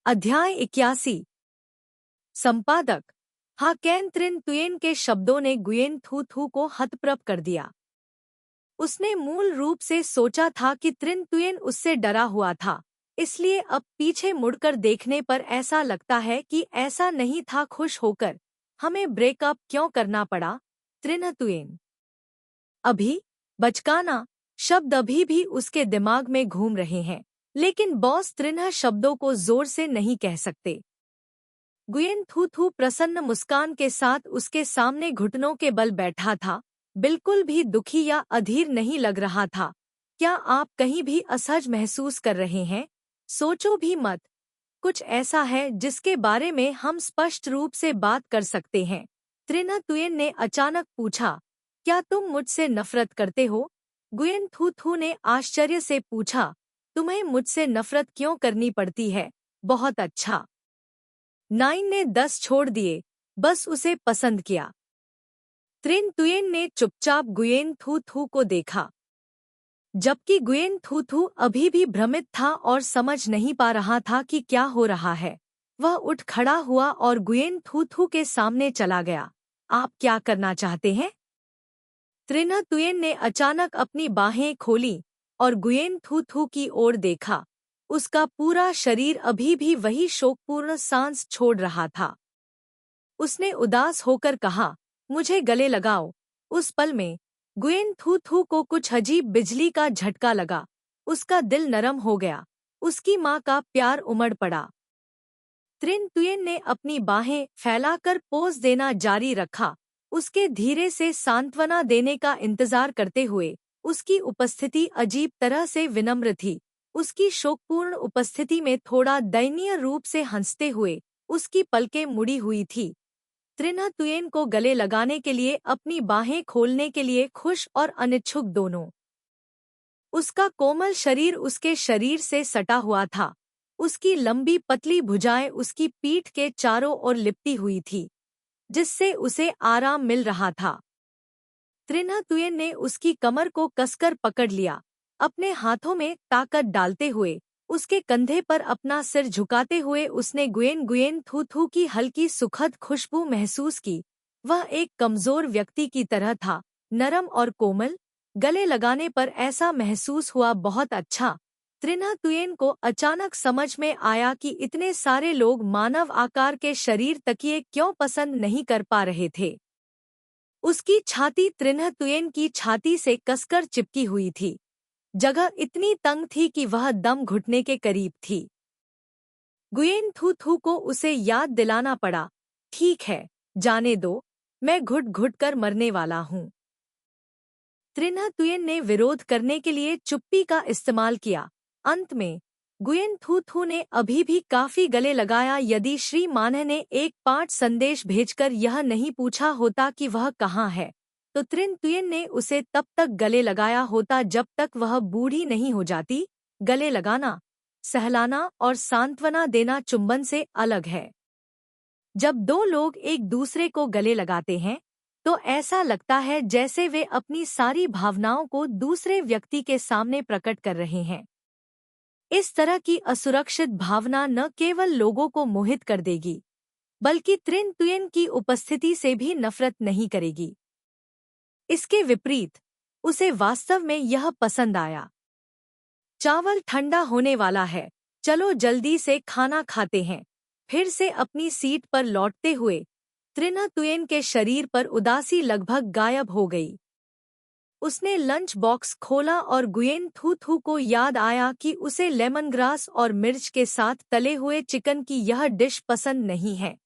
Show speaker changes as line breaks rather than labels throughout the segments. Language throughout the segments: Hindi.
अध्याय 81। संपादक हाकेन त्रिन तुयेन के शब्दों ने गुयेन थू थू को हतप्रभ कर दिया। उसने मूल रूप से सोचा था कि त्रिन तुयेन उससे डरा हुआ था, इसलिए अब पीछे मुड़कर देखने पर ऐसा लगता है कि ऐसा नहीं था। खुश होकर हमें ब्रेकअप क्यों करना पड़ा? त्रिन तुयेन अभी बचकाना शब्द अभी भी उसके दिमाग में घूम रहे हैं, लेकिन बॉस त्रिन्ह शब्दों को जोर से नहीं कह सकते। गुयेन थू थू प्रसन्न मुस्कान के साथ उसके सामने घुटनों के बल बैठा था, बिल्कुल भी दुखी या अधीर नहीं लग रहा था। क्या आप कहीं भी असहज महसूस कर रहे हैं? सोचो भी मत। कुछ ऐसा है जिसके बारे में हम स्पष्ट रूप से बात कर सकते हैं? त्रिना तुयेन ने अचानक पूछा। क्या तुम मुझसे नफरत करते हो? गुयेन थू थू ने आश्चर्य से पूछा। तुम्हें मुझसे नफरत क्यों करनी पड़ती है? बहुत अच्छा। 9 ने 10 छोड़ दिए, बस उसे पसंद किया। त्रिन तुयेन ने चुपचाप गुयेन थू थू को देखा, जबकि गुयेन थू थू अभी भी भ्रमित था और समझ नहीं पा रहा था कि क्या हो रहा है। वह उठ खड़ा हुआ और गुयेन थू थू के सामने चला गया। आप क्या करना चाहते हैं? त्रिना तुयेन ने अचानक अपनी बाहें खोली और गुयेन थू थू की ओर देखा। उसका पूरा शरीर अभी भी वही शोकपूर्ण सांस छोड़ रहा था। उसने उदास होकर कहा, मुझे गले लगाओ। उस पल में गुयेन थू थू को कुछ अजीब बिजली का झटका लगा। उसका दिल नरम हो गया। उसकी माँ का प्यार उमड़ पड़ा। त्रिन तुयेन ने अपनी बाहें फैलाकर पोज देना जारी रखा, उसके धीरे से सांत्वना देने का इंतजार करते हुए। उसकी उपस्थिति अजीब तरह से विनम्र थी। उसकी शोकपूर्ण उपस्थिति में थोड़ा दयनीय रूप से हंसते हुए उसकी पलकें मुड़ी हुई थी। त्रिना तुयेन को गले लगाने के लिए, अपनी बाहें खोलने के लिए खुश और अनिच्छुक दोनों। उसका कोमल शरीर उसके शरीर से सटा हुआ था। उसकी लंबी पतली भुजाएं उसकी पीठ के चारों ओर लिपटी हुई थी, जिससे उसे आराम मिल रहा था। त्रिना तुयेन ने उसकी कमर को कसकर पकड़ लिया, अपने हाथों में ताकत डालते हुए। उसके कंधे पर अपना सिर झुकाते हुए उसने गुयेन गुयेन थू थू की हल्की सुखद खुशबू महसूस की। वह एक कमजोर व्यक्ति की तरह था, नरम और कोमल। गले लगाने पर ऐसा महसूस हुआ, बहुत अच्छा। त्रिना तुयेन को अचानक समझ में आया कि इतने सारे लोग मानव आकार के शरीर तकिए क्यों पसंद नहीं कर पा रहे थे। उसकी छाती त्रिन्ह तुयेन की छाती से कसकर चिपकी हुई थी। जगह इतनी तंग थी कि वह दम घुटने के करीब थी। गुयेन थू थू को उसे याद दिलाना पड़ा। ठीक है, जाने दो, मैं घुट घुट कर मरने वाला हूँ। त्रिन्ह तुयेन ने विरोध करने के लिए चुप्पी का इस्तेमाल किया। अंत में गुयेन थू थू ने अभी भी काफी गले लगाया। यदि श्री मान्ह ने एक पाठ संदेश भेजकर यह नहीं पूछा होता कि वह कहाँ है, तो त्रिन तुयेन ने उसे तब तक गले लगाया होता जब तक वह बूढ़ी नहीं हो जाती। गले लगाना, सहलाना और सांत्वना देना चुंबन से अलग है। जब दो लोग एक दूसरे को गले लगाते हैं, तो ऐसा लगता है जैसे वे अपनी सारी भावनाओं को दूसरे व्यक्ति के सामने प्रकट कर रहे हैं। इस तरह की असुरक्षित भावना न केवल लोगों को मोहित कर देगी, बल्कि त्रिन तुयेन की उपस्थिति से भी नफरत नहीं करेगी। इसके विपरीत उसे वास्तव में यह पसंद आया। चावल ठंडा होने वाला है, चलो जल्दी से खाना खाते हैं। फिर से अपनी सीट पर लौटते हुए त्रिना तुयेन के शरीर पर उदासी लगभग गायब हो गई। उसने लंच बॉक्स खोला और गुयेन थू थू को याद आया कि उसे लेमन ग्रास और मिर्च के साथ तले हुए चिकन की यह डिश पसंद नहीं है।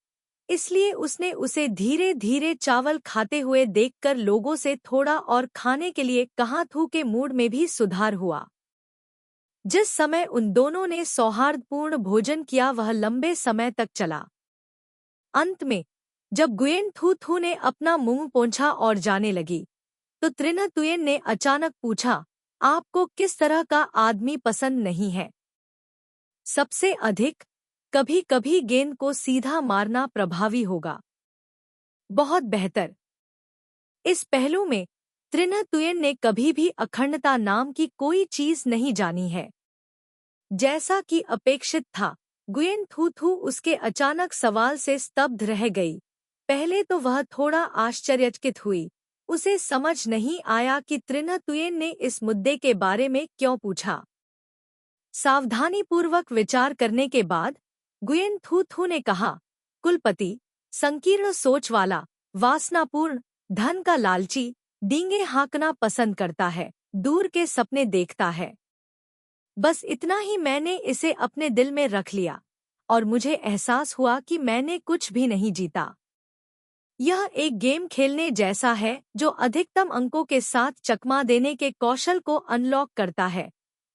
इसलिए उसने उसे धीरे धीरे चावल खाते हुए देखकर लोगों से थोड़ा और खाने के लिए कहा। थू के मूड में भी सुधार हुआ। जिस समय उन दोनों ने सौहार्दपूर्ण भोजन किया वह लंबे समय तक चला। अंत में जब गुयेन थू थू ने अपना मुंह पोंछा और जाने लगी, तो त्रिना तुयेन ने अचानक पूछा, आपको किस तरह का आदमी पसंद नहीं है? सबसे अधिक? कभी कभी गेंद को सीधा मारना प्रभावी होगा। बहुत बेहतर। इस पहलू में त्रिना तुयेन ने कभी भी अखंडता नाम की कोई चीज नहीं जानी है। जैसा कि अपेक्षित था, गुयेन थू थू उसके अचानक सवाल से स्तब्ध रह गई। पहले तो वह थोड़ा आश्चर्यचकित हुई। उसे समझ नहीं आया कि त्रिन्ह तुयेन ने इस मुद्दे के बारे में क्यों पूछा। सावधानीपूर्वक विचार करने के बाद गुयेन थू थू ने कहा, कुलपति, संकीर्ण सोच वाला, वासनापूर्ण, धन का लालची, डींगे हाँकना पसंद करता है, दूर के सपने देखता है। बस इतना ही मैंने इसे अपने दिल में रख लिया और मुझे एहसास हुआ कि मैंने कुछ भी नहीं जीता। यह एक गेम खेलने जैसा है जो अधिकतम अंकों के साथ चकमा देने के कौशल को अनलॉक करता है।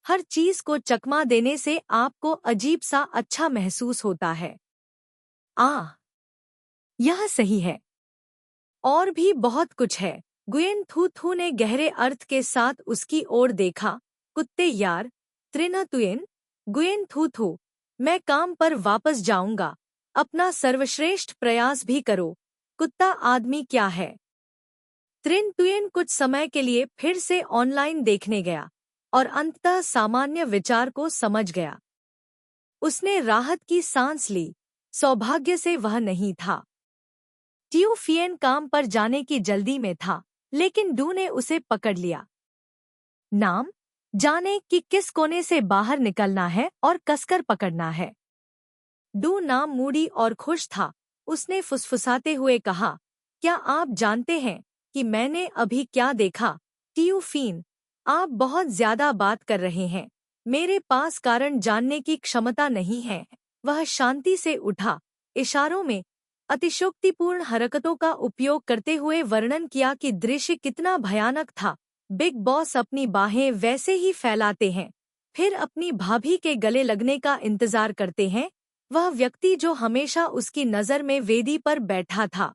हर चीज को चकमा देने से आपको अजीब सा अच्छा महसूस होता है। यह सही है। और भी बहुत कुछ है। गुयेन थू थू ने गहरे अर्थ के साथ उसकी ओर देखा। कुत्ते यार, त्रिन्ह तुयेन, गुयेन थू थू, मैं काम पर वापस जाऊंगा। अपना सर्वश्रेष्ठ प्रयास भी करो। कुत्ता आदमी क्या है। त्रिन तुयेन कुछ समय के लिए फिर से ऑनलाइन देखने गया और अंततः सामान्य विचार को समझ गया। उसने राहत की सांस ली। सौभाग्य से वह नहीं था। टियो फिएन काम पर जाने की जल्दी में था, लेकिन डू ने उसे पकड़ लिया। नाम, जाने कि किस कोने से बाहर निकलना है और कसकर पकड़ना है। डू नाम मूडी और खुश था। उसने फुसफुसाते हुए कहा, क्या आप जानते हैं कि मैंने अभी क्या देखा? टियो फिन, आप बहुत ज्यादा बात कर रहे हैं। मेरे पास कारण जानने की क्षमता नहीं है। वह शांति से उठा, इशारों में अतिशयोक्तिपूर्ण हरकतों का उपयोग करते हुए वर्णन किया कि दृश्य कितना भयानक था। बिग बॉस अपनी बाहें वैसे ही फैलाते हैं, फिर अपनी भाभी के गले लगने का इंतजार करते हैं। वह व्यक्ति जो हमेशा उसकी नजर में वेदी पर बैठा था,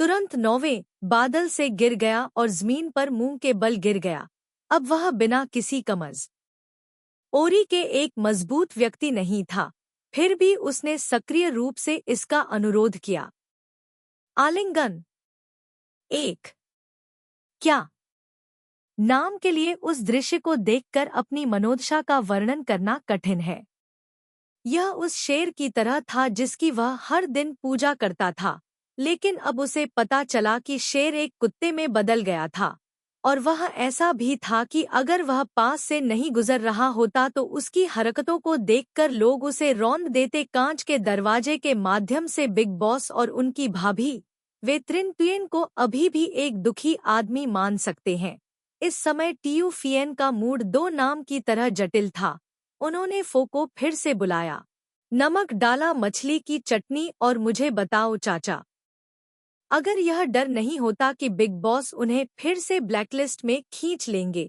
तुरंत 9वें बादल से गिर गया और जमीन पर मुंह के बल गिर गया। अब वह बिना किसी कमज ओरी के एक मजबूत व्यक्ति नहीं था, फिर भी उसने सक्रिय रूप से इसका अनुरोध किया। आलिंगन। एक क्या नाम के लिए उस दृश्य को देखकर अपनी मनोदशा का वर्णन करना कठिन है। यह उस शेर की तरह था जिसकी वह हर दिन पूजा करता था, लेकिन अब उसे पता चला कि शेर एक कुत्ते में बदल गया था। और वह ऐसा भी था कि अगर वह पास से नहीं गुजर रहा होता तो उसकी हरकतों को देखकर लोग उसे रौंद देते। कांच के दरवाजे के माध्यम से बिग बॉस और उनकी भाभी, वे त्रिन तुयेन को अभी भी एक दुखी आदमी मान सकते हैं। इस समय टियो फिएन का मूड दो नाम की तरह जटिल था। उन्होंने फो को फिर से बुलाया। नमक डाला मछली की चटनी और मुझे बताओ चाचा, अगर यह डर नहीं होता कि बिग बॉस उन्हें फिर से ब्लैकलिस्ट में खींच लेंगे,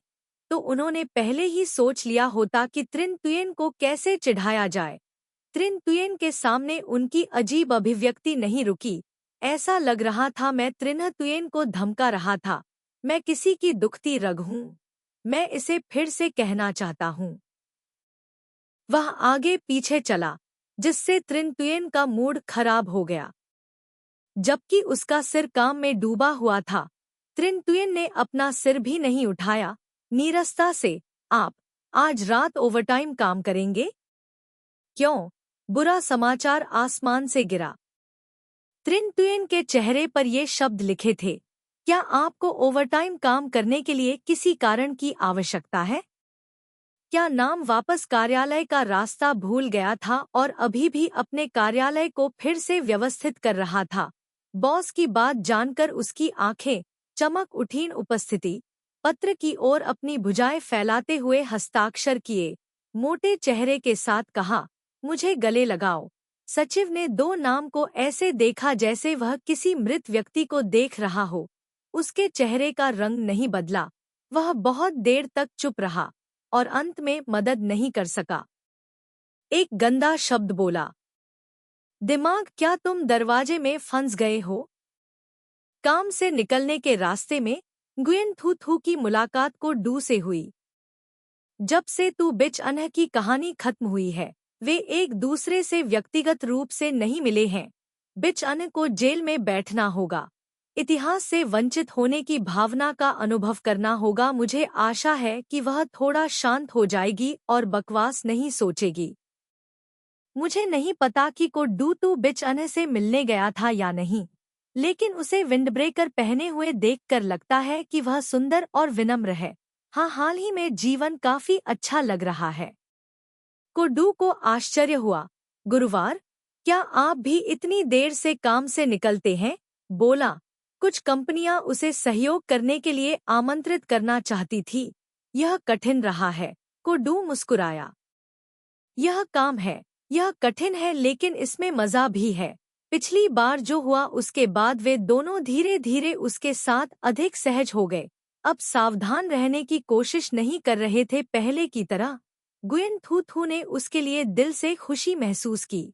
तो उन्होंने पहले ही सोच लिया होता कि त्रिन तुयेन को कैसे चिढ़ाया जाए। त्रिन तुयेन के सामने उनकी अजीब अभिव्यक्ति नहीं रुकी। ऐसा लग रहा था मैं त्रिन्ह तुयेन को धमका रहा था। मैं किसी की दुखती रग हूँ। मैं इसे फिर से कहना चाहता हूँ। वह आगे पीछे चला, जिससे त्रिन तुयेन का मूड खराब हो गया। जबकि उसका सिर काम में डूबा हुआ था, त्रिन तुयेन ने अपना सिर भी नहीं उठाया। नीरसता से, आप आज रात ओवरटाइम काम करेंगे? क्यों? बुरा समाचार आसमान से गिरा। त्रिन तुयेन के चेहरे पर ये शब्द लिखे थे, क्या आपको ओवरटाइम काम करने के लिए किसी कारण की आवश्यकता है? क्या नाम वापस कार्यालय का रास्ता भूल गया था और अभी भी अपने कार्यालय को फिर से व्यवस्थित कर रहा था? बॉस की बात जानकर उसकी आंखें चमक उठीं। उपस्थिति पत्र की ओर अपनी भुजाएं फैलाते हुए हस्ताक्षर किए। मोटे चेहरे के साथ कहा, मुझे गले लगाओ। सचिव ने दो नाम को ऐसे देखा जैसे वह किसी मृत व्यक्ति को देख रहा हो। उसके चेहरे का रंग नहीं बदला। वह बहुत देर तक चुप रहा और अंत में मदद नहीं कर सका। एक गंदा शब्द बोला, दिमाग, क्या तुम दरवाजे में फंस गए हो? काम से निकलने के रास्ते में गुयेन थू थू की मुलाकात को डू से हुई। जब से तू बिच अनह की कहानी खत्म हुई है, वे एक दूसरे से व्यक्तिगत रूप से नहीं मिले हैं। बिच अनह को जेल में बैठना होगा। इतिहास से वंचित होने की भावना का अनुभव करना होगा। मुझे आशा है कि वह थोड़ा शांत हो जाएगी और बकवास नहीं सोचेगी। मुझे नहीं पता कि कोडू टू बिच अने से मिलने गया था या नहीं, लेकिन उसे विंडब्रेकर पहने हुए देखकर लगता है कि वह सुंदर और विनम्र है। हाँ, हाल ही में जीवन काफी अच्छा लग रहा है। कोडू को आश्चर्य हुआ। गुरुवार, क्या आप भी इतनी देर से काम से निकलते हैं? बोला। कुछ कंपनियां उसे सहयोग करने के लिए आमंत्रित करना चाहती थी। यह कठिन रहा है। कोडू मुस्कुराया। यह काम है, यह कठिन है, लेकिन इसमें मजा भी है। पिछली बार जो हुआ उसके बाद वे दोनों धीरे धीरे उसके साथ अधिक सहज हो गए। अब सावधान रहने की कोशिश नहीं कर रहे थे पहले की तरह। गुयेन थू थू ने उसके लिए दिल से खुशी महसूस की।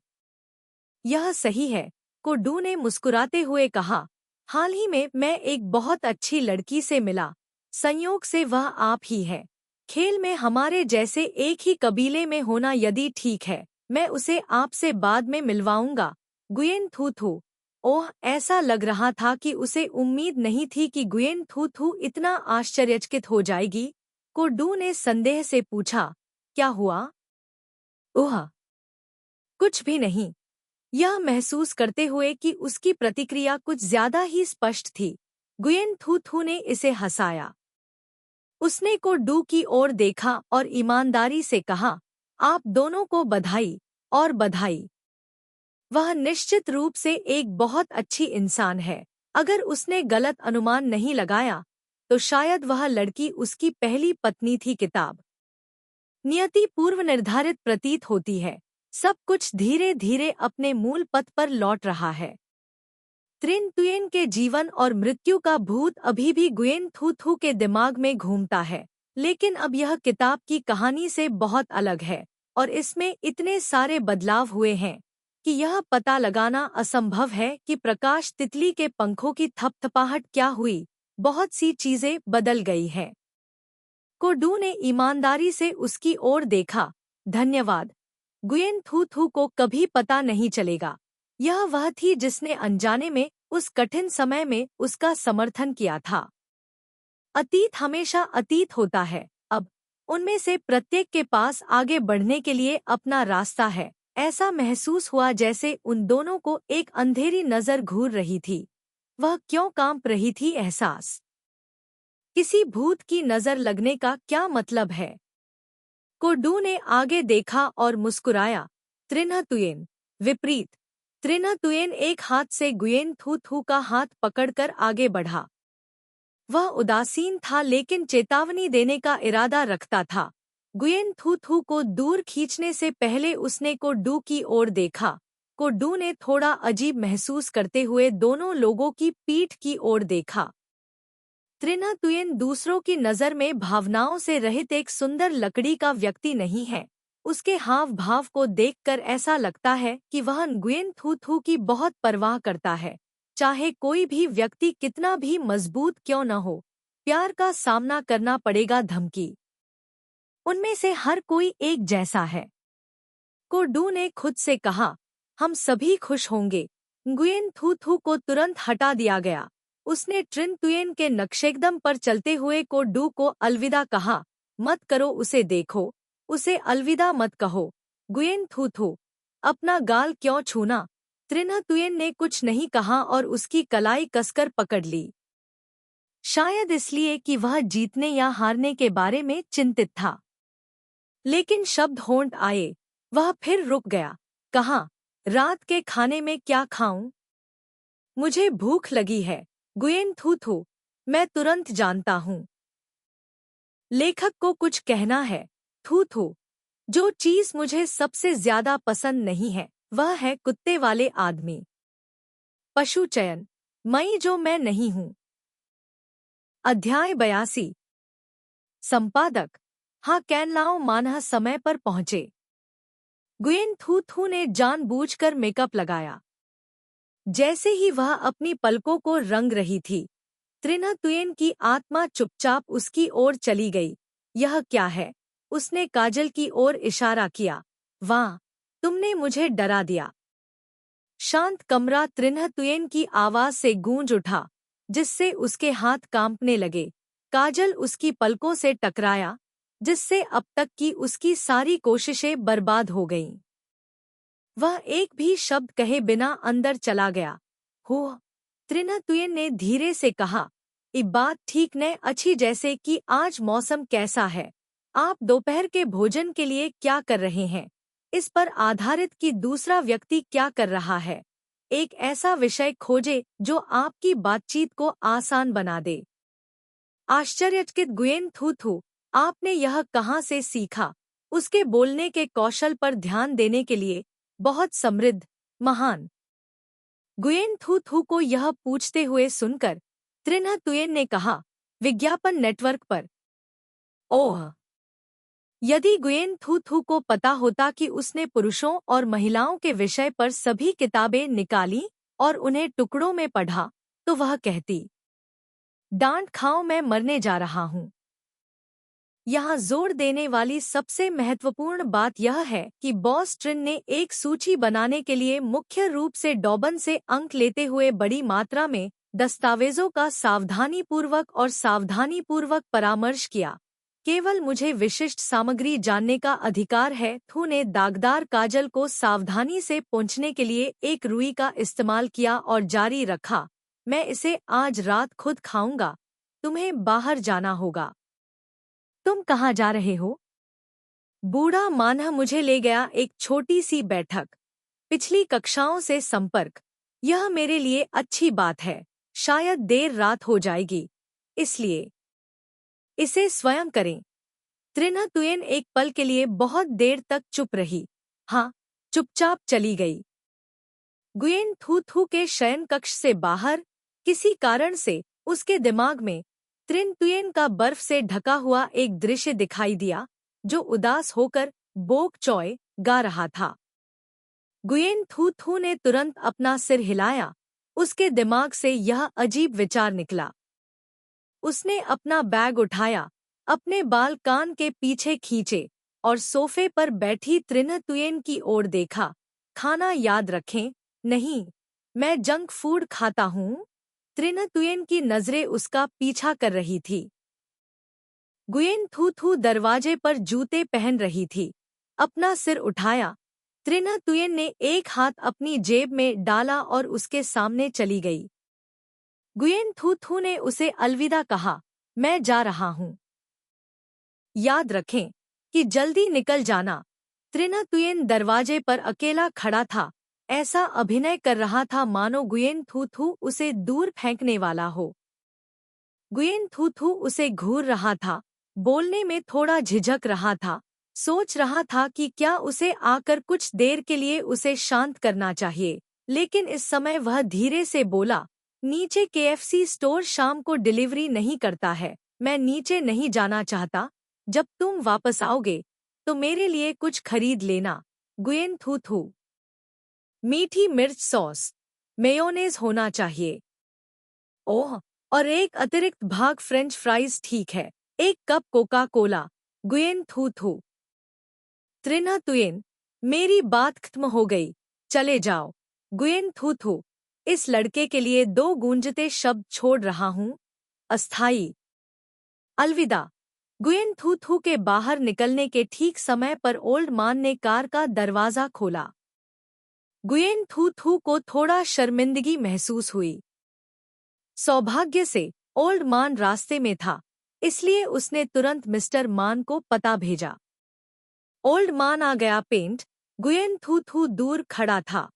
यह सही है, कोडू ने मुस्कुराते हुए कहा। हाल ही में मैं एक बहुत अच्छी लड़की से मिला। संयोग से वह आप ही है। खेल में हमारे जैसे एक ही कबीले में होना यदि ठीक है, मैं उसे आपसे बाद में मिलवाऊंगा। गुयेन थू थू। ओह, ऐसा लग रहा था कि उसे उम्मीद नहीं थी कि गुयेन थू थू इतना आश्चर्यचकित हो जाएगी। कोडू ने संदेह से पूछा, क्या हुआ? ओह, कुछ भी नहीं। यह महसूस करते हुए कि उसकी प्रतिक्रिया कुछ ज्यादा ही स्पष्ट थी, गुयेन थू थू ने इसे हंसाया। उसने कोडू की ओर देखा और ईमानदारी से कहा, आप दोनों को बधाई और बधाई। वह निश्चित रूप से एक बहुत अच्छी इंसान है। अगर उसने गलत अनुमान नहीं लगाया, तो शायद वह लड़की उसकी पहली पत्नी थी। किताब नियति पूर्व निर्धारित प्रतीत होती है। सब कुछ धीरे धीरे अपने मूल पथ पर लौट रहा है। त्रिन तुयेन के जीवन और मृत्यु का भूत अभी भी गुयेन थू थू के दिमाग में घूमता है, लेकिन अब यह किताब की कहानी से बहुत अलग है और इसमें इतने सारे बदलाव हुए हैं कि यह पता लगाना असंभव है कि प्रकाश तितली के पंखों की थपथपाहट क्या हुई। बहुत सी चीजें बदल गई हैं। कोडू ने ईमानदारी से उसकी ओर देखा। धन्यवाद। गुयेन थू थू को कभी पता नहीं चलेगा। यह वह थी जिसने अनजाने में उस कठिन समय में उसका समर्थन किया था। अतीत हमेशा अतीत होता है। अब उनमें से प्रत्येक के पास आगे बढ़ने के लिए अपना रास्ता है। ऐसा महसूस हुआ जैसे उन दोनों को एक अंधेरी नजर घूर रही थी। वह क्यों कांप रही थी? एहसास। किसी भूत की नजर लगने का क्या मतलब है? कोडू ने आगे देखा और मुस्कुराया। त्रिन्ह तुयेन। विपरीत। त्रिन्ह तुयेन एक हाथ से गुयेन थू थू का हाथ पकड़कर आगे बढ़ा। वह उदासीन था लेकिन चेतावनी देने का इरादा रखता था। गुयेन थू थू को दूर खींचने से पहले उसने कोडू की ओर देखा। कोडू ने थोड़ा अजीब महसूस करते हुए दोनों लोगों की पीठ की ओर देखा। त्रिन्ह तुयेन दूसरों की नज़र में भावनाओं से रहित एक सुंदर लकड़ी का व्यक्ति नहीं है। उसके हाव भाव को देखकर ऐसा लगता है कि वह गुयेन थू थू की बहुत परवाह करता है। चाहे कोई भी व्यक्ति कितना भी मजबूत क्यों न हो, प्यार का सामना करना पड़ेगा। धमकी। उनमें से हर कोई एक जैसा है। कोडू ने खुद से कहा, हम सभी खुश होंगे। गुयेन थू थू को तुरंत हटा दिया गया। उसने ट्रिन तुयेन के नक्शेकदम पर चलते हुए कोडू को अलविदा कहा। मत करो, उसे देखो, उसे अलविदा मत कहो। गुयेन थू थू, अपना गाल क्यों छूना? त्रिन्ह तुयेन ने कुछ नहीं कहा और उसकी कलाई कसकर पकड़ ली। शायद इसलिए कि वह जीतने या हारने के बारे में चिंतित था। लेकिन शब्द होंठ आए। वह फिर रुक गया। कहा, रात के खाने में क्या खाऊं? मुझे भूख लगी है। गुयेन थू थू, मैं तुरंत जानता हूँ। लेखक को कुछ कहना है। थू थू, जो चीज मुझे सबसे ज्यादा पसंद नहीं है वह है कुत्ते वाले आदमी। पशु चयन। मई जो मैं नहीं हूँ। अध्याय 82। संपादक। हाँ, कैनलाओ मानह समय पर पहुंचे। गुयेन थू थू ने जानबूझकर मेकअप लगाया। जैसे ही वह अपनी पलकों को रंग रही थी, त्रिन्ह तुयेन की आत्मा चुपचाप उसकी ओर चली गई। यह क्या है? उसने काजल की ओर इशारा किया। वाह, तुमने मुझे डरा दिया। शांत कमरा त्रिन्ह तुयेन की आवाज से गूंज उठा, जिससे उसके हाथ कांपने लगे। काजल उसकी पलकों से टकराया, जिससे अब तक की उसकी सारी कोशिशें बर्बाद हो गईं। वह एक भी शब्द कहे बिना अंदर चला गया। हो, त्रिना तुयन ने धीरे से कहा, "ये बात ठीक न अच्छी, जैसे कि आज मौसम कैसा है, आप दोपहर के भोजन के लिए क्या कर रहे हैं, इस पर आधारित कि दूसरा व्यक्ति क्या कर रहा है। एक ऐसा विषय खोजे जो आपकी बातचीत को आसान बना दे।" आश्चर्यचकित गुयेन थू थू, आपने यह कहाँ से सीखा? उसके बोलने के कौशल पर ध्यान देने के लिए बहुत समृद्ध, महान। गुयेन थू थू को यह पूछते हुए सुनकर त्रिन्ह तुयेन ने कहा, विज्ञापन नेटवर्क पर। ओह! यदि गुयेन थू थू को पता होता कि उसने पुरुषों और महिलाओं के विषय पर सभी किताबें निकाली और उन्हें टुकड़ों में पढ़ा, तो वह कहती, डांट खाओ, मैं मरने जा रहा हूँ। यहाँ जोर देने वाली सबसे महत्वपूर्ण बात यह है कि बॉस ट्रिन ने एक सूची बनाने के लिए मुख्य रूप से डॉबन से अंक लेते हुए बड़ी मात्रा में दस्तावेजों का सावधानीपूर्वक परामर्श किया। केवल मुझे विशिष्ट सामग्री जानने का अधिकार है। थू ने दागदार काजल को सावधानी से पोंछने के लिए एक रुई का इस्तेमाल किया और जारी रखा, मैं इसे आज रात खुद खाऊंगा। तुम्हें बाहर जाना होगा। तुम कहाँ जा रहे हो? बूढ़ा मानह मुझे ले गया एक छोटी सी बैठक। पिछली कक्षाओं से संपर्क। यह मेरे लिए अच्छी बात है। शायद देर रात हो जाएगी, इसलिए इसे स्वयं करें। त्रिन्ह तुयेन एक पल के लिए बहुत देर तक चुप रही। हाँ, चुपचाप चली गई। गुयेन थू थू के शयन कक्ष से बाहर किसी कारण से उसके दिमाग में त्रिन तुयेन का बर्फ से ढका हुआ एक दृश्य दिखाई दिया, जो उदास होकर बोक चॉय गा रहा था। गुयेन थू थू ने तुरंत अपना सिर हिलाया। उसके दिमाग से यह अजीब विचार निकला। उसने अपना बैग उठाया, अपने बाल कान के पीछे खींचे और सोफे पर बैठी त्रिन्ह तुयेन की ओर देखा। खाना याद रखें, नहीं, मैं जंक फूड खाता हूँ। त्रिन्ह तुयेन की नजरें उसका पीछा कर रही थी। गुयेन थू थू दरवाजे पर जूते पहन रही थी। अपना सिर उठाया, त्रिन्ह तुयेन ने एक हाथ अपनी जेब में डाला और उसके सामने चली गई। गुयेन थू थू ने उसे अलविदा कहा, मैं जा रहा हूँ। याद रखें कि जल्दी निकल जाना। त्रिन्ह तुयेन दरवाजे पर अकेला खड़ा था, ऐसा अभिनय कर रहा था मानो गुयेन थू थू उसे दूर फेंकने वाला हो। गुयेन थू थू उसे घूर रहा था, बोलने में थोड़ा झिझक रहा था, सोच रहा था कि क्या उसे आकर कुछ देर के लिए उसे शांत करना चाहिए, लेकिन इस समय वह धीरे से बोला, नीचे केएफसी स्टोर शाम को डिलीवरी नहीं करता है, मैं नीचे नहीं जाना चाहता। जब तुम वापस आओगे तो मेरे लिए कुछ खरीद लेना। गुयेन थू थू। मीठी मिर्च सॉस, मेयोनेज होना चाहिए। ओह, और एक अतिरिक्त भाग फ्रेंच फ्राइज, ठीक है। एक कप कोका कोला। गुयेन थू थू। त्रिन्ह तुयेन, मेरी बात खत्म हो गई, चले जाओ। गुयेन थू थू, इस लड़के के लिए 2 गूंजते शब्द छोड़ रहा हूँ। अस्थाई। अलविदा। गुयेन थू थू के बाहर निकलने के ठीक समय पर ओल्ड मान ने कार का दरवाजा खोला। गुयेन थू थू को थोड़ा शर्मिंदगी महसूस हुई। सौभाग्य से ओल्ड मान रास्ते में था, इसलिए उसने तुरंत मिस्टर मान को पता भेजा। ओल्ड मान आ गया। पेंट। गुयेन थू थू दूर खड़ा था।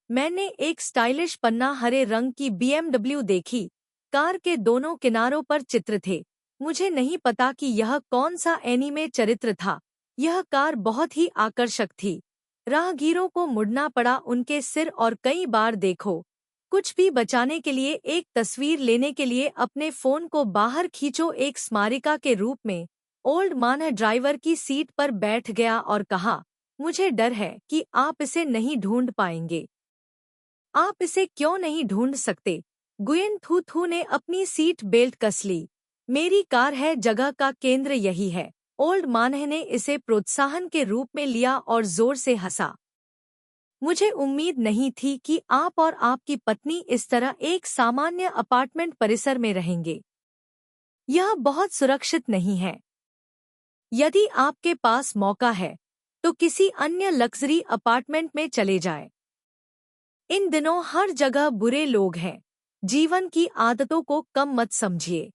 मैंने एक स्टाइलिश पन्ना हरे रंग की BMW देखी। कार के दोनों किनारों पर चित्र थे। मुझे नहीं पता कि यह कौन सा एनीमे चरित्र था। यह कार बहुत ही आकर्षक थी। राहगीरों को मुड़ना पड़ा उनके सिर और कई बार देखो। कुछ भी बचाने के लिए एक तस्वीर लेने के लिए अपने फोन को बाहर खींचो एक स्मारिका के रूप में। ओल्ड मान ड्राइवर की सीट पर बैठ गया और कहा, मुझे डर है कि आप इसे नहीं ढूंढ पाएंगे। आप इसे क्यों नहीं ढूंढ सकते? गुयेन थू थू ने अपनी सीट बेल्ट कस ली। मेरी कार है, जगह का केंद्र यही है। ओल्ड मानह ने इसे प्रोत्साहन के रूप में लिया और जोर से हंसा। मुझे उम्मीद नहीं थी कि आप और आपकी पत्नी इस तरह एक सामान्य अपार्टमेंट परिसर में रहेंगे। यह बहुत सुरक्षित नहीं है। यदि आपके पास मौका है तो किसी अन्य लग्जरी अपार्टमेंट में चले जाए। इन दिनों हर जगह बुरे लोग हैं। जीवन की आदतों को कम मत समझिए।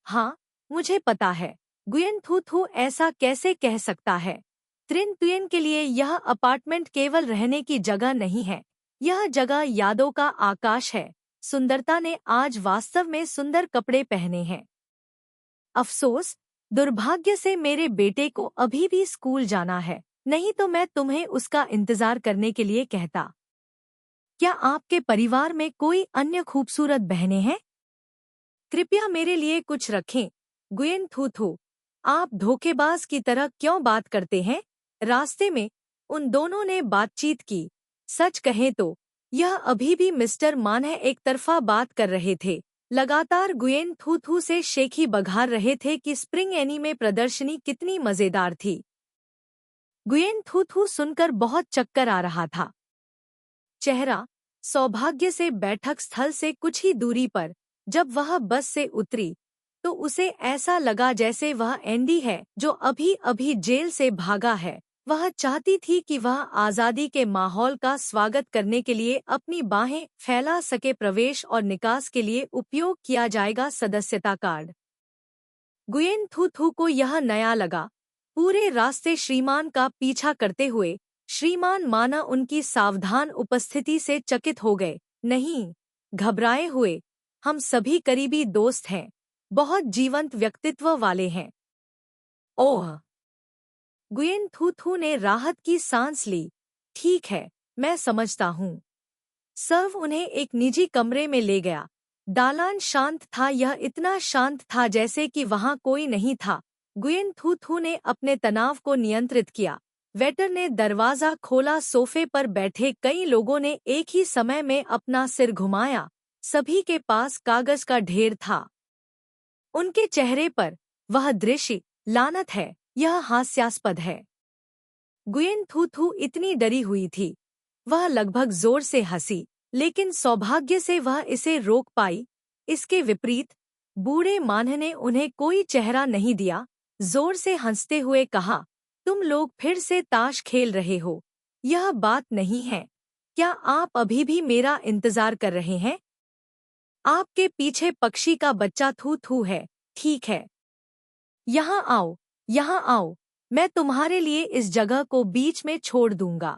हाँ, मुझे पता है। गुयेन थू थू ऐसा कैसे कह सकता है? त्रिन तुयेन के लिए यह अपार्टमेंट केवल रहने की जगह नहीं है। यह जगह यादों का आकाश है। सुंदरता ने आज वास्तव में सुंदर कपड़े पहने हैं। अफसोस, दुर्भाग्य से मेरे बेटे को अभी भी स्कूल जाना है, नहीं तो मैं तुम्हें उसका इंतजार करने के लिए कहता। क्या आपके परिवार में कोई अन्य खूबसूरत बहनें हैं? कृपया मेरे लिए कुछ रखें। गुयेन थू थू, आप धोखेबाज की तरह क्यों बात करते हैं? रास्ते में उन दोनों ने बातचीत की। सच कहें तो यह अभी भी मिस्टर मानह एक तरफा बात कर रहे थे। लगातार गुयेन थू थू से शेखी बघार रहे थे कि स्प्रिंग एनी प्रदर्शनी कितनी मजेदार थी। गुयेन थू थू सुनकर बहुत चक्कर आ रहा था। चेहरा सौभाग्य से बैठक स्थल से कुछ ही दूरी पर जब वह बस से उतरी तो उसे ऐसा लगा जैसे वह एंडी है जो अभी अभी जेल से भागा है। वह चाहती थी कि वह आज़ादी के माहौल का स्वागत करने के लिए अपनी बाहें फैला सके। प्रवेश और निकास के लिए उपयोग किया जाएगा सदस्यता कार्ड। गुयेन थू थू को यह नया लगा। पूरे रास्ते श्रीमान का पीछा करते हुए श्रीमान माना उनकी सावधान उपस्थिति से चकित हो गए। नहीं, घबराए हुए, हम सभी करीबी दोस्त हैं, बहुत जीवंत व्यक्तित्व वाले हैं। ओह! गुयेन थू थू ने राहत की सांस ली। ठीक है, मैं समझता हूँ। सर्व उन्हें एक निजी कमरे में ले गया। दालान शांत था, यह इतना शांत था जैसे कि वहाँ कोई नहीं था। गुयेन थू थू ने अपने तनाव को नियंत्रित किया। वेटर ने दरवाज़ा खोला। सोफे पर बैठे कई लोगों ने एक ही समय में अपना सिर घुमाया। सभी के पास कागज का ढेर था। उनके चेहरे पर वह दृश्य, लानत है, यह हास्यास्पद है। गुयेन थू थू इतनी डरी हुई थी। वह लगभग जोर से हंसी, लेकिन सौभाग्य से वह इसे रोक पाई। इसके विपरीत बूढ़े मानह ने उन्हें कोई चेहरा नहीं दिया। जोर से हंसते हुए कहा, तुम लोग फिर से ताश खेल रहे हो। यह बात नहीं है। क्या आप अभी भी मेरा इंतजार कर रहे हैं? आपके पीछे पक्षी का बच्चा थू थू है, ठीक है। यहाँ आओ, यहाँ आओ, मैं तुम्हारे लिए इस जगह को बीच में छोड़ दूंगा।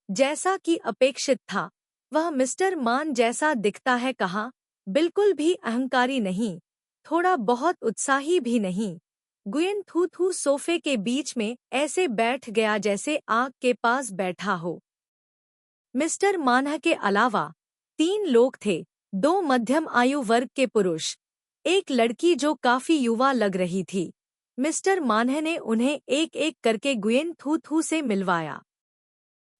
जैसा कि अपेक्षित था, वह मिस्टर मान जैसा दिखता है कहा, बिल्कुल भी अहंकारी नहीं, थोड़ा बहुत उत्साही भी नहीं। गुयेन थू थू सोफे के बीच में ऐसे बैठ गया जैसे आग के पास बैठा हो। मिस्टर मानह के अलावा 3 लोग थे, 2 मध्यम आयु वर्ग के पुरुष, एक लड़की जो काफी युवा लग रही थी। मिस्टर मानह ने उन्हें एक एक करके गुयेन थू थू से मिलवाया।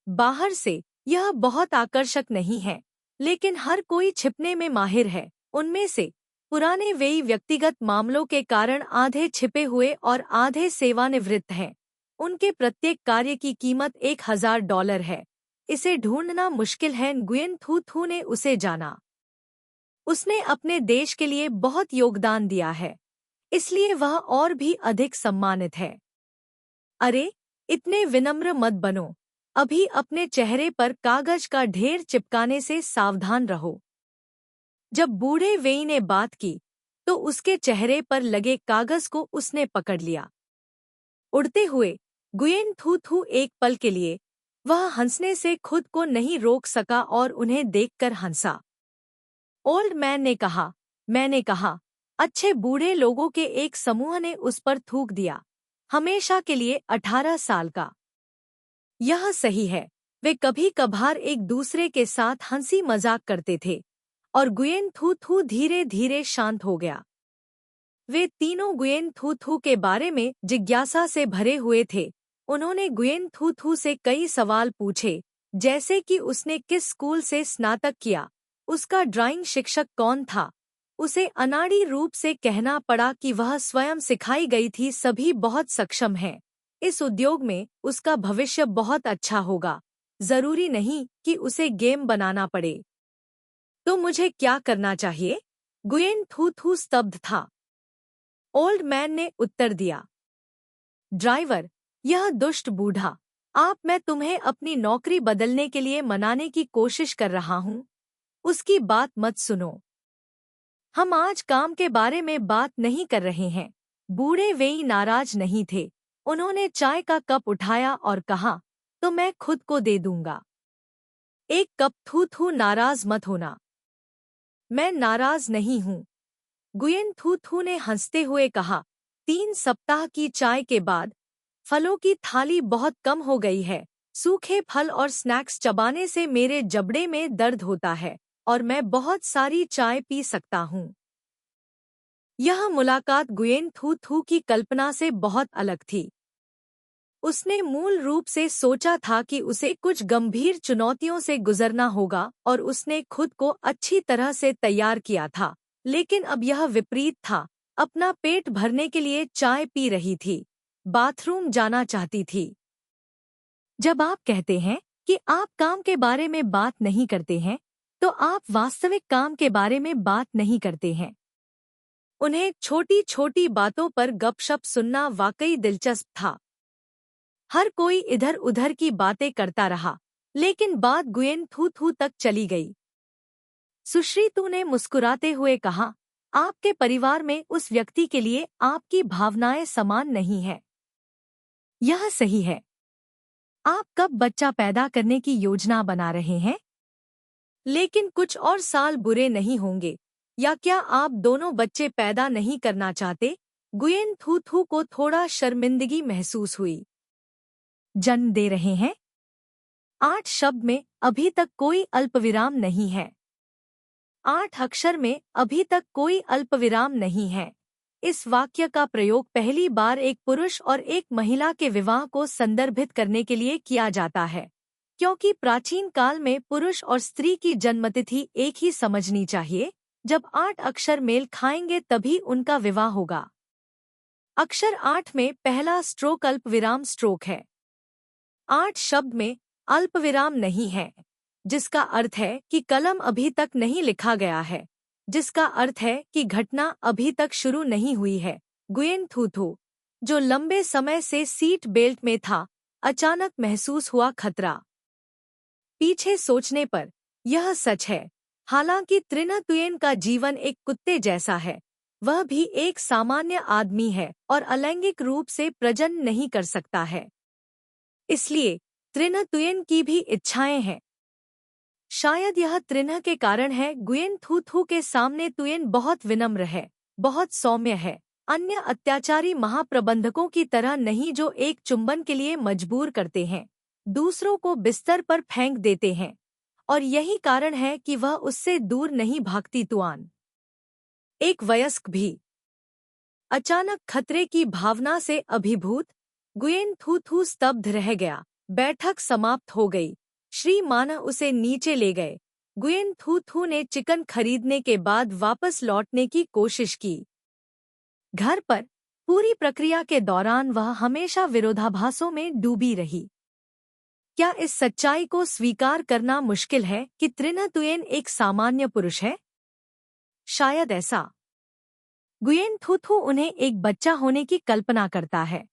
बाहर से यह बहुत आकर्षक नहीं है, लेकिन हर कोई छिपने में माहिर है। उनमें से पुराने वेई व्यक्तिगत मामलों के कारण आधे छिपे हुए और आधे सेवानिवृत्त हैं। उनके प्रत्येक कार्य की कीमत $1000 है। इसे ढूंढना मुश्किल है। गुयेन थू थू ने उसे जाना। उसने अपने देश के लिए बहुत योगदान दिया है, इसलिए वह और भी अधिक सम्मानित है। अरे, इतने विनम्र मत बनो। अभी अपने चेहरे पर कागज का ढेर चिपकाने से सावधान रहो। जब बूढ़े वेई ने बात की, तो उसके चेहरे पर लगे कागज को उसने पकड़ लिया। उड़ते हुए गुयेन थू थू एक पल के लिए वह हंसने से खुद को नहीं रोक सका और उन्हें देखकर हंसा। ओल्ड मैन ने कहा, मैंने कहा, अच्छे बूढ़े लोगों के एक समूह ने उस पर थूक दिया। हमेशा के लिए 18 साल का। यह सही है। वे कभी कभार एक दूसरे के साथ हंसी मजाक करते थे और गुयेन थू थू धीरे धीरे शांत हो गया। वे तीनों गुयेन थू थू के बारे में जिज्ञासा से भरे हुए थे। उन्होंने गुयेन थू थू से कई सवाल पूछे, जैसे कि उसने किस स्कूल से स्नातक किया, उसका ड्राइंग शिक्षक कौन था। उसे अनाड़ी रूप से कहना पड़ा कि वह स्वयं सिखाई गई थी। सभी बहुत सक्षम हैं। इस उद्योग में उसका भविष्य बहुत अच्छा होगा। जरूरी नहीं कि उसे गेम बनाना पड़े। तो मुझे क्या करना चाहिए? गुयेन थू थू स्तब्ध था। ओल्ड मैन ने उत्तर दिया, ड्राइवर, यह दुष्ट बूढ़ा, मैं तुम्हें अपनी नौकरी बदलने के लिए मनाने की कोशिश कर रहा हूँ। उसकी बात मत सुनो। हम आज काम के बारे में बात नहीं कर रहे हैं। बूढ़े वेई नाराज नहीं थे। उन्होंने चाय का कप उठाया और कहा, तो मैं खुद को दे दूंगा। एक कप। थू थू, नाराज मत होना। मैं नाराज नहीं हूँ। गुयेन थू थू ने हंसते हुए कहा, 3 सप्ताह की चाय के बाद फलों की थाली बहुत कम हो गई है। सूखे फल और स्नैक्स चबाने से मेरे जबड़े में दर्द होता है और मैं बहुत सारी चाय पी सकता हूँ। यह मुलाकात गुयेन थू थू की कल्पना से बहुत अलग थी। उसने मूल रूप से सोचा था कि उसे कुछ गंभीर चुनौतियों से गुजरना होगा और उसने खुद को अच्छी तरह से तैयार किया था। लेकिन अब यह विपरीत था। अपना पेट भरने के लिए चाय पी रही थी, बाथरूम जाना चाहती थी। जब आप कहते हैं कि आप काम के बारे में बात नहीं करते हैं, तो आप वास्तविक काम के बारे में बात नहीं करते हैं। उन्हें छोटी छोटी बातों पर गपशप सुनना वाकई दिलचस्प था। हर कोई इधर उधर की बातें करता रहा, लेकिन बात गुयेन थू थू तक चली गई। सुश्री तू ने मुस्कुराते हुए कहा, आपके परिवार में उस व्यक्ति के लिए आपकी भावनाएं समान नहीं है। यह सही है। आप कब बच्चा पैदा करने की योजना बना रहे हैं? लेकिन कुछ और साल बुरे नहीं होंगे। या क्या आप दोनों बच्चे पैदा नहीं करना चाहते? गुयेन थू थू को थोड़ा शर्मिंदगी महसूस हुई। जन्म दे रहे हैं? 8 शब्द में अभी तक कोई अल्पविराम नहीं है। 8 अक्षर में अभी तक कोई अल्पविराम नहीं है। इस वाक्य का प्रयोग पहली बार एक पुरुष और एक महिला के विवाह को संदर्भित करने के लिए किया जाता है, क्योंकि प्राचीन काल में पुरुष और स्त्री की जन्मतिथि एक ही समझनी चाहिए। जब 8 अक्षर मेल खाएंगे तभी उनका विवाह होगा। अक्षर 8 में पहला स्ट्रोक अल्पविराम स्ट्रोक है। 8 शब्द में अल्पविराम नहीं है, जिसका अर्थ है कि कलम अभी तक नहीं लिखा गया है, जिसका अर्थ है कि घटना अभी तक शुरू नहीं हुई है। गुयेन थू थू, जो लंबे समय से सीट बेल्ट में था, अचानक महसूस हुआ खतरा। पीछे सोचने पर यह सच है। हालांकि त्रिना तुयेन का जीवन एक कुत्ते जैसा है, वह भी एक सामान्य आदमी है और अलैंगिक रूप से प्रजनन नहीं कर सकता है। इसलिए त्रिना तुयेन की भी इच्छाएं हैं। शायद यह त्रिन्ह के कारण है। गुयेन थू थू के सामने तुयेन बहुत विनम्र है, बहुत सौम्य है। अन्य अत्याचारी महाप्रबंधकों की तरह नहीं, जो एक चुंबन के लिए मजबूर करते हैं, दूसरों को बिस्तर पर फेंक देते हैं। और यही कारण है कि वह उससे दूर नहीं भागती। तुआन एक वयस्क भी। अचानक खतरे की भावना से अभिभूत गुयेन थू थू स्तब्ध रह गया। बैठक समाप्त हो गई। श्री माना उसे नीचे ले गए। गुयेन थू थू ने चिकन खरीदने के बाद वापस लौटने की कोशिश की। घर पर पूरी प्रक्रिया के दौरान वह हमेशा विरोधाभासों में डूबी रही। क्या इस सच्चाई को स्वीकार करना मुश्किल है कि त्रिना तुयेन एक सामान्य पुरुष है? शायद ऐसा। गुयेन थू थू उन्हें एक बच्चा होने की कल्पना करता है।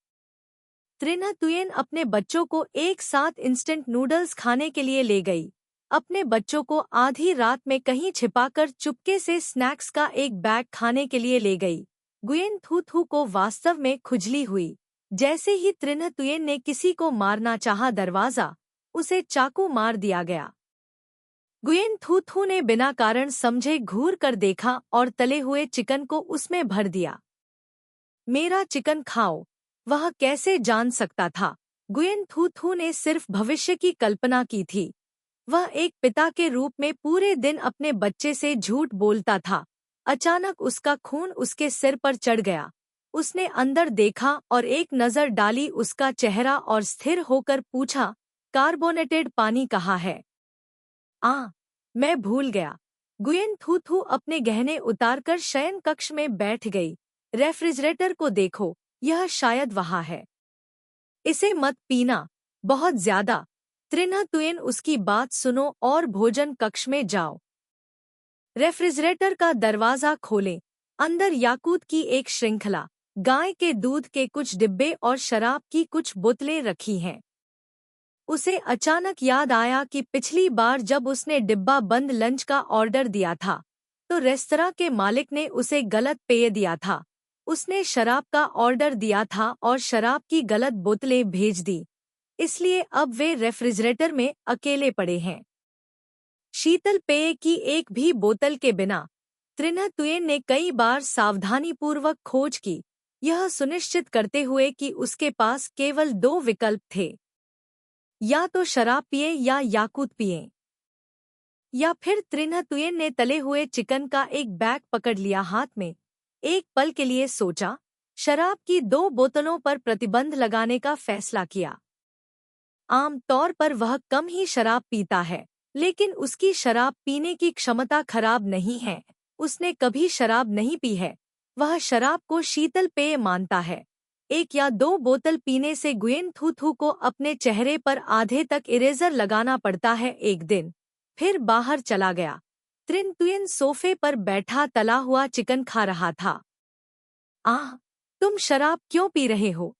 त्रिना तुयेन अपने बच्चों को एक साथ इंस्टेंट नूडल्स खाने के लिए ले गई। अपने बच्चों को आधी रात में कहीं छिपाकर चुपके से स्नैक्स का एक बैग खाने के लिए ले गई। गुयेन थू थू को वास्तव में खुजली हुई। जैसे ही त्रिना तुयेन ने किसी को मारना चाहा दरवाजा, उसे चाकू मार दिया गया। गुयेन थू थू ने बिना कारण समझे घूर कर देखा और तले हुए चिकन को उसमें भर दिया। मेरा चिकन खाओ, वह कैसे जान सकता था? गुयेन थू थू ने सिर्फ भविष्य की कल्पना की थी। वह एक पिता के रूप में पूरे दिन अपने बच्चे से झूठ बोलता था। अचानक उसका खून उसके सिर पर चढ़ गया। उसने अंदर देखा और एक नज़र डाली उसका चेहरा और स्थिर होकर पूछा, कार्बोनेटेड पानी कहाँ है? मैं भूल गया। गुयेन थू थू अपने गहने उतारकर शयन कक्ष में बैठ गई। रेफ्रिजरेटर को देखो, यह शायद वहाँ है। इसे मत पीना, बहुत ज्यादा। त्रिना तुयेन, उसकी बात सुनो और भोजन कक्ष में जाओ। रेफ्रिजरेटर का दरवाजा खोलें। अंदर याकूत की एक श्रृंखला, गाय के दूध के कुछ डिब्बे और शराब की कुछ बोतलें रखी हैं। उसे अचानक याद आया कि पिछली बार जब उसने डिब्बा बंद लंच का ऑर्डर दिया था तो रेस्तरां के मालिक ने उसे गलत पेय दिया था। उसने शराब का ऑर्डर दिया था और शराब की गलत बोतलें भेज दी, इसलिए अब वे रेफ्रिजरेटर में अकेले पड़े हैं। शीतल पेय की एक भी बोतल के बिना त्रिन्ह तुयेन ने कई बार सावधानीपूर्वक खोज की, यह सुनिश्चित करते हुए कि उसके पास केवल 2 विकल्प थे, या तो शराब पिए या याकूत पिए। या फिर त्रिन्ह तुयेन ने तले हुए चिकन का एक बैग पकड़ लिया हाथ में। एक पल के लिए सोचा, शराब की 2 बोतलों पर प्रतिबंध लगाने का फैसला किया। आम तौर पर वह कम ही शराब पीता है, लेकिन उसकी शराब पीने की क्षमता खराब नहीं है। उसने कभी शराब नहीं पी है, वह शराब को शीतल पेय मानता है। 1 या 2 बोतल पीने से गुयेन थू थू को अपने चेहरे पर आधे तक इरेजर लगाना पड़ता है। एक दिन फिर बाहर चला गया। त्रिन तुयेन सोफे पर बैठा तला हुआ चिकन खा रहा था। आह, तुम शराब क्यों पी रहे हो?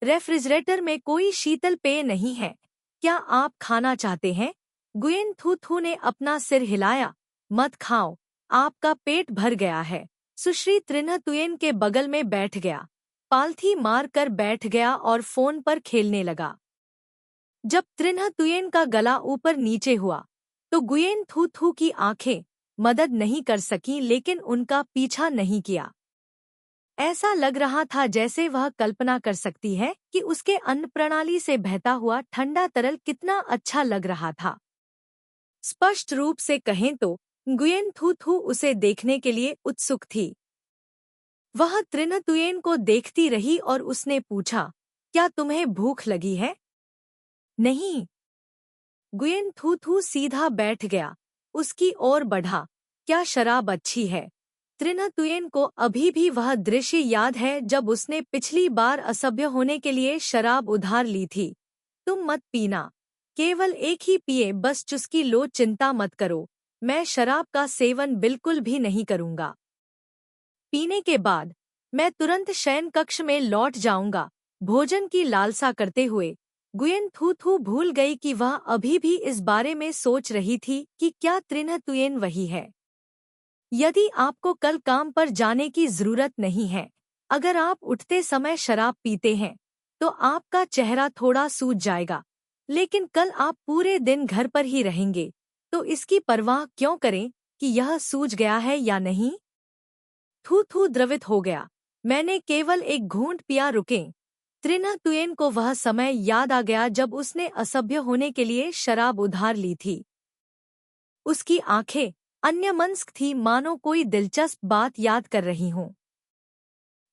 रेफ्रिजरेटर में कोई शीतल पेय नहीं है, क्या आप खाना चाहते हैं? गुयेन थू थू ने अपना सिर हिलाया। मत खाओ, आपका पेट भर गया है। सुश्री त्रिन्ह तुयेन के बगल में बैठ गया, पालथी मार कर बैठ गया और फोन पर खेलने लगा। जब त्रिन्ह तुयेन का गला ऊपर नीचे हुआ तो गुयेन थू थू की आंखें मदद नहीं कर सकीं, लेकिन उनका पीछा नहीं किया। ऐसा लग रहा था जैसे वह कल्पना कर सकती है कि उसके अन्न प्रणाली से बहता हुआ ठंडा तरल कितना अच्छा लग रहा था। स्पष्ट रूप से कहें तो गुयेन थू थू उसे देखने के लिए उत्सुक थी। वह त्रिन्ह तुयेन को देखती रही और उसने पूछा, क्या तुम्हें भूख लगी है? नहीं। गुयेन थू थू सीधा बैठ गया, उसकी ओर बढ़ा। क्या शराब अच्छी है? त्रिन्ह तुयेन को अभी भी वह दृश्य याद है जब उसने पिछली बार असभ्य होने के लिए शराब उधार ली थी। तुम मत पीना, केवल एक ही पिए, बस चुस्की लो, चिंता मत करो, मैं शराब का सेवन बिल्कुल भी नहीं करूंगा। पीने के बाद मैं तुरंत शयन कक्ष में लौट जाऊंगा। भोजन की लालसा करते हुए गुयेन थू थू भूल गई कि वह अभी भी इस बारे में सोच रही थी कि क्या त्रिन्ह तुयेन वही है। यदि आपको कल काम पर जाने की जरूरत नहीं है, अगर आप उठते समय शराब पीते हैं तो आपका चेहरा थोड़ा सूज जाएगा, लेकिन कल आप पूरे दिन घर पर ही रहेंगे, तो इसकी परवाह क्यों करें कि यह सूज गया है या नहीं? थू थू द्रवित हो गया। मैंने केवल एक घूंट पिया, रुकें। त्रिन्ह तुयेन को वह समय याद आ गया जब उसने असभ्य होने के लिए शराब उधार ली थी। उसकी आंखें अन्यमनस्क थी, मानो कोई दिलचस्प बात याद कर रही हों।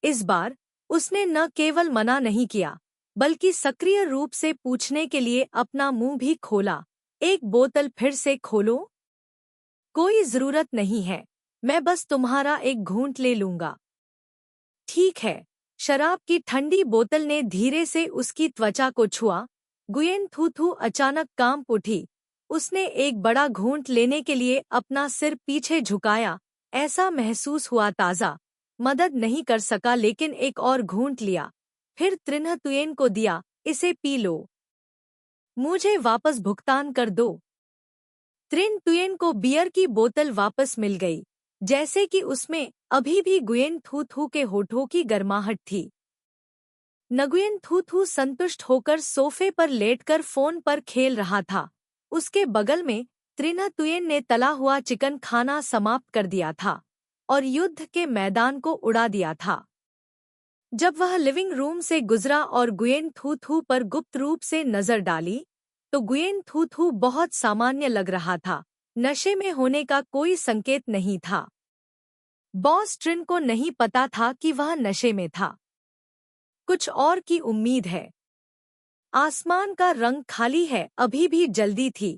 इस बार उसने न केवल मना नहीं किया, बल्कि सक्रिय रूप से पूछने के लिए अपना मुंह भी खोला, एक बोतल फिर से खोलो? कोई जरूरत नहीं है, मैं बस तुम्हारा एक घूंट ले लूंगा। ठीक है। शराब की ठंडी बोतल ने धीरे से उसकी त्वचा को छुआ। गुयेन थू थू अचानक कांप उठी। उसने एक बड़ा घूंट लेने के लिए अपना सिर पीछे झुकाया। ऐसा महसूस हुआ ताज़ा। मदद नहीं कर सका, लेकिन एक और घूंट लिया। फिर त्रिन्ह तुयेन को दिया, इसे पी लो। मुझे वापस भुगतान कर दो। त्रिन तुयेन को बियर की बोतल वापस मिल गई, जैसे कि उसमें अभी भी गुयेन थू थू के होठों की गर्माहट थी। नगुयेन थू थू संतुष्ट होकर सोफे पर लेटकर फोन पर खेल रहा था। उसके बगल में त्रिन्ह तुयेन ने तला हुआ चिकन खाना समाप्त कर दिया था और युद्ध के मैदान को उड़ा दिया था। जब वह लिविंग रूम से गुजरा और गुयेन थू थू पर गुप्त रूप से नजर डाली, तो गुयेन थू थू बहुत सामान्य लग रहा था। नशे में होने का कोई संकेत नहीं था। बॉस ट्रिन को नहीं पता था कि वह नशे में था। कुछ और की उम्मीद है। आसमान का रंग खाली है, अभी भी जल्दी थी।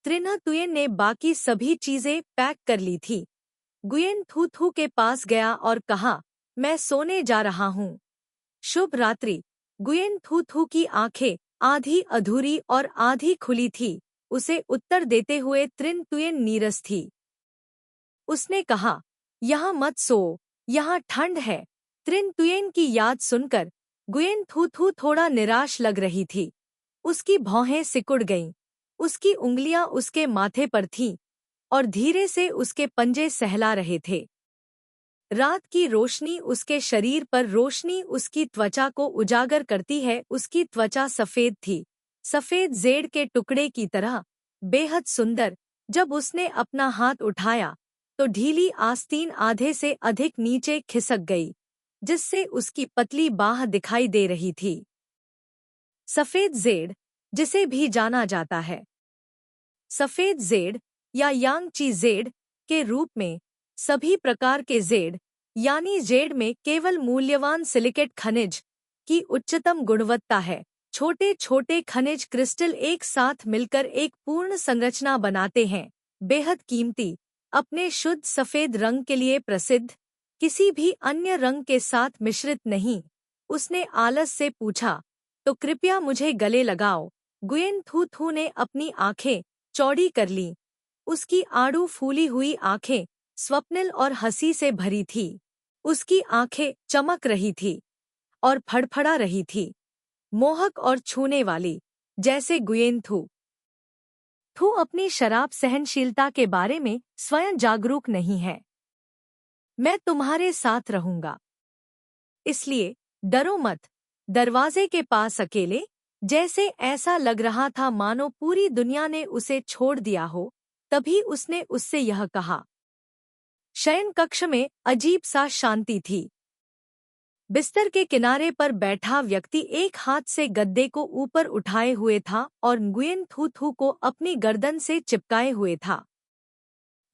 त्रिन्ह तुयेन ने बाकी सभी चीजें पैक कर ली थी। गुयेन थू थू के पास गया और कहा, मैं सोने जा रहा हूँ। शुभ रात्रि। गुयेन थू थू की आंखें आधी अधूरी और आधी खुली थी। उसे उत्तर देते हुए त्रिन तुयेन नीरस थी। उसने कहा, यहाँ मत सो, यहाँ ठंड है। त्रिन तुयेन की याद सुनकर गुयेन थू थू थोड़ा निराश लग रही थी। उसकी भौहें सिकुड़ गईं, उसकी उंगलियां उसके माथे पर थीं और धीरे से उसके पंजे सहला रहे थे। रात की रोशनी उसके शरीर पर रोशनी उसकी त्वचा को उजागर करती है। उसकी त्वचा सफ़ेद थी, सफ़ेद जेड़ के टुकड़े की तरह, बेहद सुंदर। जब उसने अपना हाथ उठाया तो ढीली आस्तीन आधे से अधिक नीचे खिसक गई, जिससे उसकी पतली बाह दिखाई दे रही थी। सफ़ेद जेड़, जिसे भी जाना जाता है सफ़ेद जेड़ या यांगची जेड़ के रूप में, सभी प्रकार के जेड़ यानी जेड़ में केवल मूल्यवान सिलिकेट खनिज की उच्चतम गुणवत्ता है। छोटे छोटे खनिज क्रिस्टल एक साथ मिलकर एक पूर्ण संरचना बनाते हैं, बेहद कीमती, अपने शुद्ध सफ़ेद रंग के लिए प्रसिद्ध, किसी भी अन्य रंग के साथ मिश्रित नहीं। उसने आलस से पूछा, तो कृपया मुझे गले लगाओ। गुयेन थू थू ने अपनी आंखें चौड़ी कर लीं। उसकी आड़ू फूली हुई आंखें स्वप्निल और हंसी से भरी थी। उसकी आंखें चमक रही थी और फड़फड़ा रही थी, मोहक और छूने वाली, जैसे गुयेन थू थू अपनी शराब सहनशीलता के बारे में स्वयं जागरूक नहीं है। मैं तुम्हारे साथ रहूंगा, इसलिए डरो मत। दरवाजे के पास अकेले, जैसे ऐसा लग रहा था मानो पूरी दुनिया ने उसे छोड़ दिया हो, तभी उसने उससे यह कहा। शयन कक्ष में अजीब सा शांति थी। बिस्तर के किनारे पर बैठा व्यक्ति एक हाथ से गद्दे को ऊपर उठाए हुए था और गुयेन थू थू को अपनी गर्दन से चिपकाए हुए था।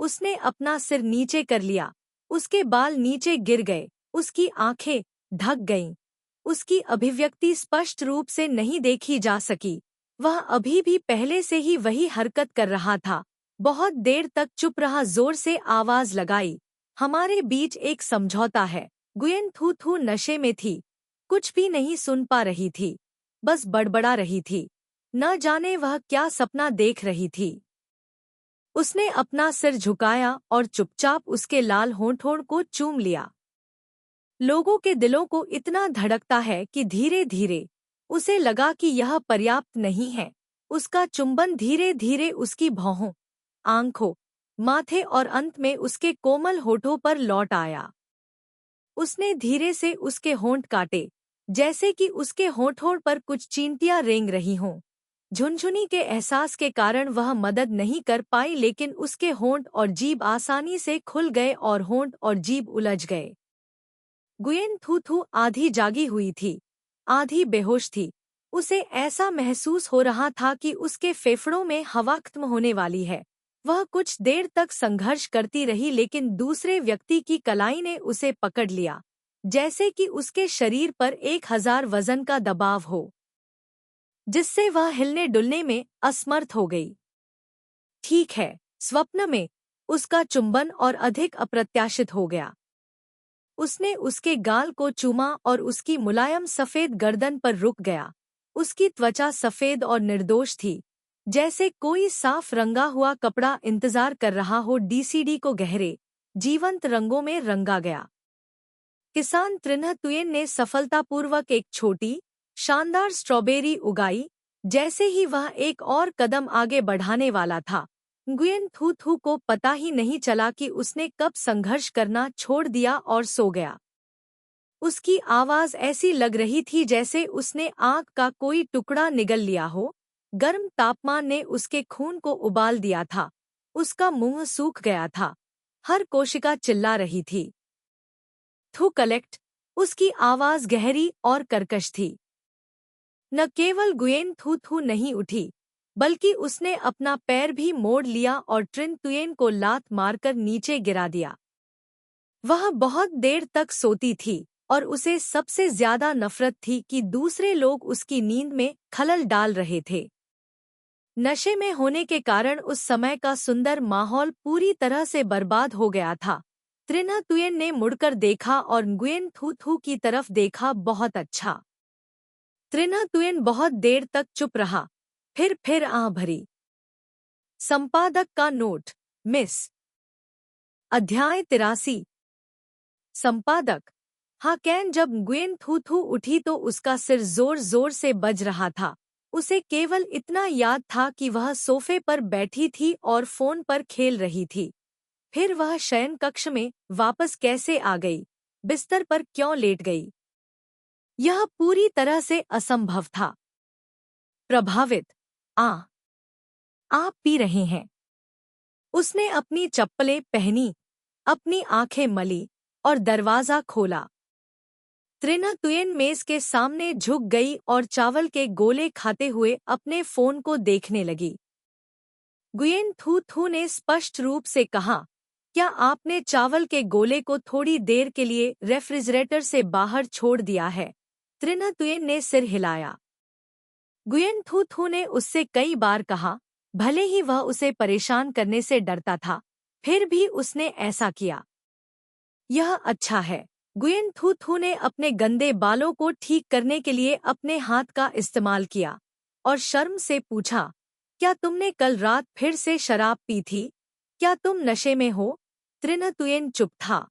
उसने अपना सिर नीचे कर लिया, उसके बाल नीचे गिर गए, उसकी आंखें ढक गईं। उसकी अभिव्यक्ति स्पष्ट रूप से नहीं देखी जा सकी। वह अभी भी पहले से ही वही हरकत कर रहा था। बहुत देर तक चुप रहा, जोर से आवाज लगाई, हमारे बीच एक समझौता है। गुयेन थू थू नशे में थी, कुछ भी नहीं सुन पा रही थी, बस बड़बड़ा रही थी। न जाने वह क्या सपना देख रही थी। उसने अपना सिर झुकाया और चुपचाप उसके लाल होंठों को चूम लिया। लोगों के दिलों को इतना धड़कता है कि धीरे धीरे उसे लगा कि यह पर्याप्त नहीं है। उसका चुंबन धीरे धीरे उसकी भौहों, आंखों, माथे और अंत में उसके कोमल होठों पर लौट आया। उसने धीरे से उसके होंठ काटे, जैसे कि उसके होठों पर कुछ चींटियां रेंग रही हों। झुनझुनी के एहसास के कारण वह मदद नहीं कर पाई, लेकिन उसके होंठ और जीभ आसानी से खुल गए और होंठ और जीभ उलझ गए। गुयेन थू थू आधी जागी हुई थी, आधी बेहोश थी। उसे ऐसा महसूस हो रहा था कि उसके फेफड़ों में हवा खत्म होने वाली है। वह कुछ देर तक संघर्ष करती रही, लेकिन दूसरे व्यक्ति की कलाई ने उसे पकड़ लिया, जैसे कि उसके शरीर पर 1000 वजन का दबाव हो, जिससे वह हिलने डुलने में असमर्थ हो गई। ठीक है, स्वप्न में उसका चुंबन और अधिक अप्रत्याशित हो गया। उसने उसके गाल को चूमा और उसकी मुलायम सफ़ेद गर्दन पर रुक गया। उसकी त्वचा सफ़ेद और निर्दोष थी, जैसे कोई साफ रंगा हुआ कपड़ा इंतजार कर रहा हो। डीसीडी को गहरे, जीवंत रंगों में रंगा गया। किसान त्रिन्ह तुयेन ने सफलतापूर्वक एक छोटी, शानदार स्ट्रॉबेरी उगाई। जैसे ही वह एक और कदम आगे बढ़ाने वाला था, गुयेन थू थू को पता ही नहीं चला कि उसने कब संघर्ष करना छोड़ दिया और सो गया। उसकी आवाज ऐसी लग रही थी जैसे उसने आग का कोई टुकड़ा निगल लिया हो। गर्म तापमान ने उसके खून को उबाल दिया था। उसका मुंह सूख गया था, हर कोशिका चिल्ला रही थी। थू कलेक्ट। उसकी आवाज गहरी और कर्कश थी। न केवल गुयेन थू थू नहीं उठी, बल्कि उसने अपना पैर भी मोड़ लिया और ट्रिन तुयेन को लात मारकर नीचे गिरा दिया। वह बहुत देर तक सोती थी और उसे सबसे ज्यादा नफरत थी कि दूसरे लोग उसकी नींद में खलल डाल रहे थे। नशे में होने के कारण उस समय का सुंदर माहौल पूरी तरह से बर्बाद हो गया था। त्रिन्ह तुयेन ने मुड़कर देखा और गुयेन थू थू की तरफ देखा। बहुत अच्छा। त्रिन्ह तुयेन बहुत देर तक चुप रहा, फिर आह भरी। संपादक का नोट, मिस। अध्याय 83। संपादक, हाकेन जब गुयेन थू थू उठी तो उसका सिर जोर जोर से बज रहा था। उसे केवल इतना याद था कि वह सोफे पर बैठी थी और फोन पर खेल रही थी। फिर वह शयन कक्ष में वापस कैसे आ गई, बिस्तर पर क्यों लेट गई? यह पूरी तरह से असंभव था। प्रभावित। आप पी रहे हैं। उसने अपनी चप्पलें पहनी, अपनी आंखें मली और दरवाजा खोला। त्रिना तुयेन मेज के सामने झुक गई और चावल के गोले खाते हुए अपने फोन को देखने लगी। गुयेन थू थू ने स्पष्ट रूप से कहा, क्या आपने चावल के गोले को थोड़ी देर के लिए रेफ्रिजरेटर से बाहर छोड़ दिया है? त्रिना तुयेन ने सिर हिलाया। गुयेन थू थू ने उससे कई बार कहा, भले ही वह उसे परेशान करने से डरता था, फिर भी उसने ऐसा किया। यह अच्छा है। गुयेन थू थू ने अपने गंदे बालों को ठीक करने के लिए अपने हाथ का इस्तेमाल किया और शर्म से पूछा, क्या तुमने कल रात फिर से शराब पी थी? क्या तुम नशे में हो? त्रिना तुयेन चुप था।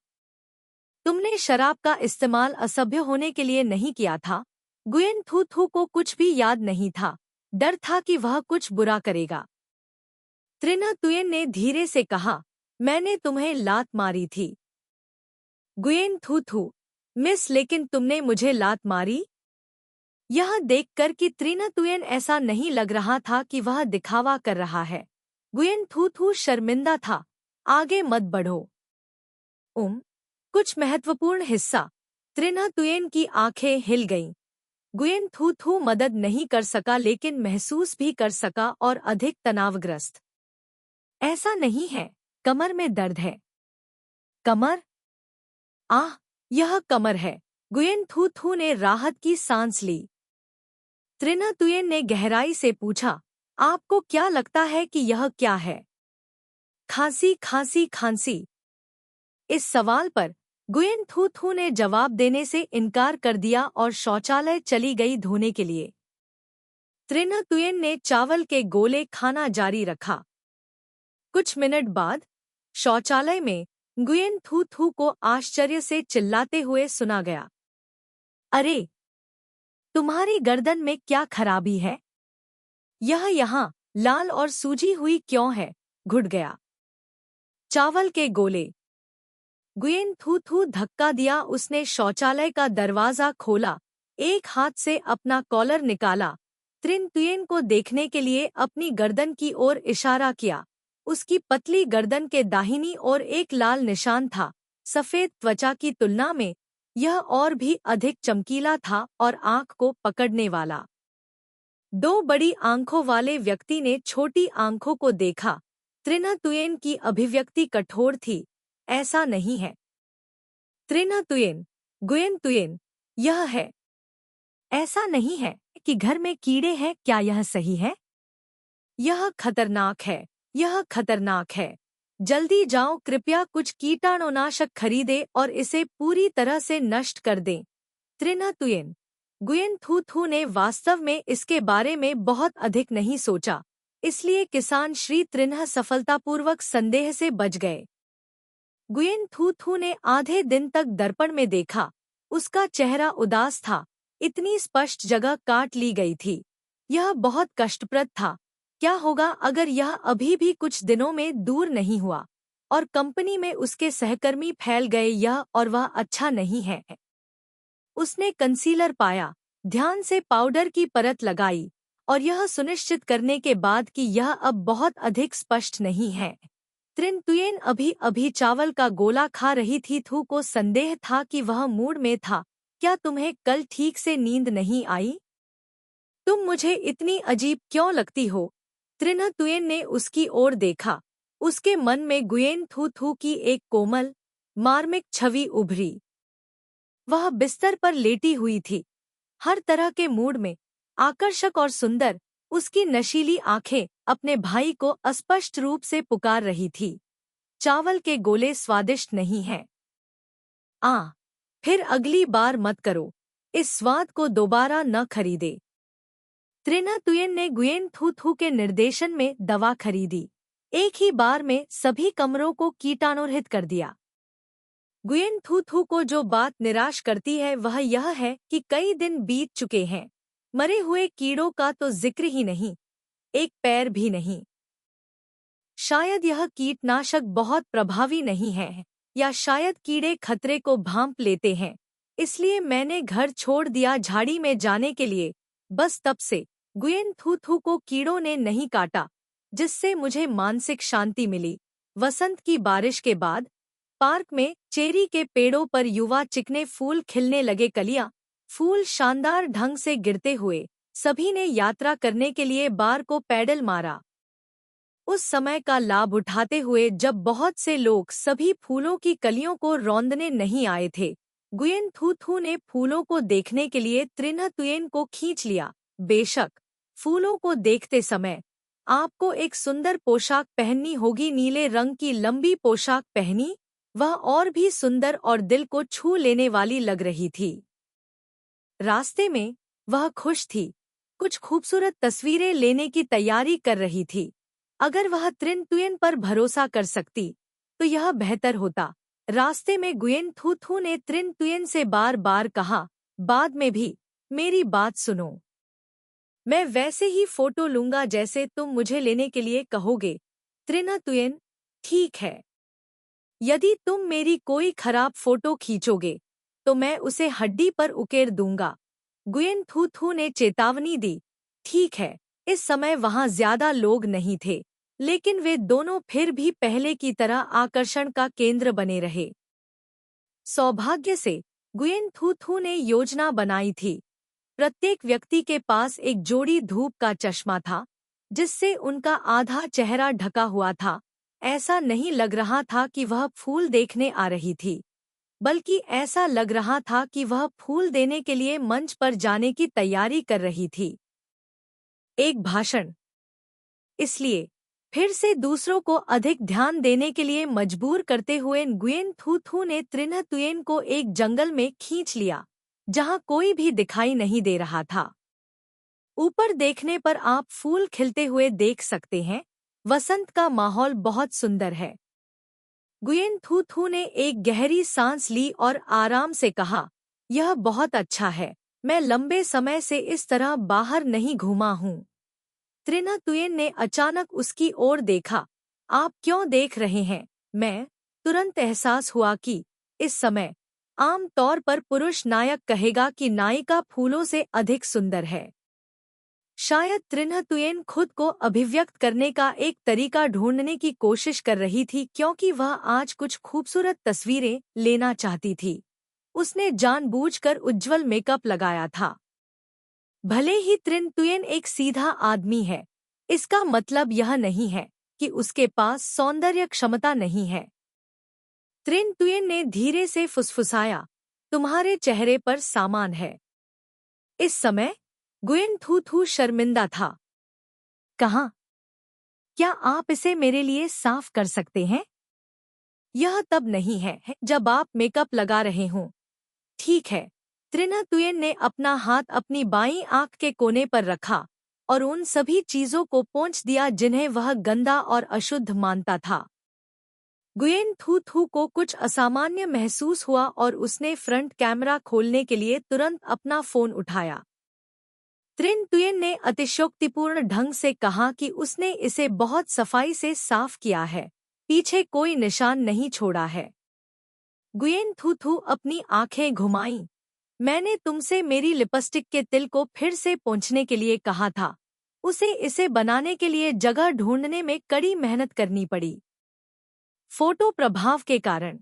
तुमने शराब का इस्तेमाल असभ्य होने के लिए नहीं किया था। गुयेन थू थू को कुछ भी याद नहीं था, डर था कि वह कुछ बुरा करेगा। त्रिना तुयेन ने धीरे से कहा, मैंने तुम्हें लात मारी थी। गुयेन थू थू, मिस, लेकिन तुमने मुझे लात मारी? यह देखकर कि त्रिना तुयेन ऐसा नहीं लग रहा था कि वह दिखावा कर रहा है, गुयेन थू थू शर्मिंदा था। आगे मत बढ़ो। कुछ महत्वपूर्ण हिस्सा। त्रिना तुयेन की आंखें हिल गईं। गुयेन थू थू मदद नहीं कर सका लेकिन महसूस भी कर सका और अधिक तनावग्रस्त। ऐसा नहीं है, कमर में दर्द है। कमर? यह कमर है। गुयेन थू थू ने राहत की सांस ली। त्रिना तुयेन ने गहराई से पूछा, आपको क्या लगता है कि यह क्या है? खांसी खांसी खांसी। इस सवाल पर गुयेन थू थू ने जवाब देने से इनकार कर दिया और शौचालय चली गई धोने के लिए। त्रिना तुयेन ने चावल के गोले खाना जारी रखा। कुछ मिनट बाद शौचालय में गुयेन थू थू को आश्चर्य से चिल्लाते हुए सुना गया, अरे, तुम्हारी गर्दन में क्या खराबी है? यह यहाँ लाल और सूजी हुई क्यों है? घुट गया। चावल के गोले। गुयेन थू थू धक्का दिया। उसने शौचालय का दरवाजा खोला, एक हाथ से अपना कॉलर निकाला, त्रिन तुयेन को देखने के लिए अपनी गर्दन की ओर इशारा किया। उसकी पतली गर्दन के दाहिनी ओर एक लाल निशान था। सफेद त्वचा की तुलना में यह और भी अधिक चमकीला था और आंख को पकड़ने वाला। दो बड़ी आंखों वाले व्यक्ति ने छोटी आंखों को देखा। त्रिना तुयेन की अभिव्यक्ति कठोर थी। ऐसा नहीं है। त्रिना तुयेन, गुयेन तुयेन, यह है। ऐसा नहीं है कि घर में कीड़े हैं, क्या यह सही है? यह खतरनाक है। यह खतरनाक है। जल्दी जाओ, कृपया कुछ कीटाणुनाशक खरीदें और इसे पूरी तरह से नष्ट कर दें। त्रिना तुयेन, गुयेन थू थू ने वास्तव में इसके बारे में बहुत अधिक नहीं सोचा, इसलिए किसान श्री त्रिन्ह सफलतापूर्वक संदेह से बच गए। गुयेन थू थू ने आधे दिन तक दर्पण में देखा। उसका चेहरा उदास था। इतनी स्पष्ट जगह काट ली गई थी। यह बहुत कष्टप्रद था। क्या होगा अगर यह अभी भी कुछ दिनों में दूर नहीं हुआ और कंपनी में उसके सहकर्मी फैल गए? यह और वह अच्छा नहीं है। उसने कंसीलर पाया, ध्यान से पाउडर की परत लगाई और यह सुनिश्चित करने के बाद कि यह अब बहुत अधिक स्पष्ट नहीं है। त्रिन तुयेन अभी अभी चावल का गोला खा रही थी। थू को संदेह था कि वह मूड में था। क्या तुम्हें कल ठीक से नींद नहीं आई? तुम मुझे इतनी अजीब क्यों लगती हो? त्रिना तुयेन ने उसकी ओर देखा। उसके मन में गुयेन थू थू की एक कोमल, मार्मिक छवि उभरी। वह बिस्तर पर लेटी हुई थी, हर तरह के मूड में, आकर्षक और सुंदर। उसकी नशीली आंखें अपने भाई को अस्पष्ट रूप से पुकार रही थी। चावल के गोले स्वादिष्ट नहीं हैं। फिर अगली बार मत करो। इस स्वाद को दोबारा न खरीदे। त्रिना तुयेन ने गुयेन थू थू के निर्देशन में दवा खरीदी। एक ही बार में सभी कमरों को कीटाणुरहित कर दिया। गुयेन थू थू को जो बात निराश करती है वह यह है कि कई दिन बीत चुके हैं, मरे हुए कीड़ों का तो जिक्र ही नहीं, एक पैर भी नहीं। शायद यह कीटनाशक बहुत प्रभावी नहीं है, या शायद कीड़े खतरे को भांप लेते हैं, इसलिए मैंने घर छोड़ दिया झाड़ी में जाने के लिए। बस तब से गुयेन थू थू को कीड़ों ने नहीं काटा, जिससे मुझे मानसिक शांति मिली। वसंत की बारिश के बाद पार्क में चेरी के पेड़ों पर युवा चिकने फूल खिलने लगे। कलियां फूल शानदार ढंग से गिरते हुए सभी ने यात्रा करने के लिए बार को पैडल मारा। उस समय का लाभ उठाते हुए जब बहुत से लोग सभी फूलों की कलियों को रौंदने नहीं आए थे, गुयेन थू थू ने फूलों को देखने के लिए त्रिन्ह तुयेन को खींच लिया। बेशक फूलों को देखते समय आपको एक सुंदर पोशाक पहननी होगी। नीले रंग की लंबी पोशाक पहनी, वह और भी सुंदर और दिल को छू लेने वाली लग रही थी। रास्ते में वह खुश थी, कुछ खूबसूरत तस्वीरें लेने की तैयारी कर रही थी। अगर वह त्रिन तुयेन पर भरोसा कर सकती तो यह बेहतर होता। रास्ते में गुयेन थू थू ने त्रिन तुयेन से बार बार कहा, बाद में भी मेरी बात सुनो, मैं वैसे ही फोटो लूंगा जैसे तुम मुझे लेने के लिए कहोगे। त्रिन तुयेन, ठीक है, यदि तुम मेरी कोई खराब फोटो खींचोगे तो मैं उसे हड्डी पर उकेर दूंगा। गुयेन थू थू ने चेतावनी दी। ठीक है, इस समय वहां ज्यादा लोग नहीं थे, लेकिन वे दोनों फिर भी पहले की तरह आकर्षण का केंद्र बने रहे। सौभाग्य से गुयेन थू थू ने योजना बनाई थी। प्रत्येक व्यक्ति के पास एक जोड़ी धूप का चश्मा था, जिससे उनका आधा चेहरा ढका हुआ था। ऐसा नहीं लग रहा था कि वह फूल देखने आ रही थी, बल्कि ऐसा लग रहा था कि वह फूल देने के लिए मंच पर जाने की तैयारी कर रही थी। एक भाषण। इसलिए फिर से दूसरों को अधिक ध्यान देने के लिए मजबूर करते हुए गुयेन थू थू ने त्रिन्ह तुयेन को एक जंगल में खींच लिया, जहां कोई भी दिखाई नहीं दे रहा था। ऊपर देखने पर आप फूल खिलते हुए देख सकते हैं। वसंत का माहौल बहुत सुंदर है। गुयेन थू थू ने एक गहरी सांस ली और आराम से कहा, यह बहुत अच्छा है, मैं लंबे समय से इस तरह बाहर नहीं घूमा हूँ। त्रिन्ह तुयेन ने अचानक उसकी ओर देखा। आप क्यों देख रहे हैं? मैं तुरंत एहसास हुआ कि इस समय आम तौर पर पुरुष नायक कहेगा कि नायिका फूलों से अधिक सुंदर है। शायद त्रिन्ह तुयेन खुद को अभिव्यक्त करने का एक तरीका ढूंढने की कोशिश कर रही थी, क्योंकि वह आज कुछ खूबसूरत तस्वीरें लेना चाहती थी। उसने जानबूझकर उज्ज्वल मेकअप लगाया था। भले ही त्रिन तुयेन एक सीधा आदमी है, इसका मतलब यह नहीं है कि उसके पास सौंदर्य क्षमता नहीं है। त्रिन तुयेन ने धीरे से फुसफुसाया, तुम्हारे चेहरे पर सामान है। इस समय गुयेन थू थू शर्मिंदा था। कहा, क्या आप इसे मेरे लिए साफ कर सकते हैं? यह तब नहीं है जब आप मेकअप लगा रहे हों। ठीक है। त्रिन्ह तुयेन ने अपना हाथ अपनी बाईं आंख के कोने पर रखा और उन सभी चीजों को पोंछ दिया जिन्हें वह गंदा और अशुद्ध मानता था। गुयेन थू थू को कुछ असामान्य महसूस हुआ और उसने फ्रंट कैमरा खोलने के लिए तुरंत अपना फोन उठाया। त्रिन तुयेन ने अतिशयोक्तिपूर्ण ढंग से कहा कि उसने इसे बहुत सफाई से साफ किया है, पीछे कोई निशान नहीं छोड़ा है। गुयेन थू थू अपनी आंखें घुमाईं। मैंने तुमसे मेरी लिपस्टिक के तिल को फिर से पोंछने के लिए कहा था। उसे इसे बनाने के लिए जगह ढूंढने में कड़ी मेहनत करनी पड़ी। फोटो प्रभाव के कारण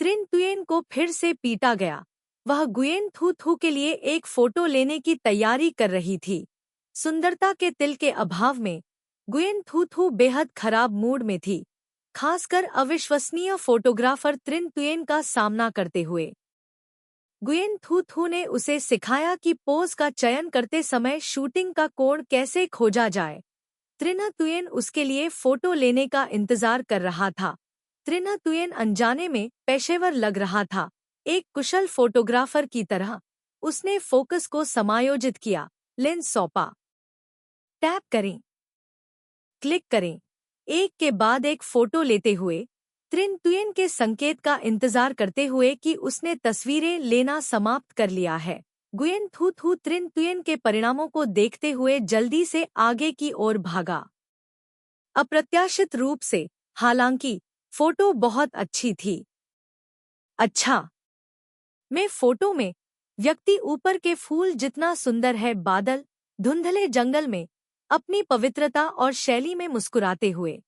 त्रिन तुयेन को फिर से पीटा गया। वह गुयेन थू थू के लिए एक फोटो लेने की तैयारी कर रही थी। सुंदरता के तिल के अभाव में गुयेन थू थू बेहद खराब मूड में थी, खासकर अविश्वसनीय फोटोग्राफर त्रिन तुयेन का सामना करते हुए। गुयेन थू थू ने उसे सिखाया कि पोज का चयन करते समय शूटिंग का कोण कैसे खोजा जाए। त्रिन्ह तुयेन उसके लिए फोटो लेने का इंतजार कर रहा था। त्रिन्ह तुयेन अनजाने में पेशेवर लग रहा था। एक कुशल फोटोग्राफर की तरह उसने फोकस को समायोजित किया, लेंस सौंपा, टैप करें, क्लिक करें, एक के बाद एक फोटो लेते हुए त्रिन तुयेन के संकेत का इंतजार करते हुए कि उसने तस्वीरें लेना समाप्त कर लिया है, गुयेन थू थू त्रिन तुयेन के परिणामों को देखते हुए जल्दी से आगे की ओर भागा। अप्रत्याशित रूप से, हालांकि फोटो बहुत अच्छी थी। अच्छा, मैं फोटो में व्यक्ति ऊपर के फूल जितना सुंदर है, बादल धुंधले जंगल में अपनी पवित्रता और शैली में मुस्कुराते हुए।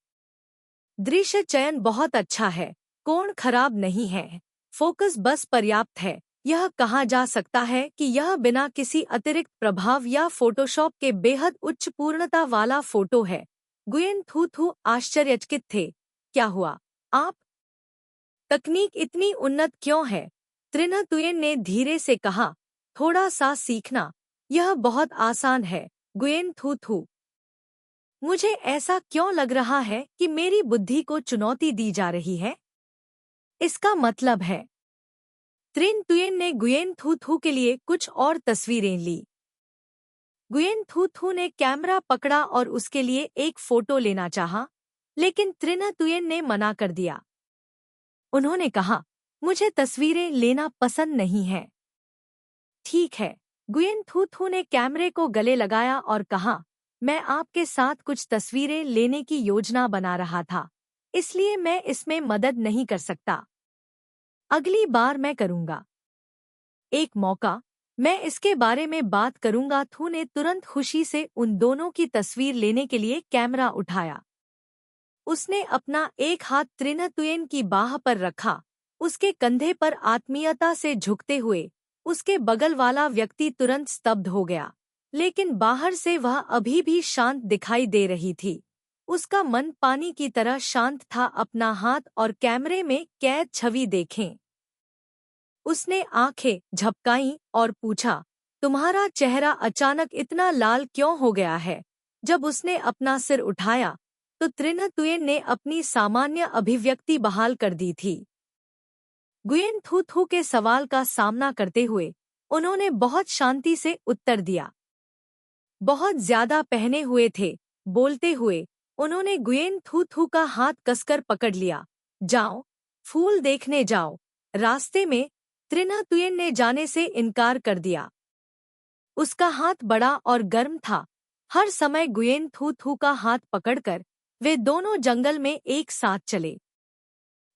दृश्य चयन बहुत अच्छा है, कोण खराब नहीं है, फोकस बस पर्याप्त है। यह कहा जा सकता है कि यह बिना किसी अतिरिक्त प्रभाव या फोटोशॉप के बेहद उच्च पूर्णता वाला फोटो है। गुयेन थू थू आश्चर्यचकित थे। क्या हुआ आप? तकनीक इतनी उन्नत क्यों है? त्रिन तुयेन ने धीरे से कहा, थोड़ा सा सीखना, यह बहुत आसान है। गुयेन थू थू, मुझे ऐसा क्यों लग रहा है कि मेरी बुद्धि को चुनौती दी जा रही है? इसका मतलब है। त्रिन तुयेन ने गुयेन थू थू के लिए कुछ और तस्वीरें ली। गुयेन थू थू ने कैमरा पकड़ा और उसके लिए एक फोटो लेना चाहा, लेकिन त्रिन तुयेन ने मना कर दिया। उन्होंने कहा, मुझे तस्वीरें लेना पसंद नहीं है। ठीक है। गुयेन थू थू ने कैमरे को गले लगाया और कहा, मैं आपके साथ कुछ तस्वीरें लेने की योजना बना रहा था, इसलिए मैं इसमें मदद नहीं कर सकता। अगली बार मैं करूंगा। एक मौका, मैं इसके बारे में बात करूंगा। थू ने तुरंत खुशी से उन दोनों की तस्वीर लेने के लिए कैमरा उठाया। उसने अपना एक हाथ त्रिन तुयेन की बाह पर रखा, उसके कंधे पर आत्मीयता से झुकते हुए। उसके बगल वाला व्यक्ति तुरंत स्तब्ध हो गया, लेकिन बाहर से वह अभी भी शांत दिखाई दे रही थी। उसका मन पानी की तरह शांत था। अपना हाथ और कैमरे में कैद छवि देखें। उसने आंखें झपकाईं और पूछा, तुम्हारा चेहरा अचानक इतना लाल क्यों हो गया है? जब उसने अपना सिर उठाया, तो त्रिन तुयेन ने अपनी सामान्य अभिव्यक्ति बहाल कर दी थी। गुयेन थू थू के सवाल का सामना करते हुए उन्होंने बहुत शांति से उत्तर दिया। बहुत ज्यादा पहने हुए थे। बोलते हुए उन्होंने गुयेन थू थू का हाथ कसकर पकड़ लिया। जाओ, फूल देखने जाओ। रास्ते में त्रिन तुयेन ने जाने से इनकार कर दिया। उसका हाथ बड़ा और गर्म था। हर समय गुयेन थू थू का हाथ पकड़कर वे दोनों जंगल में एक साथ चले।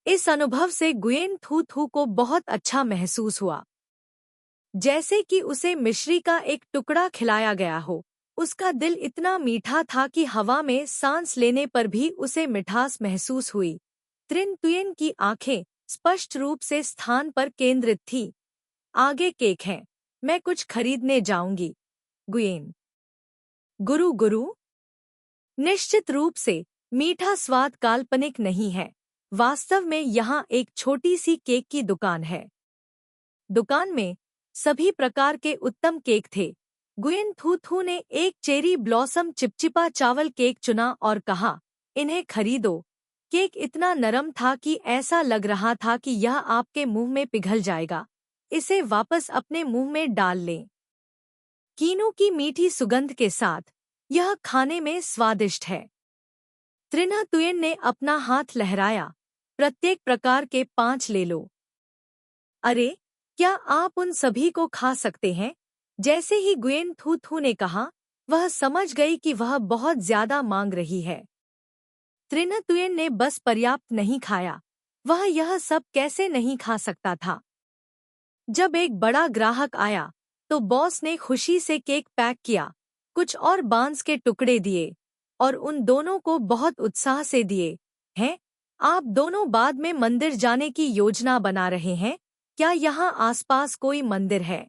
इस अनुभव से गुयेन थू थू को बहुत अच्छा महसूस हुआ, जैसे कि उसे मिश्री का एक टुकड़ा खिलाया गया हो। उसका दिल इतना मीठा था कि हवा में सांस लेने पर भी उसे मिठास महसूस हुई। त्रिन तुयेन की आंखें स्पष्ट रूप से स्थान पर केंद्रित थी। आगे केक है, मैं कुछ खरीदने जाऊंगी। गुयेन गुरु गुरु, निश्चित रूप से मीठा स्वाद काल्पनिक नहीं है। वास्तव में यहाँ एक छोटी सी केक की दुकान है। दुकान में सभी प्रकार के उत्तम केक थे। गुयेन थू थू ने एक चेरी ब्लॉसम चिपचिपा चावल केक चुना और कहा, इन्हें खरीदो। केक इतना नरम था कि ऐसा लग रहा था कि यह आपके मुंह में पिघल जाएगा। इसे वापस अपने मुंह में डाल लें। कीनू की मीठी सुगंध के साथ यह खाने में स्वादिष्ट है। त्रिन तुयेन ने अपना हाथ लहराया। प्रत्येक प्रकार के 5 ले लो। अरे, क्या आप उन सभी को खा सकते हैं? जैसे ही गुयेन थू थू ने कहा, वह समझ गई कि वह बहुत ज्यादा मांग रही है। त्रिन तुयेन ने बस पर्याप्त नहीं खाया, वह यह सब कैसे नहीं खा सकता था। जब एक बड़ा ग्राहक आया, तो बॉस ने खुशी से केक पैक किया, कुछ और बांस के टुकड़े दिए और उन दोनों को बहुत उत्साह से दिए। हैं, आप दोनों बाद में मंदिर जाने की योजना बना रहे हैं? क्या यहाँ आसपास कोई मंदिर है?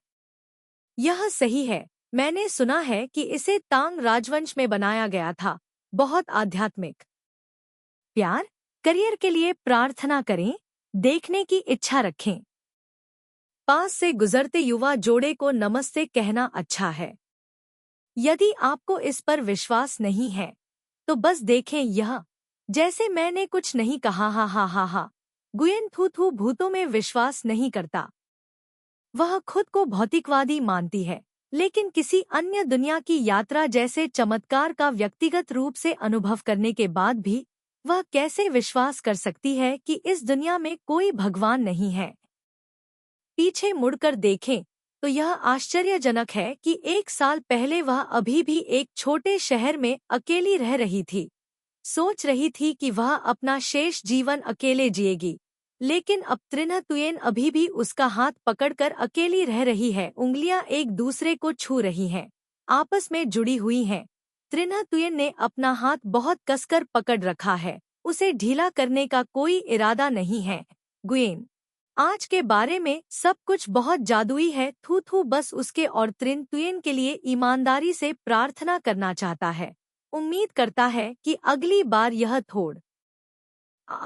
यह सही है, मैंने सुना है कि इसे तांग राजवंश में बनाया गया था। बहुत आध्यात्मिक। प्यार, करियर के लिए प्रार्थना करें, देखने की इच्छा रखें। पास से गुजरते युवा जोड़े को नमस्ते कहना अच्छा है। यदि आपको इस पर विश्वास नहीं है, तो बस देखें यह। जैसे मैंने कुछ नहीं कहा। हा हा हा हा। गुयेन थू थू भूतों में विश्वास नहीं करता। वह खुद को भौतिकवादी मानती है, लेकिन किसी अन्य दुनिया की यात्रा जैसे चमत्कार का व्यक्तिगत रूप से अनुभव करने के बाद भी वह कैसे विश्वास कर सकती है कि इस दुनिया में कोई भगवान नहीं है? पीछे मुड़कर देखें तो यह आश्चर्यजनक है कि 1 साल पहले वह अभी भी एक छोटे शहर में अकेली रह रही थी। सोच रही थी कि वह अपना शेष जीवन अकेले जिएगी। लेकिन अब त्रिना तुयेन अभी भी उसका हाथ पकड़कर अकेली रह रही है। उंगलियां एक दूसरे को छू रही हैं, आपस में जुड़ी हुई हैं। त्रिना तुयेन ने अपना हाथ बहुत कसकर पकड़ रखा है, उसे ढीला करने का कोई इरादा नहीं है। गुयेन, आज के बारे में सब कुछ बहुत जादुई है। थू थू बस उसके और त्रिन तुयेन के लिए ईमानदारी से प्रार्थना करना चाहता है। उम्मीद करता है कि अगली बार यह थोड़ा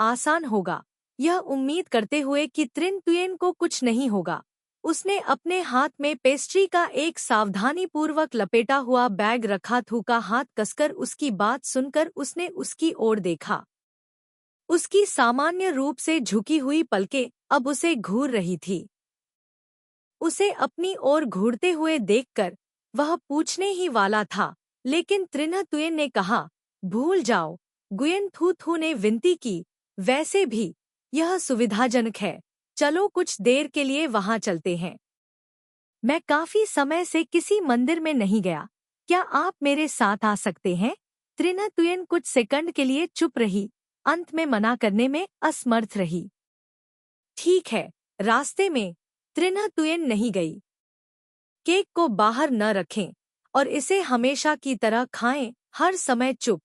आसान होगा। यह उम्मीद करते हुए कि त्रिन तुयेन को कुछ नहीं होगा, उसने अपने हाथ में पेस्ट्री का एक सावधानीपूर्वक लपेटा हुआ बैग रखा। थू का हाथ कसकर उसकी बात सुनकर उसने उसकी ओर देखा। उसकी सामान्य रूप से झुकी हुई पलकें अब उसे घूर रही थी। उसे अपनी ओर घूरते हुए देखकर वह पूछने ही वाला था, लेकिन त्रिना तुयेन ने कहा, भूल जाओ। गुयेन थू थू ने विनती की, वैसे भी यह सुविधाजनक है, चलो कुछ देर के लिए वहां चलते हैं। मैं काफी समय से किसी मंदिर में नहीं गया, क्या आप मेरे साथ आ सकते हैं? त्रिना तुयेन कुछ सेकंड के लिए चुप रही, अंत में मना करने में असमर्थ रही। ठीक है। रास्ते में त्रिना तुयेन नहीं गई। केक को बाहर न रखें और इसे हमेशा की तरह खाएं, हर समय चुप।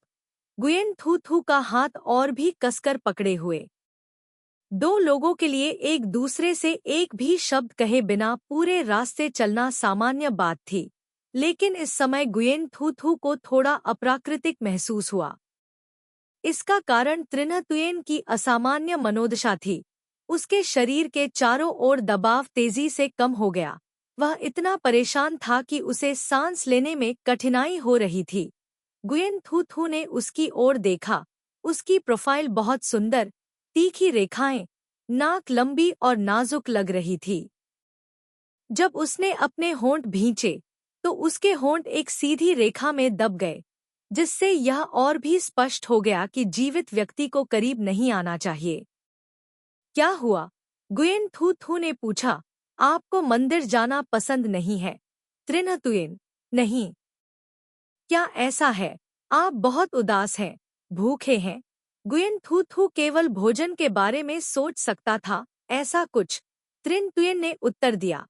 गुयेन थू थू का हाथ और भी कसकर पकड़े हुए। दो लोगों के लिए एक दूसरे से एक भी शब्द कहे बिना पूरे रास्ते चलना सामान्य बात थी, लेकिन इस समय गुयेन थू थू को थोड़ा अप्राकृतिक महसूस हुआ। इसका कारण त्रिना तुयेन की असामान्य मनोदशा थी। उसके शरीर के चारों ओर दबाव तेजी से कम हो गया। वह इतना परेशान था कि उसे सांस लेने में कठिनाई हो रही थी। गुयेन थू थू ने उसकी ओर देखा। उसकी प्रोफाइल बहुत सुंदर, तीखी रेखाएं, नाक लंबी और नाजुक लग रही थी। जब उसने अपने होंठ भींचे तो उसके होंठ एक सीधी रेखा में दब गए, जिससे यह और भी स्पष्ट हो गया कि जीवित व्यक्ति को करीब नहीं आना चाहिए। क्या हुआ? गुयेन थू थू ने पूछा। आपको मंदिर जाना पसंद नहीं है? त्रिना तुयेन, नहीं। क्या ऐसा है? आप बहुत उदास हैं, भूखे हैं? गुयेन थू थू केवल भोजन के बारे में सोच सकता था, ऐसा कुछ। त्रिन तुयेन ने उत्तर दिया।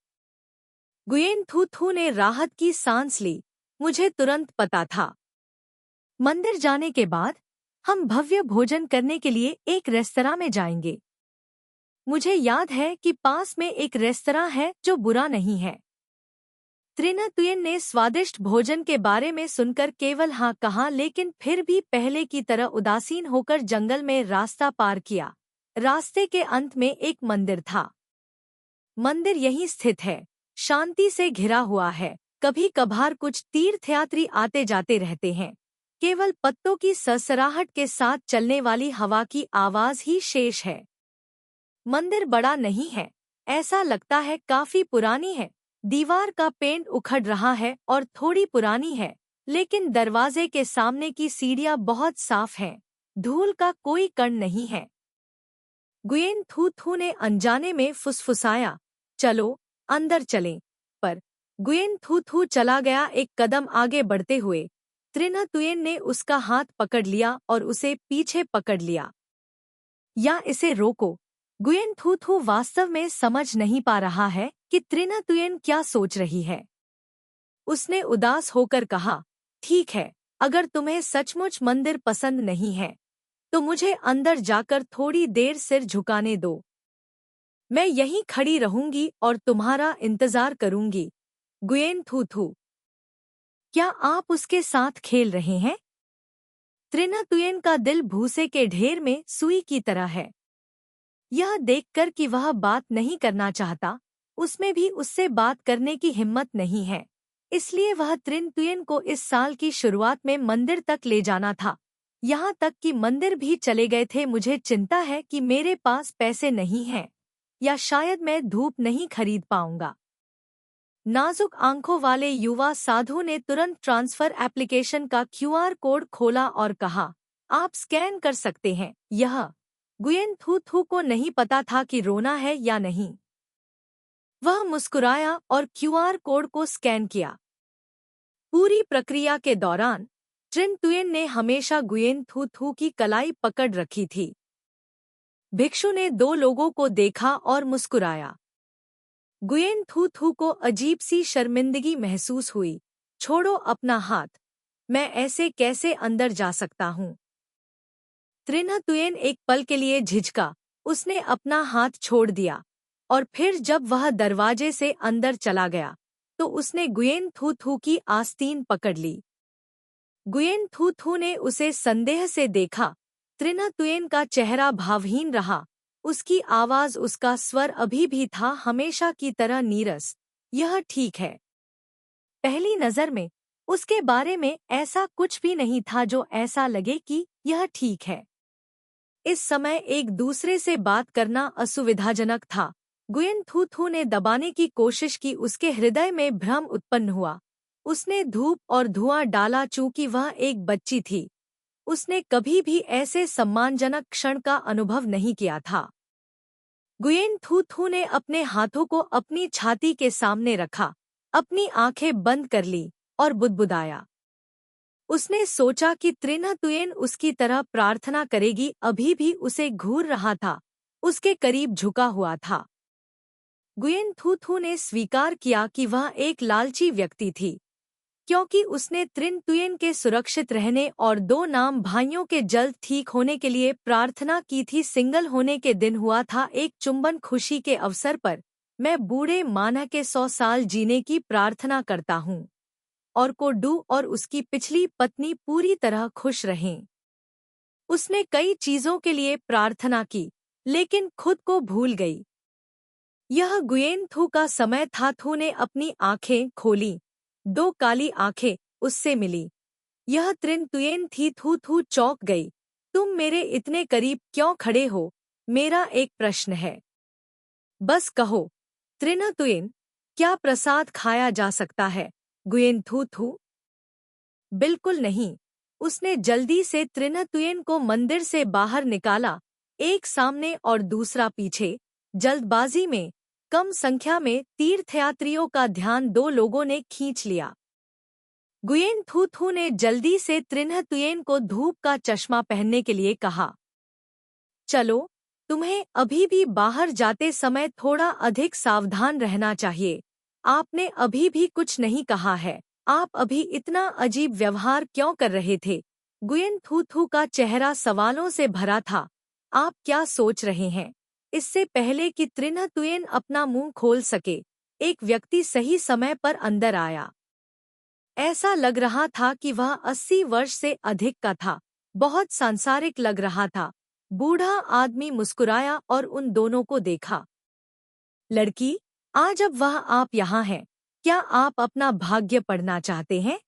गुयेन थू थू ने राहत की सांस ली, मुझे तुरंत पता था। मंदिर जाने के बाद हम भव्य भोजन करने के लिए एक रेस्तरां में जाएंगे। मुझे याद है कि पास में एक रेस्तरां है जो बुरा नहीं है। त्रिना तुयेन ने स्वादिष्ट भोजन के बारे में सुनकर केवल हाँ कहा, लेकिन फिर भी पहले की तरह उदासीन होकर जंगल में रास्ता पार किया। रास्ते के अंत में एक मंदिर था। मंदिर यहीं स्थित है, शांति से घिरा हुआ है। कभी कभार कुछ तीर्थयात्री आते जाते रहते हैं। केवल पत्तों की सरसराहट के साथ चलने वाली हवा की आवाज ही शेष है। मंदिर बड़ा नहीं है, ऐसा लगता है काफी पुरानी है। दीवार का पेंट उखड़ रहा है और थोड़ी पुरानी है, लेकिन दरवाजे के सामने की सीढ़ियां बहुत साफ हैं। धूल का कोई कण नहीं है। गुयेन थू थू ने अनजाने में फुसफुसाया, चलो अंदर चलें। पर गुयेन थू थू चला गया, एक कदम आगे बढ़ते हुए। त्रिना तुयेन ने उसका हाथ पकड़ लिया और उसे पीछे पकड़ लिया। या इसे रोको। गुयेन थू थू वास्तव में समझ नहीं पा रहा है कि त्रिना तुयेन क्या सोच रही है। उसने उदास होकर कहा, ठीक है, अगर तुम्हें सचमुच मंदिर पसंद नहीं है तो मुझे अंदर जाकर थोड़ी देर सिर झुकाने दो। मैं यहीं खड़ी रहूंगी और तुम्हारा इंतजार करूंगी। गुयेन थू थू, क्या आप उसके साथ खेल रहे हैं? त्रिना तुयेन का दिल भूसे के ढेर में सुई की तरह है। यह देखकर कि वह बात नहीं करना चाहता, उसमें भी उससे बात करने की हिम्मत नहीं है। इसलिए वह त्रिन तुयेन को इस साल की शुरुआत में मंदिर तक ले जाना था। यहाँ तक कि मंदिर भी चले गए थे। मुझे चिंता है कि मेरे पास पैसे नहीं हैं, या शायद मैं धूप नहीं खरीद पाऊंगा। नाजुक आंखों वाले युवा साधु ने तुरंत ट्रांसफर एप्लीकेशन का क्यूआर कोड खोला और कहा, आप स्कैन कर सकते हैं। यह गुयेन थू थू को नहीं पता था कि रोना है या नहीं। वह मुस्कुराया और क्यूआर कोड को स्कैन किया। पूरी प्रक्रिया के दौरान ट्रिन टुयेन ने हमेशा गुयेन थू थू की कलाई पकड़ रखी थी। भिक्षु ने दो लोगों को देखा और मुस्कुराया। गुयेन थू थू को अजीब सी शर्मिंदगी महसूस हुई। छोड़ो अपना हाथ, मैं ऐसे कैसे अंदर जा सकता हूँ। त्रिन तुयेन एक पल के लिए झिझका, उसने अपना हाथ छोड़ दिया और फिर जब वह दरवाजे से अंदर चला गया तो उसने गुयेन थू थू की आस्तीन पकड़ ली। गुयेन थू थू ने उसे संदेह से देखा। त्रिन तुयेन का चेहरा भावहीन रहा, उसकी आवाज, उसका स्वर अभी भी था हमेशा की तरह नीरस। यह ठीक है। पहली नजर में उसके बारे में ऐसा कुछ भी नहीं था जो ऐसा लगे कि यह ठीक है। इस समय एक दूसरे से बात करना असुविधाजनक था। गुयेन थू थू ने दबाने की कोशिश की, उसके हृदय में भ्रम उत्पन्न हुआ। उसने धूप और धुआं डाला चूंकि वह एक बच्ची थी। उसने कभी भी ऐसे सम्मानजनक क्षण का अनुभव नहीं किया था। गुयेन थू थू ने अपने हाथों को अपनी छाती के सामने रखा, अपनी आंखें बंद कर ली और बुदबुदाया। उसने सोचा कि त्रिन तुयेन उसकी तरह प्रार्थना करेगी, अभी भी उसे घूर रहा था, उसके करीब झुका हुआ था। गुयेन थू थू ने स्वीकार किया कि वह एक लालची व्यक्ति थी, क्योंकि उसने त्रिन तुयेन के सुरक्षित रहने और दो नाम भाइयों के जल्द ठीक होने के लिए प्रार्थना की थी। सिंगल होने के दिन हुआ था एक चुंबन खुशी के अवसर पर। मैं बूढ़े माना के 100 साल जीने की प्रार्थना करता हूँ और कोडू और उसकी पिछली पत्नी पूरी तरह खुश रहें। उसने कई चीजों के लिए प्रार्थना की, लेकिन खुद को भूल गई। यह गुयेन थू का समय था। थू ने अपनी आंखें खोली, दो काली आंखें उससे मिली। यह त्रिन तुयेन थी। थू थू चौंक गई। तुम मेरे इतने करीब क्यों खड़े हो? मेरा एक प्रश्न है। बस कहो। त्रिन तुयेन, क्या प्रसाद खाया जा सकता है? गुयेन थू थू, बिल्कुल नहीं। उसने जल्दी से त्रिन तुयेन को मंदिर से बाहर निकाला, एक सामने और दूसरा पीछे। जल्दबाजी में कम संख्या में तीर्थयात्रियों का ध्यान दो लोगों ने खींच लिया। गुयेन थू थू ने जल्दी से त्रिन तुयेन को धूप का चश्मा पहनने के लिए कहा। चलो, तुम्हें अभी भी बाहर जाते समय थोड़ा अधिक सावधान रहना चाहिए। आपने अभी भी कुछ नहीं कहा है। आप अभी इतना अजीब व्यवहार क्यों कर रहे थे? गुयेन थू थू का चेहरा सवालों से भरा था। आप क्या सोच रहे हैं? इससे पहले कि त्रिन तुयेन अपना मुंह खोल सके, एक व्यक्ति सही समय पर अंदर आया। ऐसा लग रहा था कि वह 80 वर्ष से अधिक का था, बहुत सांसारिक लग रहा था। बूढ़ा आदमी मुस्कुराया और उन दोनों को देखा। लड़की, आज अब वह आप यहाँ हैं, क्या आप अपना भाग्य पढ़ना चाहते हैं?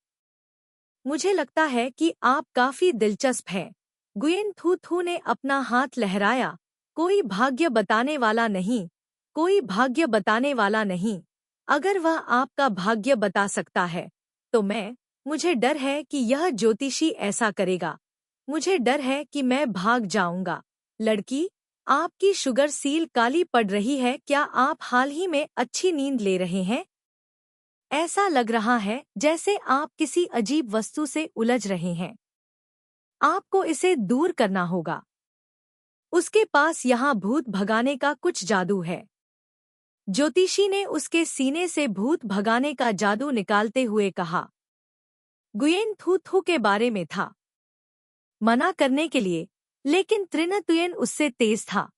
मुझे लगता है कि आप काफी दिलचस्प हैं। गुयेन थू थू ने अपना हाथ लहराया। कोई भाग्य बताने वाला नहीं, कोई भाग्य बताने वाला नहीं। अगर वह आपका भाग्य बता सकता है तो मुझे डर है कि यह ज्योतिषी ऐसा करेगा। मुझे डर है कि मैं भाग जाऊंगा। लड़की, आपकी शुगर सील काली पड़ रही है। क्या आप हाल ही में अच्छी नींद ले रहे हैं? ऐसा लग रहा है जैसे आप किसी अजीब वस्तु से उलझ रहे हैं। आपको इसे दूर करना होगा। उसके पास यहाँ भूत भगाने का कुछ जादू है। ज्योतिषी ने उसके सीने से भूत भगाने का जादू निकालते हुए कहा। गुयेन थू थू के बारे में था मना करने के लिए, लेकिन त्रिन तुयेन उससे तेज था।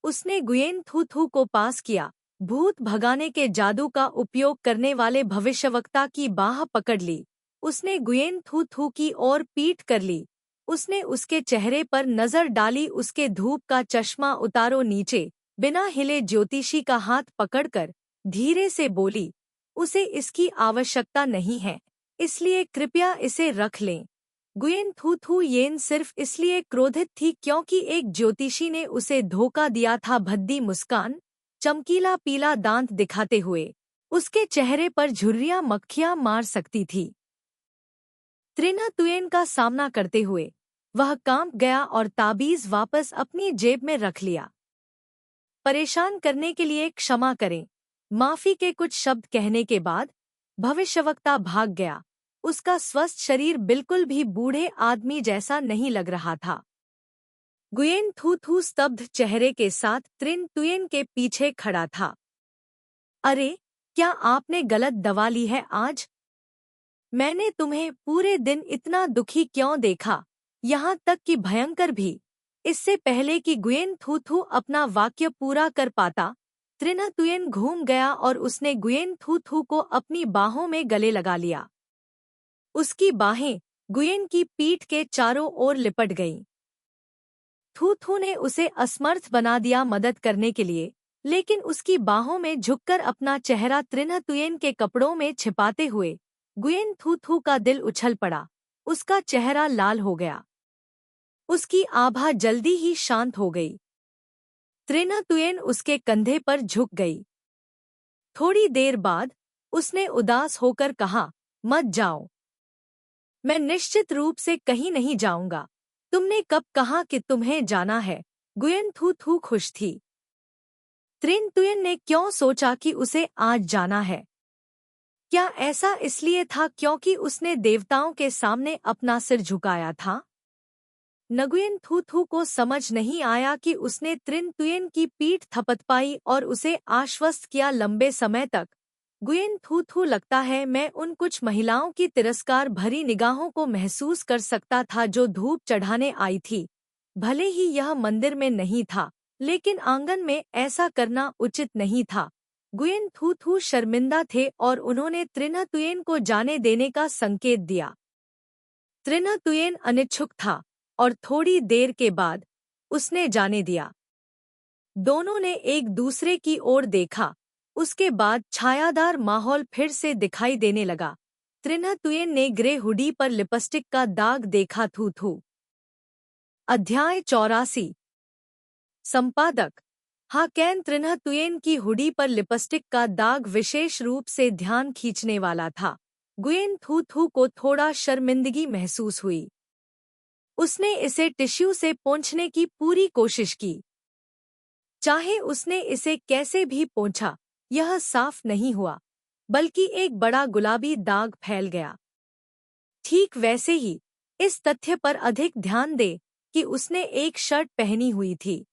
उसने गुयेन थू थू को पास किया, भूत भगाने के जादू का उपयोग करने वाले भविष्यवक्ता की बाह पकड़ ली। उसने गुयेन थू थू की ओर पीठ कर ली। उसने उसके चेहरे पर नजर डाली। उसके धूप का चश्मा उतारो नीचे। बिना हिले ज्योतिषी का हाथ पकड़कर धीरे से बोली, उसे इसकी आवश्यकता नहीं है, इसलिए कृपया इसे रख लें। गुयेन थू थू येन सिर्फ इसलिए क्रोधित थी क्योंकि एक ज्योतिषी ने उसे धोखा दिया था। भद्दी मुस्कान, चमकीला पीला दांत दिखाते हुए उसके चेहरे पर झुर्रियां मक्खियां मार सकती थी। त्रिन तुयेन का सामना करते हुए वह कांप गया और ताबीज वापस अपनी जेब में रख लिया। परेशान करने के लिए क्षमा करें, माफी के कुछ शब्द कहने के बाद भविष्यवक्ता भाग गया। उसका स्वस्थ शरीर बिल्कुल भी बूढ़े आदमी जैसा नहीं लग रहा था। गुयेन थू थू स्तब्ध चेहरे के साथ त्रिन तुयेन के पीछे खड़ा था। अरे, क्या आपने गलत दवा ली है आज? मैंने तुम्हें पूरे दिन इतना दुखी क्यों देखा, यहाँ तक कि भयंकर भी। इससे पहले कि गुयेन थू थू अपना वाक्य पूरा कर पाता, त्रिन तुयेन घूम गया और उसने गुयेन थू थू को अपनी बाहों में गले लगा लिया। उसकी बाहें गुयेन की पीठ के चारों ओर लिपट गईं। थू थू ने उसे असमर्थ बना दिया मदद करने के लिए, लेकिन उसकी बाहों में झुककर अपना चेहरा त्रिन तुयेन के कपड़ों में छिपाते हुए गुयेन थू थू का दिल उछल पड़ा। उसका चेहरा लाल हो गया। उसकी आभा जल्दी ही शांत हो गई। त्रिन तुयेन उसके कंधे पर झुक गई। थोड़ी देर बाद उसने उदास होकर कहा, मत जाओ। मैं निश्चित रूप से कहीं नहीं जाऊंगा। तुमने कब कहा कि तुम्हें जाना है? गुयेन थू थू खुश थी। त्रिन तुयेन ने क्यों सोचा कि उसे आज जाना है? क्या ऐसा इसलिए था क्योंकि उसने देवताओं के सामने अपना सिर झुकाया था? नगुयेन थू थू को समझ नहीं आया कि उसने त्रिन तुयेन की पीठ थपथपाई और उसे आश्वस्त किया। लंबे समय तक गुयेन थू थू लगता है मैं उन कुछ महिलाओं की तिरस्कार भरी निगाहों को महसूस कर सकता था जो धूप चढ़ाने आई थी। भले ही यह मंदिर में नहीं था, लेकिन आंगन में ऐसा करना उचित नहीं था। गुयेन थू थू शर्मिंदा थे और उन्होंने त्रिन तुयेन को जाने देने का संकेत दिया। त्रिन तुयेन अनिच्छुक था और थोड़ी देर के बाद उसने जाने दिया। दोनों ने एक दूसरे की ओर देखा। उसके बाद छायादार माहौल फिर से दिखाई देने लगा। त्रिन तुयेन ने ग्रे हुडी पर लिपस्टिक का दाग देखा। थू थू। अध्याय 84। संपादक। हाकेन त्रिन तुयेन की हुडी पर लिपस्टिक का दाग विशेष रूप से ध्यान खींचने वाला था। गुयेन थू थू को थोड़ा शर्मिंदगी महसूस हुई। उसने इसे टिश्यू से पोंछने की पूरी कोशिश की। चाहे उसने इसे कैसे भी पोंछा, यह साफ नहीं हुआ, बल्कि एक बड़ा गुलाबी दाग फैल गया। ठीक वैसे ही इस तथ्य पर अधिक ध्यान दे कि उसने एक शर्ट पहनी हुई थी।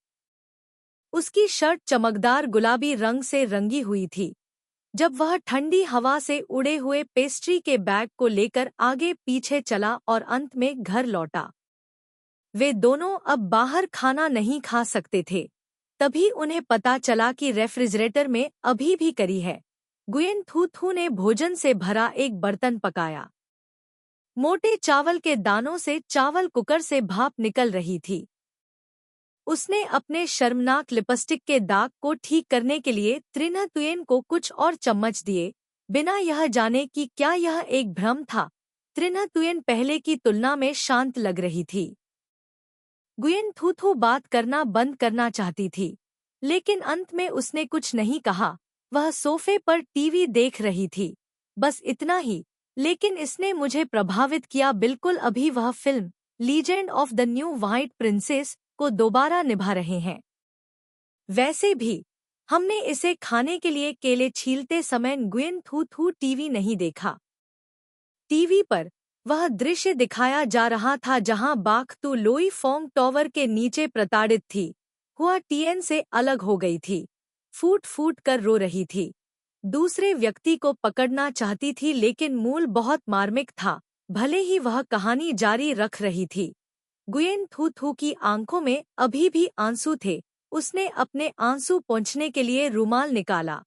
उसकी शर्ट चमकदार गुलाबी रंग से रंगी हुई थी। जब वह ठंडी हवा से उड़े हुए पेस्ट्री के बैग को लेकर आगे पीछे चला और अंत में घर लौटा। वे दोनों अब बाहर खाना नहीं खा सकते थे। तभी उन्हें पता चला कि रेफ्रिजरेटर में अभी भी करी है। गुयेन थू थू ने भोजन से भरा एक बर्तन पकाया। मोटे चावल के दानों से चावल कुकर से भाप निकल रही थी। उसने अपने शर्मनाक लिपस्टिक के दाग को ठीक करने के लिए त्रिन तुयेन को कुछ और चम्मच दिए, बिना यह जाने कि क्या यह एक भ्रम था। त्रिन तुयेन पहले की तुलना में शांत लग रही थी। गुयेन थू थू बात करना बंद करना चाहती थी, लेकिन अंत में उसने कुछ नहीं कहा। वह सोफे पर टीवी देख रही थी। बस इतना ही, लेकिन इसने मुझे प्रभावित किया। बिल्कुल अभी वह film legend of the new white princess को दोबारा निभा रहे हैं। वैसे भी हमने इसे खाने के लिए केले छीलते समय गुयेन थू थू टीवी नहीं देखा। टीवी पर वह दृश्य दिखाया जा रहा था जहां बाख्तू लोई फोंग टॉवर के नीचे प्रताड़ित थी। हुआ टीएन से अलग हो गई थी। फूट फूट कर रो रही थी। दूसरे व्यक्ति को पकड़ना चाहती थी, लेकिन मूल बहुत मार्मिक था। भले ही वह कहानी जारी रख रही थी। गुयेन थू थू की आंखों में अभी भी आंसू थे। उसने अपने आंसू पोंछने के लिए रुमाल निकाला।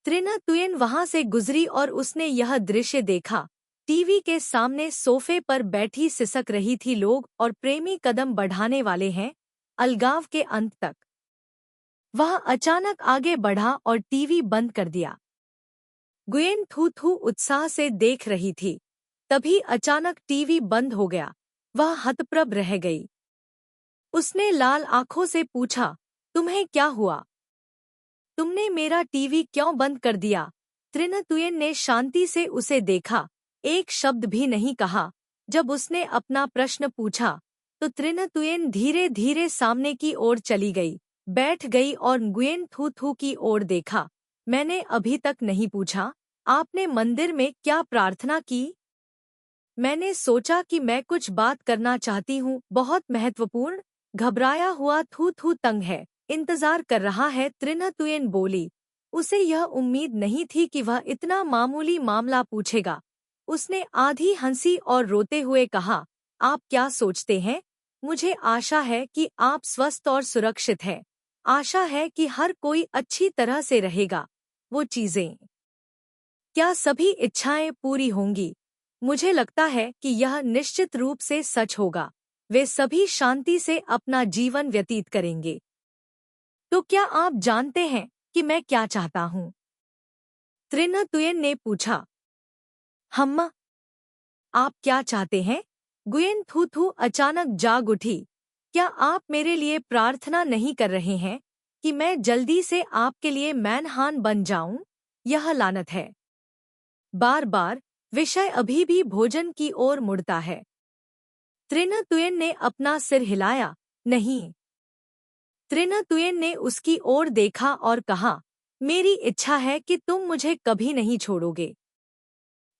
त्रिन तुयेन वहां से गुजरी और उसने यह दृश्य देखा। टीवी के सामने सोफे पर बैठी सिसक रही थी। लोग और प्रेमी कदम बढ़ाने वाले हैं अलगाव के अंत तक। वह अचानक आगे बढ़ा और टीवी बंद कर दिया। गुयेन थू थू उत्साह से देख रही थी। तभी अचानक टीवी बंद हो गया। वह हतप्रभ रह गई। उसने लाल आंखों से पूछा, तुम्हें क्या हुआ? तुमने मेरा टीवी क्यों बंद कर दिया? त्रिन तुयेन ने शांति से उसे देखा, एक शब्द भी नहीं कहा। जब उसने अपना प्रश्न पूछा तो त्रिन तुयेन धीरे धीरे सामने की ओर चली गई, बैठ गई और गुयेन थू थू की ओर देखा। मैंने अभी तक नहीं पूछा, आपने मंदिर में क्या प्रार्थना की? मैंने सोचा कि मैं कुछ बात करना चाहती हूँ, बहुत महत्वपूर्ण। घबराया हुआ थू थू तंग है, इंतजार कर रहा है, त्रिन तुयेन बोली। उसे यह उम्मीद नहीं थी कि वह इतना मामूली मामला पूछेगा। उसने आधी हंसी और रोते हुए कहा, आप क्या सोचते हैं? मुझे आशा है कि आप स्वस्थ और सुरक्षित हैं। आशा है कि हर कोई अच्छी तरह से रहेगा। वो चीजें, क्या सभी इच्छाएं पूरी होंगी? मुझे लगता है कि यह निश्चित रूप से सच होगा। वे सभी शांति से अपना जीवन व्यतीत करेंगे। तो क्या आप जानते हैं कि मैं क्या चाहता हूँ? त्रिन तुयेन ने पूछा। हम्मा, आप क्या चाहते हैं? गुयेन थू थू अचानक जाग उठी। क्या आप मेरे लिए प्रार्थना नहीं कर रहे हैं कि मैं जल्दी से आपके लिए मैनहान बन जाऊं? यह लानत है। बार बार विषय अभी भी भोजन की ओर मुड़ता है। त्रिन तुयेन ने अपना सिर हिलाया। नहीं। त्रिन तुयेन ने उसकी ओर देखा और कहा, मेरी इच्छा है कि तुम मुझे कभी नहीं छोड़ोगे।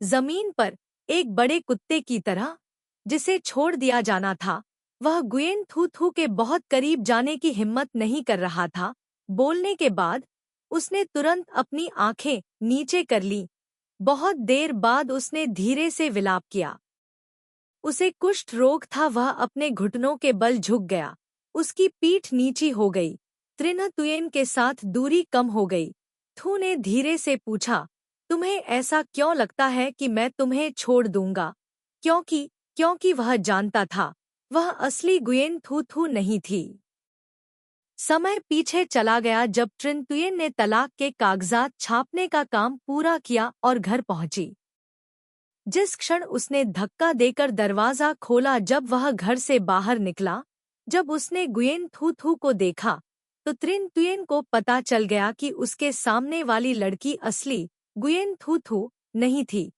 जमीन पर एक बड़े कुत्ते की तरह जिसे छोड़ दिया जाना था, वह गुयेन थू थू के बहुत करीब जाने की हिम्मत नहीं कर रहा था। बोलने के बाद उसने तुरंत अपनी आंखें नीचे कर ली। बहुत देर बाद उसने धीरे से विलाप किया। उसे कुष्ठ रोग था, वह अपने घुटनों के बल झुक गया। उसकी पीठ नीची हो गई। त्रिन तुयेन के साथ दूरी कम हो गई। थू ने धीरे से पूछा, तुम्हें ऐसा क्यों लगता है कि मैं तुम्हें छोड़ दूंगा? क्योंकि वह जानता था, वह असली गुयेन थू थू नहीं थी। समय पीछे चला गया जब त्रिन तुयेन ने तलाक के कागजात छापने का काम पूरा किया और घर पहुंची। जिस क्षण उसने धक्का देकर दरवाजा खोला, जब वह घर से बाहर निकला, जब उसने गुयेन थू थू को देखा, तो त्रिन तुयेन को पता चल गया कि उसके सामने वाली लड़की असली गुयेन थू थू नहीं थी।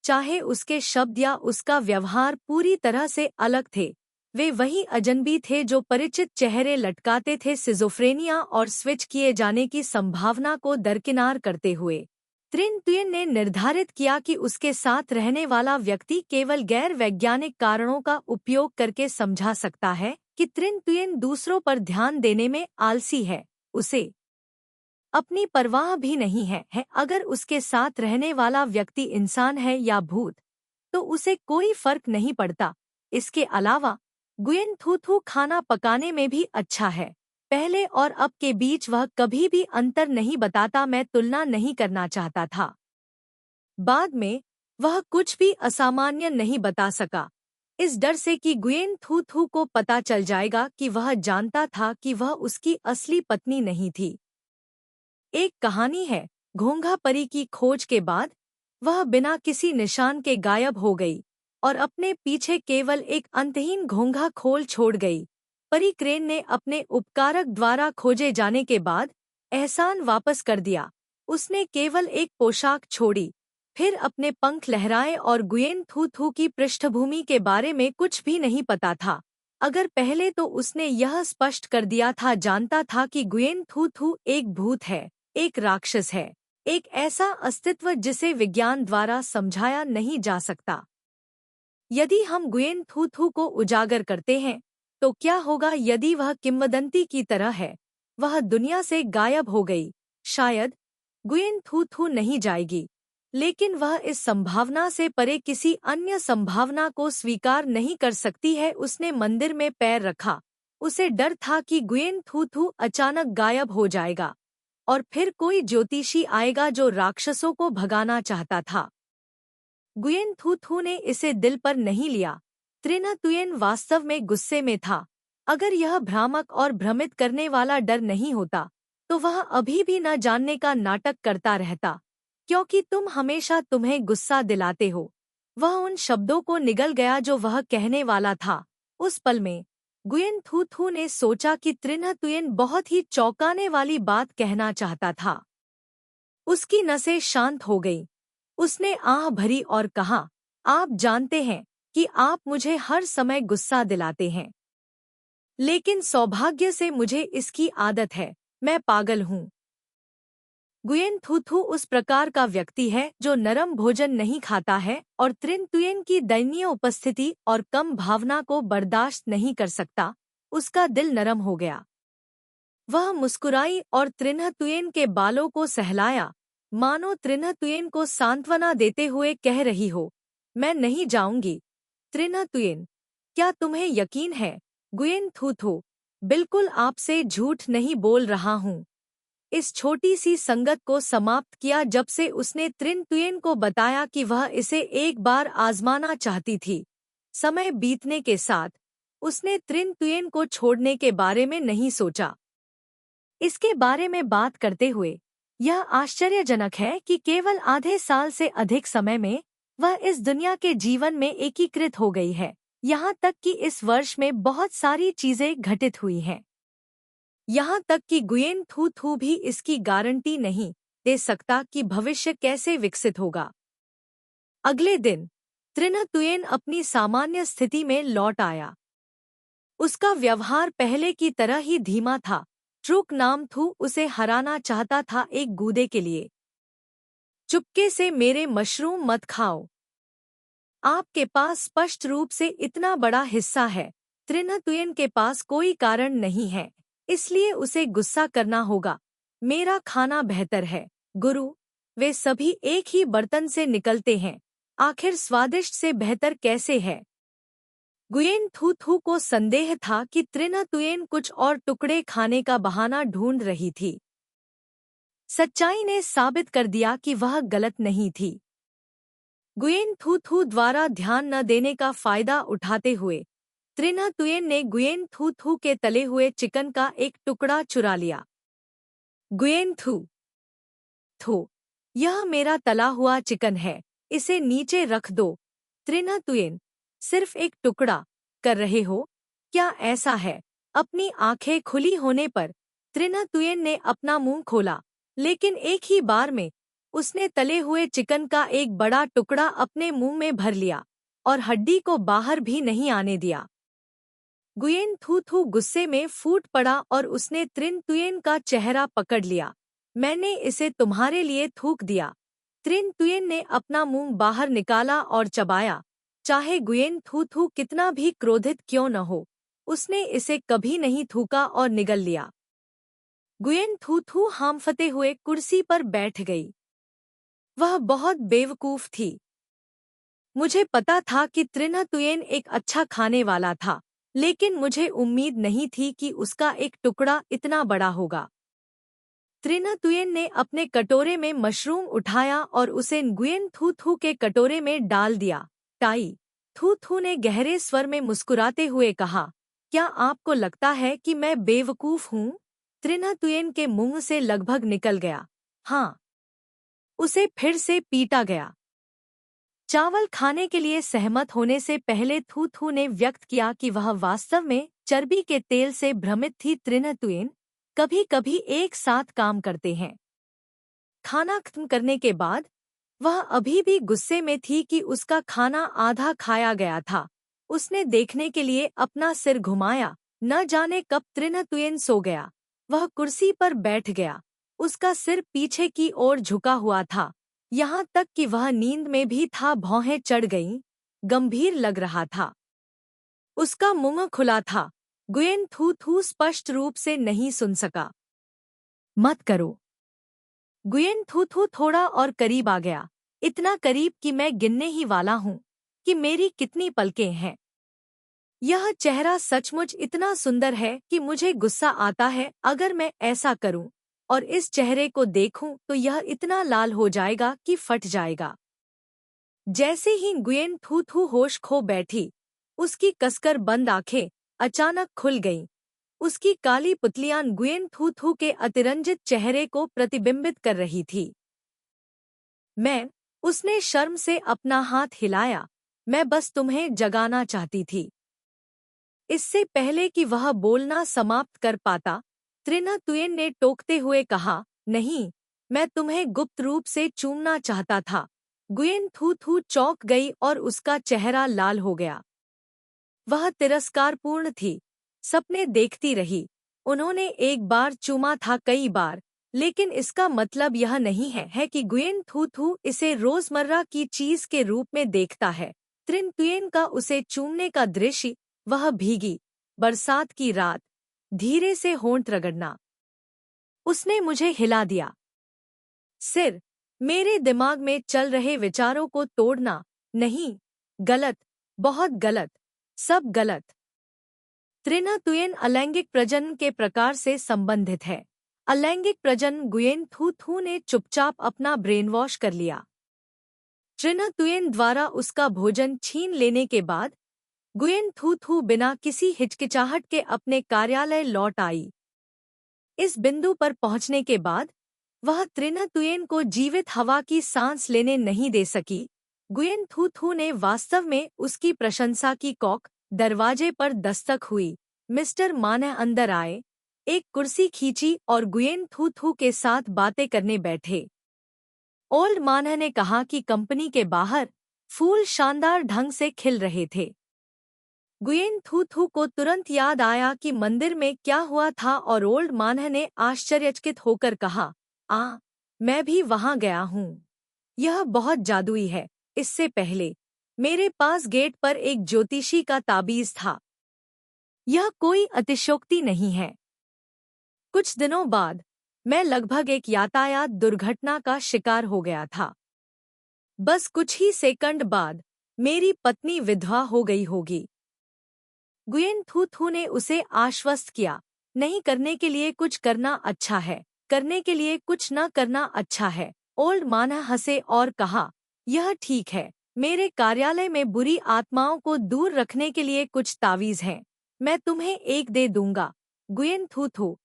चाहे उसके शब्द या उसका व्यवहार पूरी तरह से अलग थे, वे वही अजनबी थे जो परिचित चेहरे लटकाते थे, सिजोफ्रेनिया और स्विच किए जाने की संभावना को दरकिनार करते हुए। त्रिन तुयेन ने निर्धारित किया कि उसके साथ रहने वाला व्यक्ति केवल गैर वैज्ञानिक कारणों का उपयोग करके समझा सकता है कि त्रिन तुयेन दूसरों पर ध्यान देने में आलसी है। उसे अपनी परवाह भी नहीं है अगर उसके साथ रहने वाला व्यक्ति इंसान है या भूत, तो उसे कोई फर्क नहीं पड़ता। इसके अलावा गुयेन थू थू खाना पकाने में भी अच्छा है। पहले और अब के बीच वह कभी भी अंतर नहीं बताता। मैं तुलना नहीं करना चाहता था। बाद में वह कुछ भी असामान्य नहीं बता सका, इस डर से कि गुयेन थू थू को पता चल जाएगा कि वह जानता था कि वह उसकी असली पत्नी नहीं थी। एक कहानी है, घोंघा परी की खोज के बाद वह बिना किसी निशान के गायब हो गई और अपने पीछे केवल एक अंतहीन घोंघा खोल छोड़ गई। परी क्रेन ने अपने उपकारक द्वारा खोजे जाने के बाद एहसान वापस कर दिया। उसने केवल एक पोशाक छोड़ी, फिर अपने पंख लहराए और गुयेन थू थू की पृष्ठभूमि के बारे में कुछ भी नहीं पता था। अगर पहले तो उसने यह स्पष्ट कर दिया था, जानता था कि गुयेन थू थू एक भूत है, एक राक्षस है, एक ऐसा अस्तित्व जिसे विज्ञान द्वारा समझाया नहीं जा सकता। यदि हम गुयेन थू थू को उजागर करते हैं, तो क्या होगा यदि वह किंवदंती की तरह है, वह दुनिया से गायब हो गई? शायद गुयेन थू थू नहीं जाएगी, लेकिन वह इस संभावना से परे किसी अन्य संभावना को स्वीकार नहीं कर सकती है। उसने मंदिर में पैर रखा। उसे डर था कि गुयेन थू थू अचानक गायब हो जाएगा और फिर कोई ज्योतिषी आएगा जो राक्षसों को भगाना चाहता था। गुयेन थू थू ने इसे दिल पर नहीं लिया। त्रिन तुयेन वास्तव में गुस्से में था। अगर यह भ्रामक और भ्रमित करने वाला डर नहीं होता, तो वह अभी भी न जानने का नाटक करता रहता, क्योंकि तुम हमेशा तुम्हें गुस्सा दिलाते हो। वह उन शब्दों को निगल गया जो वह कहने वाला था। उस पल में गुयेन थू थू ने सोचा कि त्रिन तुयेन बहुत ही चौंकाने वाली बात कहना चाहता था। उसकी नसें शांत हो गईं। उसने आह भरी और कहा, आप जानते हैं, कि आप मुझे हर समय गुस्सा दिलाते हैं। लेकिन सौभाग्य से मुझे इसकी आदत है, मैं पागल हूँ। गुयेन थूथू उस प्रकार का व्यक्ति है जो नरम भोजन नहीं खाता है और त्रिन तुयेन की दयनीय उपस्थिति और कम भावना को बर्दाश्त नहीं कर सकता। उसका दिल नरम हो गया। वह मुस्कुराई और त्रिन्ह तुयेन के बालों को सहलाया, मानो त्रिन्ह तुयेन को सांत्वना देते हुए कह रही हो, मैं नहीं जाऊंगी। त्रिन्ह तुयेन, क्या तुम्हें यकीन है? गुयेन थूथू, बिल्कुल आपसे झूठ नहीं बोल रहा हूँ। इस छोटी सी संगत को समाप्त किया जब से उसने त्रिन तुयेन को बताया कि वह इसे एक बार आजमाना चाहती थी। समय बीतने के साथ उसने त्रिन तुयेन को छोड़ने के बारे में नहीं सोचा। इसके बारे में बात करते हुए यह आश्चर्यजनक है कि केवल आधे साल से अधिक समय में वह इस दुनिया के जीवन में एकीकृत हो गई है। यहाँ तक कि इस वर्ष में बहुत सारी चीजें घटित हुई हैं। यहाँ तक कि गुयेन थूथू भी इसकी गारंटी नहीं दे सकता कि भविष्य कैसे विकसित होगा। अगले दिन त्रिन्ह तुयेन अपनी सामान्य स्थिति में लौट आया। उसका व्यवहार पहले की तरह ही धीमा था। ट्रुक नाम थू उसे हराना चाहता था एक गूदे के लिए। चुपके से मेरे मशरूम मत खाओ। आपके पास स्पष्ट रूप से इतना बड़ा हिस्सा है। त्रिन्ह तुयेन के पास कोई कारण नहीं है, इसलिए उसे गुस्सा करना होगा। मेरा खाना बेहतर है, गुरु। वे सभी एक ही बर्तन से निकलते हैं, आखिर स्वादिष्ट से बेहतर कैसे है? गुयेन थूथू को संदेह था कि त्रिन्ह तुयेन कुछ और टुकड़े खाने का बहाना ढूंढ रही थी। सच्चाई ने साबित कर दिया कि वह गलत नहीं थी। गुयेन थूथू द्वारा ध्यान न देने का फायदा उठाते हुए त्रिन्ह तुयेन ने गुयेन थूथू के तले हुए चिकन का एक टुकड़ा चुरा लिया। गुयेन थू, यह मेरा तला हुआ चिकन है, इसे नीचे रख दो। त्रिन्ह तुयेन, सिर्फ एक टुकड़ा कर रहे हो क्या? ऐसा है? अपनी आंखें खुली होने पर त्रिन्ह तुयेन ने अपना मुंह खोला, लेकिन एक ही बार में उसने तले हुए चिकन का एक बड़ा टुकड़ा अपने मुंह में भर लिया और हड्डी को बाहर भी नहीं आने दिया। गुयेन थूथू गुस्से में फूट पड़ा और उसने त्रिन तुयेन का चेहरा पकड़ लिया। मैंने इसे तुम्हारे लिए थूक दिया। त्रिन तुयेन ने अपना मुंह बाहर निकाला और चबाया। चाहे गुयेन थूथू कितना भी क्रोधित क्यों न हो, उसने इसे कभी नहीं थूका और निगल लिया। गुयेन थूथू हांफते हुए कुर्सी पर बैठ गई। वह बहुत बेवकूफ थी। मुझे पता था कि त्रिन्ह तुयेन एक अच्छा खाने वाला था, लेकिन मुझे उम्मीद नहीं थी कि उसका एक टुकड़ा इतना बड़ा होगा। त्रिन्ह तुयेन ने अपने कटोरे में मशरूम उठाया और उसे गुयेन थूथू के कटोरे में डाल दिया। टाई थूथू ने गहरे स्वर में मुस्कुराते हुए कहा, क्या आपको लगता है कि मैं बेवकूफ हूँ? त्रिन्ह तुयेन के मुंह से लगभग निकल गया, हाँ। उसे फिर से पीटा गया। चावल खाने के लिए सहमत होने से पहले थूथू ने व्यक्त किया कि वह वास्तव में चर्बी के तेल से भ्रमित थी। त्रिन्ह तुयेन कभी कभी एक साथ काम करते हैं। खाना खत्म करने के बाद वह अभी भी गुस्से में थी कि उसका खाना आधा खाया गया था। उसने देखने के लिए अपना सिर घुमाया, न जाने कब त्रिन्ह तुयेन सो गया। वह कुर्सी पर बैठ गया, उसका सिर पीछे की ओर झुका हुआ था, यहाँ तक कि वह नींद में भी था। भौहें चढ़ गईं, गंभीर लग रहा था। उसका मुंह खुला था। गुयेन थूथू स्पष्ट रूप से नहीं सुन सका। मत करो। गुयेन थूथू थोड़ा और करीब आ गया, इतना करीब कि मैं गिनने ही वाला हूँ कि मेरी कितनी पलकें हैं। यह चेहरा सचमुच इतना सुंदर है कि मुझे गुस्सा आता है अगर मैं ऐसा करूं और इस चेहरे को देखूं तो यह इतना लाल हो जाएगा कि फट जाएगा। जैसे ही गुयेन थूथू होश खो बैठी, उसकी कसकर बंद आंखें अचानक खुल गईं। उसकी काली पुतलियां गुयेन थूथू के अतिरंजित चेहरे को प्रतिबिंबित कर रही थी। उसने शर्म से अपना हाथ हिलाया, मैं बस तुम्हें जगाना चाहती थी। इससे पहले कि वह बोलना समाप्त कर पाता, त्रिन्ह तुयेन ने टोकते हुए कहा, नहीं, मैं तुम्हें गुप्त रूप से चूमना चाहता था। गुयेन थू थू चौंक गई और उसका चेहरा लाल हो गया। वह तिरस्कारपूर्ण थी। सपने देखती रही। उन्होंने एक बार चूमा था, कई बार, लेकिन इसका मतलब यह नहीं है कि गुयेन थू थू इसे रोजमर्रा की चीज के रूप में देखता है। त्रिन तुयेन का उसे चूमने का दृश्य, वह भीगी बरसात की रात, धीरे से होंठ रगड़ना। उसने मुझे हिला दिया। सिर, मेरे दिमाग में चल रहे विचारों को तोड़ना। नहीं, गलत, बहुत गलत, सब गलत। त्रिना तुयेन अलैंगिक प्रजनन के प्रकार से संबंधित है। अलैंगिक प्रजनन गुयेन थू थू ने चुपचाप अपना ब्रेनवॉश कर लिया। त्रिना तुयेन द्वारा उसका भोजन छीन लेने के बाद गुयेन थू थू बिना किसी हिचकिचाहट के अपने कार्यालय लौट आई। इस बिंदु पर पहुंचने के बाद वह त्रिना तुयेन को जीवित हवा की सांस लेने नहीं दे सकी। गुयेन थू थू ने वास्तव में उसकी प्रशंसा की। कॉक, दरवाजे पर दस्तक हुई। मिस्टर मानह अंदर आए, एक कुर्सी खींची और गुयेन थू थू के साथ बातें करने बैठे। ओल्ड मानह ने कहा कि कंपनी के बाहर फूल शानदार ढंग से खिल रहे थे। गुयेन थू थू को तुरंत याद आया कि मंदिर में क्या हुआ था और ओल्ड मानह ने आश्चर्यचकित होकर कहा, मैं भी वहां गया हूँ। यह बहुत जादुई है। इससे पहले मेरे पास गेट पर एक ज्योतिषी का ताबीज था। यह कोई अतिशयोक्ति नहीं है। कुछ दिनों बाद मैं लगभग एक यातायात दुर्घटना का शिकार हो गया था। बस कुछ ही सेकंड बाद मेरी पत्नी विधवा हो गई होगी। गुयेन थू थू ने उसे आश्वस्त किया, नहीं करने के लिए कुछ करना अच्छा है, करने के लिए कुछ न करना अच्छा है। ओल्ड मानह हंसे और कहा, यह ठीक है। मेरे कार्यालय में बुरी आत्माओं को दूर रखने के लिए कुछ तावीज हैं। मैं तुम्हें एक दे दूंगा। गुयेन थू थू,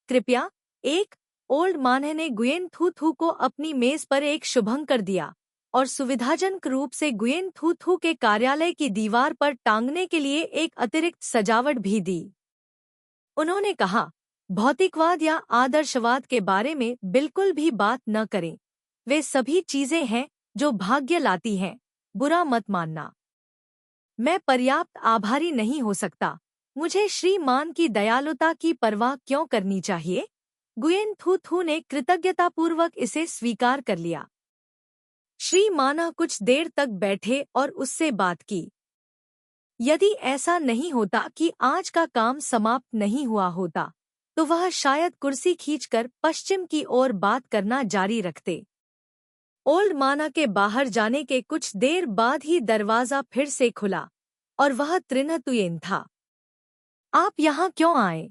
कृपया एक। ओल्ड मानह ने गुयेन थू थू को अपनी मेज पर एक शुभंकर दिया और सुविधाजनक रूप से गुयेन थू थू के कार्यालय की दीवार पर टांगने के लिए एक अतिरिक्त सजावट भी दी। उन्होंने कहा, भौतिकवाद या आदर्शवाद के बारे में बिल्कुल भी बात न करें। वे सभी चीजें हैं जो भाग्य लाती हैं, बुरा मत मानना। मैं पर्याप्त आभारी नहीं हो सकता। मुझे श्रीमान की दयालुता की परवाह क्यों करनी चाहिए? गुयेन थू थू ने कृतज्ञतापूर्वक इसे स्वीकार कर लिया। श्री माना कुछ देर तक बैठे और उससे बात की। यदि ऐसा नहीं होता कि आज का काम समाप्त नहीं हुआ होता, तो वह शायद कुर्सी खींचकर पश्चिम की ओर बात करना जारी रखते। ओल्ड माना के बाहर जाने के कुछ देर बाद ही दरवाजा फिर से खुला और वह त्रिना तुयेन था। आप यहाँ क्यों आए?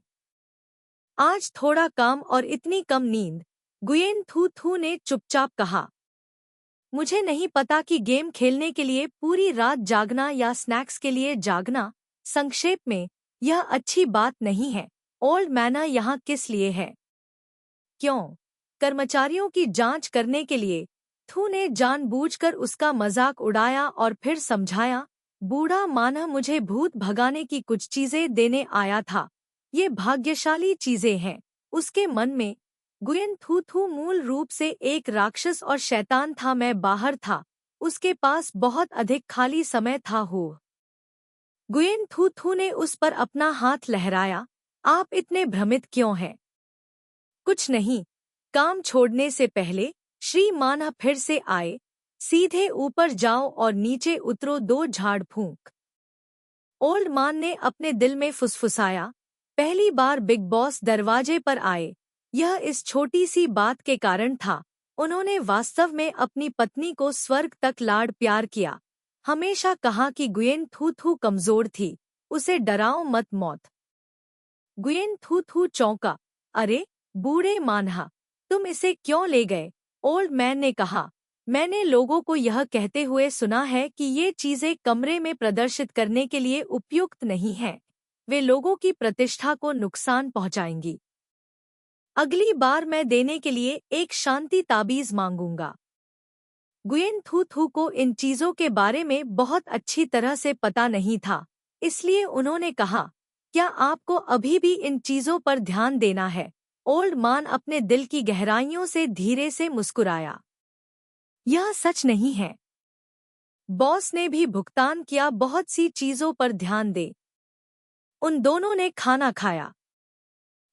आज थोड़ा काम और इतनी कम नींद, गुयेन थू थू ने चुपचाप कहा। मुझे नहीं पता कि गेम खेलने के लिए पूरी रात जागना या स्नैक्स के लिए जागना, संक्षेप में, यह अच्छी बात नहीं है। ओल्ड मैना यहाँ किस लिए है? क्यों? कर्मचारियों की जांच करने के लिए। थू ने जानबूझकर उसका मजाक उड़ाया और फिर समझाया, बूढ़ा माना मुझे भूत भगाने की कुछ चीजें देने आया था। ये भाग्यशाली चीजें हैं। उसके मन में गुयेन थू थू मूल रूप से एक राक्षस और शैतान था। मैं बाहर था। उसके पास बहुत अधिक खाली समय था। हो गुयेन थू थू ने उस पर अपना हाथ लहराया। आप इतने भ्रमित क्यों हैं? कुछ नहीं। काम छोड़ने से पहले श्री माना फिर से आए। सीधे ऊपर जाओ और नीचे उतरो, 2 झाड़ फूंक। ओल्ड मान ने अपने दिल में फुसफुसाया। पहली बार बिग बॉस दरवाजे पर आए, यह इस छोटी सी बात के कारण था। उन्होंने वास्तव में अपनी पत्नी को स्वर्ग तक लाड प्यार किया। हमेशा कहा कि गुयेन थू थू कमजोर थी, उसे डराओ मत। मौत। गुयेन थू थू चौंका। अरे बूढ़े मानहा, तुम इसे क्यों ले गए? ओल्ड मैन ने कहा, मैंने लोगों को यह कहते हुए सुना है कि ये चीजें कमरे में प्रदर्शित करने के लिए उपयुक्त नहीं हैं। वे लोगों की प्रतिष्ठा को नुकसान पहुंचाएंगी। अगली बार मैं देने के लिए एक शांति ताबीज मांगूंगा। गुयेन थू थू को इन चीजों के बारे में बहुत अच्छी तरह से पता नहीं था, इसलिए उन्होंने कहा, क्या आपको अभी भी इन चीजों पर ध्यान देना है? ओल्ड मान अपने दिल की गहराइयों से धीरे से मुस्कुराया। यह सच नहीं है। बॉस ने भी भुगतान किया, बहुत सी चीजों पर ध्यान दे। उन दोनों ने खाना खाया।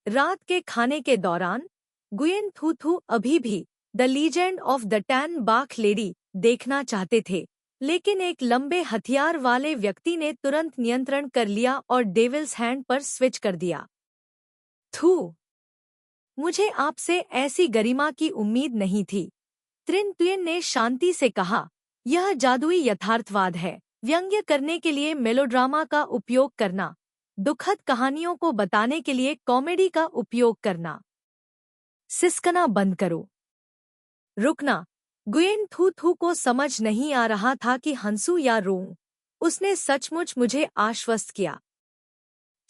रात के खाने के दौरान गुयेन थू थू अभी भी the legend of the tan Bach lady देखना चाहते थे, लेकिन एक लंबे हथियार वाले व्यक्ति ने तुरंत नियंत्रण कर लिया और डेविल्स हैंड पर स्विच कर दिया। थू, मुझे आपसे ऐसी गरिमा की उम्मीद नहीं थी, त्रिन तुयेन ने शांति से कहा। यह जादुई यथार्थवाद है, व्यंग्य करने के लिए मेलोड्रामा का उपयोग करना, दुखद कहानियों को बताने के लिए कॉमेडी का उपयोग करना। सिसकना बंद करो। रुकना। गुयेन थू थू को समझ नहीं आ रहा था कि हंसू या रोऊं। उसने सचमुच मुझे आश्वस्त किया।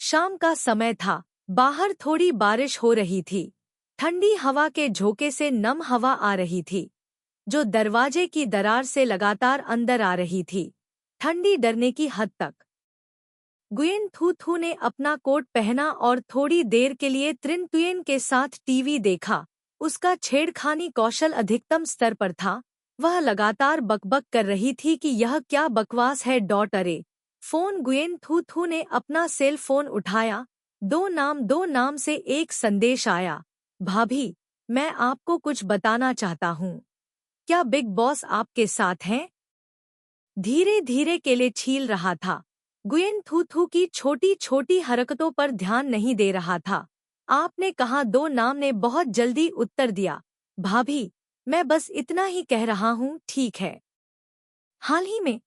शाम का समय था, बाहर थोड़ी बारिश हो रही थी। ठंडी हवा के झोंके से नम हवा आ रही थी, जो दरवाजे की दरार से लगातार अंदर आ रही थी, ठंडी डरने की हद तक। गुयेन थू थू ने अपना कोट पहना और थोड़ी देर के लिए त्रिन तुयेन के साथ टीवी देखा। उसका छेड़खानी कौशल अधिकतम स्तर पर था। वह लगातार बकबक कर रही थी कि यह क्या बकवास है। अरे फोन। गुयेन थू थू ने अपना सेल फोन उठाया। दो नाम से एक संदेश आया। भाभी, मैं आपको कुछ बताना चाहता हूँ। क्या बिग बॉस आपके साथ हैं? धीरे धीरे केले छील रहा था। गुयेन थू थू की छोटी छोटी हरकतों पर ध्यान नहीं दे रहा था। आपने कहा? दो नाम ने बहुत जल्दी उत्तर दिया। भाभी, मैं बस इतना ही कह रहा हूँ, ठीक है। हाल ही में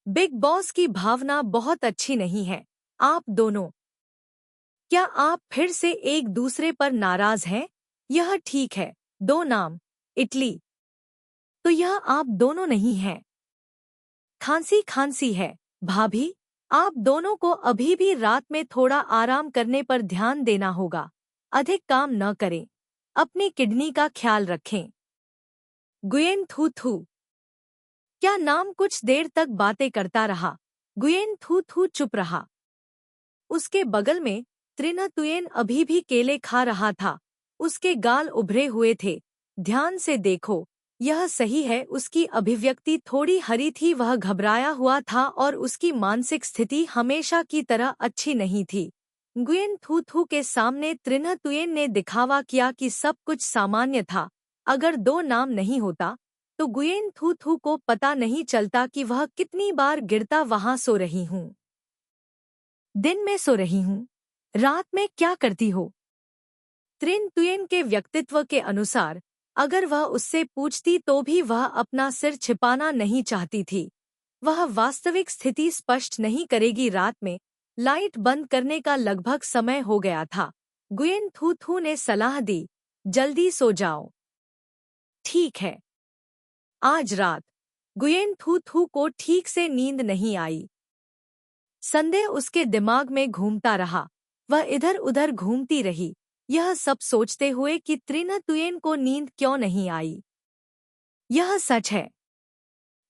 बिग बॉस की भावना बहुत अच्छी नहीं है। आप दोनों, क्या आप फिर से एक दूसरे पर नाराज हैं? यह ठीक है। दो नाम। इटली। तो यह आप दोनों नहीं हैं। खांसी खांसी है। भाभी, आप दोनों को अभी भी रात में थोड़ा आराम करने पर ध्यान देना होगा। अधिक काम न करें। अपनी किडनी का ख्याल रखें। गुयेन थू थू। क्या नाम कुछ देर तक बातें करता रहा। गुयेन थू थू चुप रहा। उसके बगल में त्रिन तुयेन अभी भी केले खा रहा था। उसके गाल उभरे हुए थे। ध्यान से देखो, यह सही है। उसकी अभिव्यक्ति थोड़ी हरी थी। वह घबराया हुआ था और उसकी मानसिक स्थिति हमेशा की तरह अच्छी नहीं थी। गुयेन थू थू के सामने त्रिन तुयेन ने दिखावा किया कि सब कुछ सामान्य था। अगर दो नाम नहीं होता तो गुयेन थू थू को पता नहीं चलता कि वह कितनी बार गिरता। वहां सो रही हूँ, दिन में सो रही हूँ, रात में क्या करती हो? त्रिन तुयेन के व्यक्तित्व के अनुसार अगर वह उससे पूछती तो भी वह अपना सिर छिपाना नहीं चाहती थी। वह वास्तविक स्थिति स्पष्ट नहीं करेगी। रात में लाइट बंद करने का लगभग समय हो गया था। गुयेन थू थू ने सलाह दी, जल्दी सो जाओ। ठीक है। आज रात गुयेन थू थू को ठीक से नींद नहीं आई। संदेह उसके दिमाग में घूमता रहा। वह इधर उधर घूमती रही, यह सब सोचते हुए कि त्रिन तुयेन को नींद क्यों नहीं आई। यह सच है।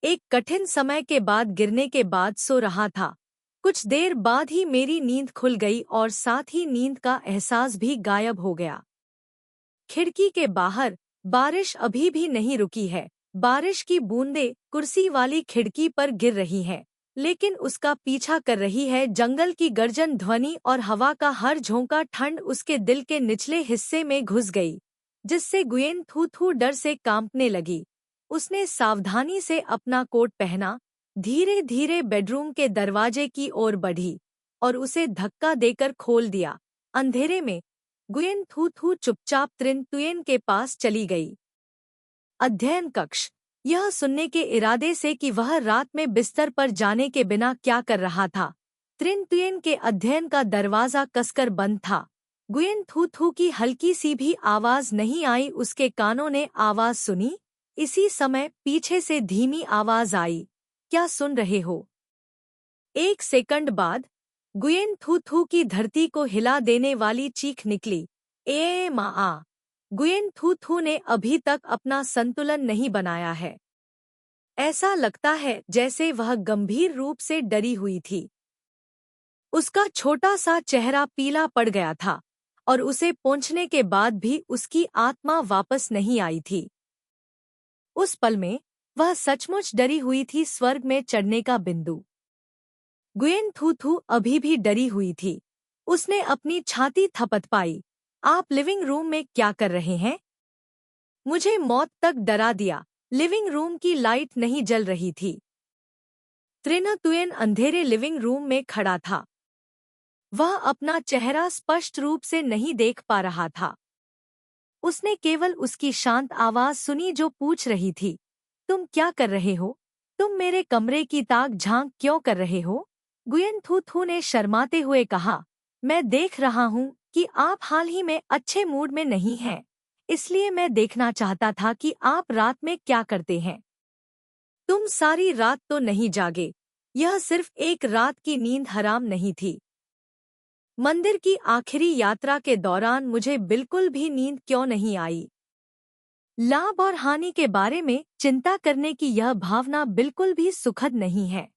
एक कठिन समय के बाद गिरने के बाद सो रहा था। कुछ देर बाद ही मेरी नींद खुल गई और साथ ही नींद का एहसास भी गायब हो गया। खिड़की के बाहर बारिश अभी भी नहीं रुकी है। बारिश की बूंदें कुर्सी वाली खिड़की पर गिर रही हैं, लेकिन उसका पीछा कर रही है। जंगल की गर्जन ध्वनि और हवा का हर झोंका ठंड उसके दिल के निचले हिस्से में घुस गई, जिससे गुयेन थू थू डर से कांपने लगी। उसने सावधानी से अपना कोट पहना, धीरे धीरे बेडरूम के दरवाजे की ओर बढ़ी और उसे धक्का देकर खोल दिया। अंधेरे में गुयेन थू थू चुपचाप त्रिन तुयेन के पास चली गई। अध्ययन कक्ष। यह सुनने के इरादे से कि वह रात में बिस्तर पर जाने के बिना क्या कर रहा था। त्रिन तुयेन के अध्ययन का दरवाजा कसकर बंद था। गुयेन थू थू की हल्की सी भी आवाज नहीं आई। उसके कानों ने आवाज सुनी। इसी समय पीछे से धीमी आवाज आई, क्या सुन रहे हो? एक सेकंड बाद गुयेन थू थू की धरती को हिला देने वाली चीख निकली, ए माँ! गुयेन थू थू ने अभी तक अपना संतुलन नहीं बनाया है। ऐसा लगता है जैसे वह गंभीर रूप से डरी हुई थी। उसका छोटा सा चेहरा पीला पड़ गया था और उसे पोंछने के बाद भी उसकी आत्मा वापस नहीं आई थी। उस पल में वह सचमुच डरी हुई थी। स्वर्ग में चढ़ने का बिंदु। गुयेन थू थू अभी भी डरी हुई थी। उसने अपनी छाती थपथपाई। आप लिविंग रूम में क्या कर रहे हैं? मुझे मौत तक डरा दिया। लिविंग रूम की लाइट नहीं जल रही थी। त्रिना तुयेन अंधेरे लिविंग रूम में खड़ा था। वह अपना चेहरा स्पष्ट रूप से नहीं देख पा रहा था। उसने केवल उसकी शांत आवाज सुनी जो पूछ रही थी, तुम क्या कर रहे हो? तुम मेरे कमरे की ताक झांक क्यों कर रहे हो? गुयेन थू थू ने शर्माते हुए कहा, मैं देख रहा हूँ कि आप हाल ही में अच्छे मूड में नहीं हैं, इसलिए मैं देखना चाहता था कि आप रात में क्या करते हैं। तुम सारी रात तो नहीं जागे। यह सिर्फ एक रात की नींद हराम नहीं थी। मंदिर की आखिरी यात्रा के दौरान मुझे बिल्कुल भी नींद क्यों नहीं आई? लाभ और हानि के बारे में चिंता करने की यह भावना बिल्कुल भी सुखद नहीं है।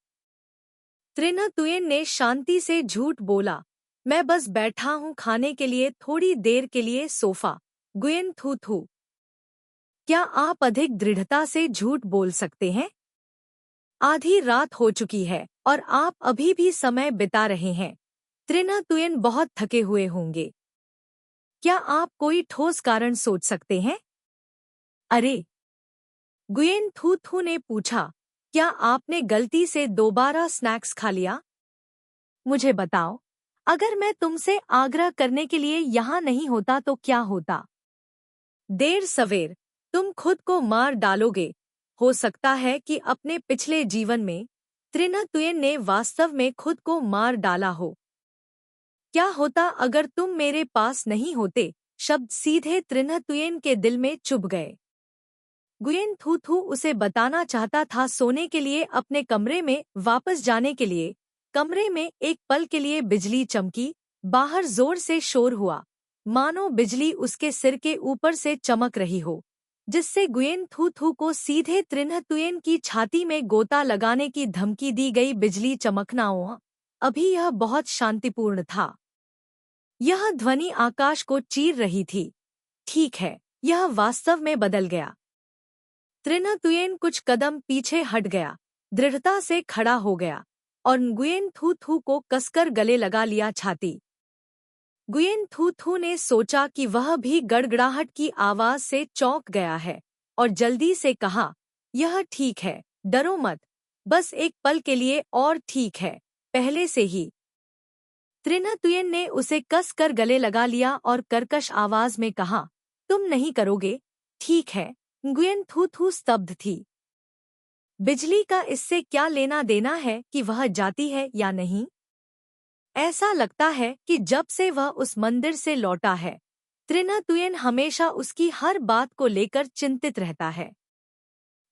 त्रिना तुयेन ने शांति से झूठ बोला, मैं बस बैठा हूँ खाने के लिए थोड़ी देर के लिए सोफा। गुयेन थू थू, क्या आप अधिक दृढ़ता से झूठ बोल सकते हैं? आधी रात हो चुकी है और आप अभी भी समय बिता रहे हैं। त्रिना तुयेन बहुत थके हुए होंगे। क्या आप कोई ठोस कारण सोच सकते हैं? अरे! गुयेन थू थू ने पूछा, क्या आपने गलती से दोबारा स्नैक्स खा लिया? मुझे बताओ, अगर मैं तुमसे आग्रह करने के लिए यहाँ नहीं होता तो क्या होता? देर सवेर तुम खुद को मार डालोगे। हो सकता है कि अपने पिछले जीवन में त्रिना तुयेन ने वास्तव में खुद को मार डाला हो। क्या होता अगर तुम मेरे पास नहीं होते? शब्द सीधे त्रिना तुयेन के दिल में चुभ गए। गुयेन थू थू उसे बताना चाहता था सोने के लिए अपने कमरे में वापस जाने के लिए। कमरे में एक पल के लिए बिजली चमकी। बाहर जोर से शोर हुआ, मानो बिजली उसके सिर के ऊपर से चमक रही हो, जिससे गुयेन थू थू को सीधे त्रिना तुयेन की छाती में गोता लगाने की धमकी दी गई। बिजली चमकना अभी यह बहुत शांतिपूर्ण था। यह ध्वनि आकाश को चीर रही थी। ठीक है, यह वास्तव में बदल गया। त्रिना तुयेन कुछ कदम पीछे हट गया, दृढ़ता से खड़ा हो गया और गुयेन थू थू को कसकर गले लगा लिया। छाती। गुयेन थू थू ने सोचा कि वह भी गड़गड़ाहट की आवाज से चौंक गया है और जल्दी से कहा, यह ठीक है, डरो मत, बस एक पल के लिए और ठीक है, पहले से ही। त्रिना तुयेन ने उसे कस कर गले लगा लिया और कर्कश आवाज में कहा, तुम नहीं करोगे? ठीक है। गुयेन थू थू स्तब्ध थी। बिजली का इससे क्या लेना देना है कि वह जाती है या नहीं? ऐसा लगता है कि जब से वह उस मंदिर से लौटा है, त्रिना तुयेन हमेशा उसकी हर बात को लेकर चिंतित रहता है।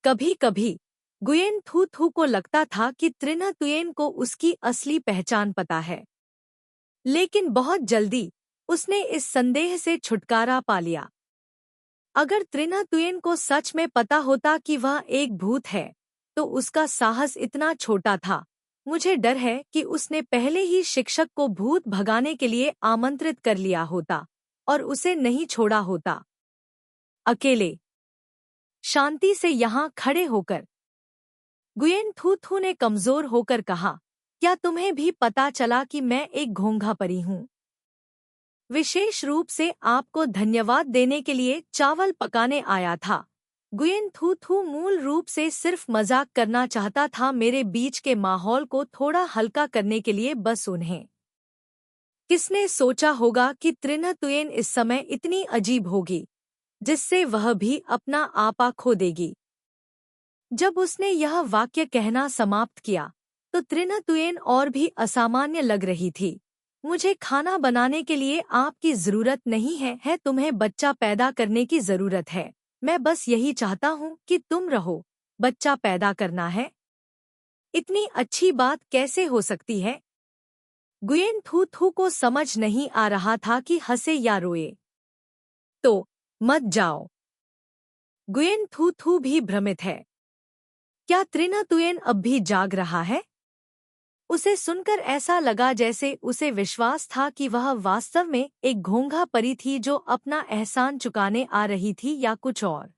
कभी कभी गुयेन थू थू को लगता था कि त्रिना तुयेन को उसकी असली पहचान पता है, लेकिन बहुत जल्दी उसने इस संदेह से छुटकारा पा लिया। अगर त्रिना तुयेन को सच में पता होता कि वह एक भूत है, तो उसका साहस इतना छोटा था। मुझे डर है कि उसने पहले ही शिक्षक को भूत भगाने के लिए आमंत्रित कर लिया होता और उसे नहीं छोड़ा होता। अकेले शांति से यहाँ खड़े होकर गुयेन थू थू ने कमजोर होकर कहा, क्या तुम्हें भी पता चला कि मैं एक घोंघा परी हूँ? विशेष रूप से आपको धन्यवाद देने के लिए चावल पकाने आया था। गुयेन थू थू मूल रूप से सिर्फ मजाक करना चाहता था, मेरे बीच के माहौल को थोड़ा हल्का करने के लिए बस उन्हें। किसने सोचा होगा कि त्रिना तुयेन इस समय इतनी अजीब होगी, जिससे वह भी अपना आपा खो देगी। जब उसने यह वाक्य कहना समाप्त किया, तो त्रिना तुयेन और भी असामान्य लग रही थी। मुझे खाना बनाने के लिए आपकी जरूरत नहीं है, तुम्हें बच्चा पैदा करने की जरूरत है। मैं बस यही चाहता हूँ कि तुम रहो। बच्चा पैदा करना है? इतनी अच्छी बात कैसे हो सकती है? गुयेन थू थू को समझ नहीं आ रहा था कि हंसे या रोए। तो मत जाओ। गुयेन थू थू भी भ्रमित है। क्या त्रिना तुयेन अब भी जाग रहा है? उसे सुनकर ऐसा लगा जैसे उसे विश्वास था कि वह वास्तव में एक घोंघा परी थी जो अपना एहसान चुकाने आ रही थी या कुछ और।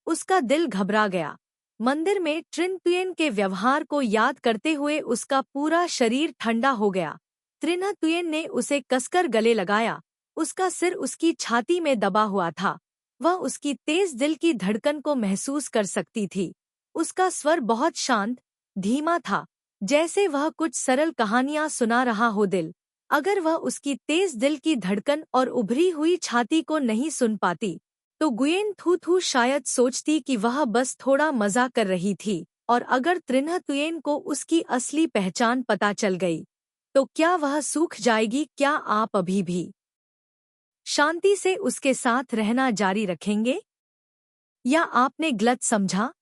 उसका दिल घबरा गया। मंदिर में ट्रिन तुयेन के व्यवहार को याद करते हुए उसका पूरा शरीर ठंडा हो गया। त्रिन तुयेन ने उसे कसकर गले लगाया। उसका सिर उसकी छाती में दबा हुआ था। वह उसकी तेज दिल की धड़कन को महसूस कर सकती थी। उसका स्वर बहुत शांत, धीमा था, जैसे वह कुछ सरल कहानियां सुना रहा हो। दिल अगर वह उसकी तेज दिल की धड़कन और उभरी हुई छाती को नहीं सुन पाती, तो गुयेन थू थू शायद सोचती कि वह बस थोड़ा मजा कर रही थी। और अगर त्रिन्ह तुयेन को उसकी असली पहचान पता चल गई, तो क्या वह सूख जाएगी? क्या आप अभी भी शांति से उसके साथ रहना जारी रखेंगे, या आपने गलत समझा?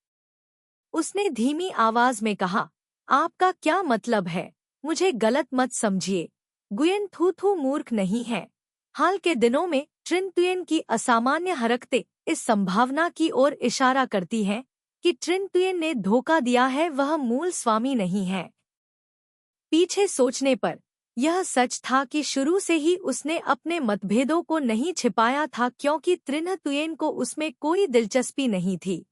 उसने धीमी आवाज में कहा। आपका क्या मतलब है? मुझे गलत मत समझिए। गुयेन थू थू मूर्ख नहीं है। हाल के दिनों में ट्रिन तुयेन की असामान्य हरकतें इस संभावना की ओर इशारा करती हैं कि ट्रिन तुयेन ने धोखा दिया है, वह मूल स्वामी नहीं है। पीछे सोचने पर यह सच था कि शुरू से ही उसने अपने मतभेदों को नहीं छिपाया था, क्योंकि त्रिन तुयेन को उसमें कोई दिलचस्पी नहीं थी।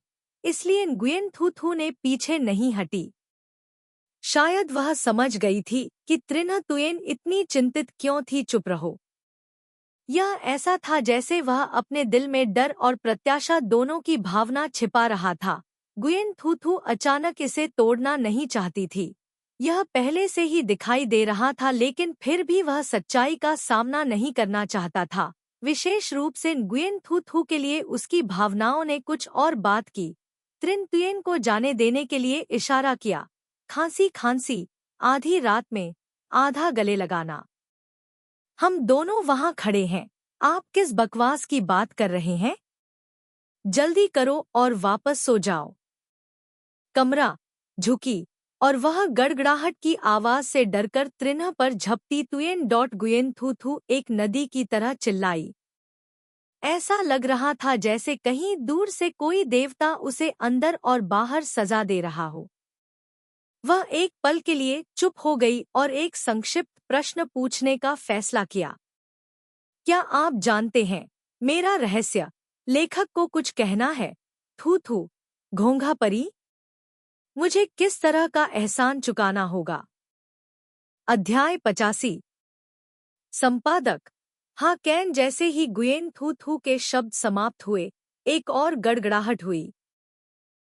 इसलिए गुयेन थू थू ने पीछे नहीं हटी। शायद वह समझ गई थी कि त्रिन तुयेन इतनी चिंतित क्यों थी। चुप रहो। यह ऐसा था जैसे वह अपने दिल में डर और प्रत्याशा दोनों की भावना छिपा रहा था। गुयेन थू थू अचानक इसे तोड़ना नहीं चाहती थी। यह पहले से ही दिखाई दे रहा था, लेकिन फिर भी वह सच्चाई का सामना नहीं करना चाहता था। विशेष रूप से गुयेन थू थू के लिए उसकी भावनाओं ने कुछ और बात की। त्रिन तुयेन को जाने देने के लिए इशारा किया। खांसी खांसी, आधी रात में आधा गले लगाना। हम दोनों वहां खड़े हैं। आप किस बकवास की बात कर रहे हैं? जल्दी करो और वापस सो जाओ। कमरा झुकी और वह गड़गड़ाहट की आवाज से डरकर त्रिन्ह पर झपटी। गुयेन थू थू एक नदी की तरह चिल्लाई। ऐसा लग रहा था जैसे कहीं दूर से कोई देवता उसे अंदर और बाहर सजा दे रहा हो। वह एक पल के लिए चुप हो गई और एक संक्षिप्त प्रश्न पूछने का फैसला किया। क्या आप जानते हैं मेरा रहस्य? लेखक को कुछ कहना है? थू थू, घोंघा परी, मुझे किस तरह का एहसान चुकाना होगा? अध्याय 85। संपादक। हाँ कैन। जैसे ही गुयेन थू थू के शब्द समाप्त हुए, एक और गड़गड़ाहट हुई।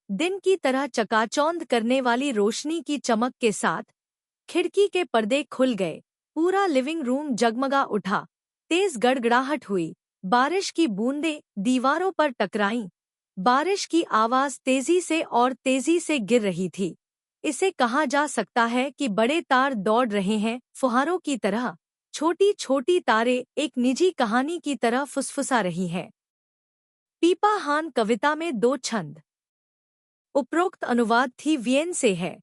दिन की तरह चकाचौंध करने वाली रोशनी की चमक के साथ खिड़की के पर्दे खुल गए। पूरा लिविंग रूम जगमगा उठा। तेज गड़गड़ाहट हुई। बारिश की बूंदें दीवारों पर टकराईं। बारिश की आवाज तेजी से और तेजी से गिर रही थी। इसे कहा जा सकता है कि बड़े तार दौड़ रहे हैं, फुहारों की तरह। छोटी छोटी तारे एक निजी कहानी की तरह फुसफुसा रही हैं। पीपा हान कविता में 2 छंद। उपरोक्त अनुवाद थी वियन से है।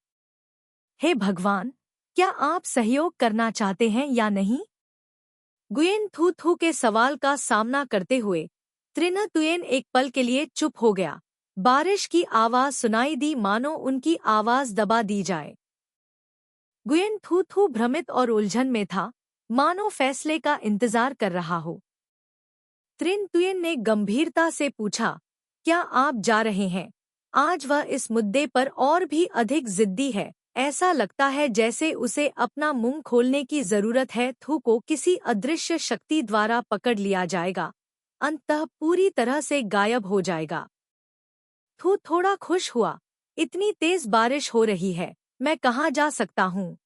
हे भगवान, क्या आप सहयोग करना चाहते हैं या नहीं? गुयेन थू थू के सवाल का सामना करते हुए त्रिन तुयेन एक पल के लिए चुप हो गया। बारिश की आवाज सुनाई दी, मानो उनकी आवाज दबा दी जाए। गुयेन थू थू भ्रमित और उलझन में था, मानो फैसले का इंतजार कर रहा हो। त्रिन तुयेन ने गंभीरता से पूछा, क्या आप जा रहे हैं? आज वह इस मुद्दे पर और भी अधिक जिद्दी है। ऐसा लगता है जैसे उसे अपना मुंह खोलने की जरूरत है। थू को किसी अदृश्य शक्ति द्वारा पकड़ लिया जाएगा, अंततः पूरी तरह से गायब हो जाएगा। थू थोड़ा खुश हुआ। इतनी तेज बारिश हो रही है, मैं कहाँ जा सकता हूँ?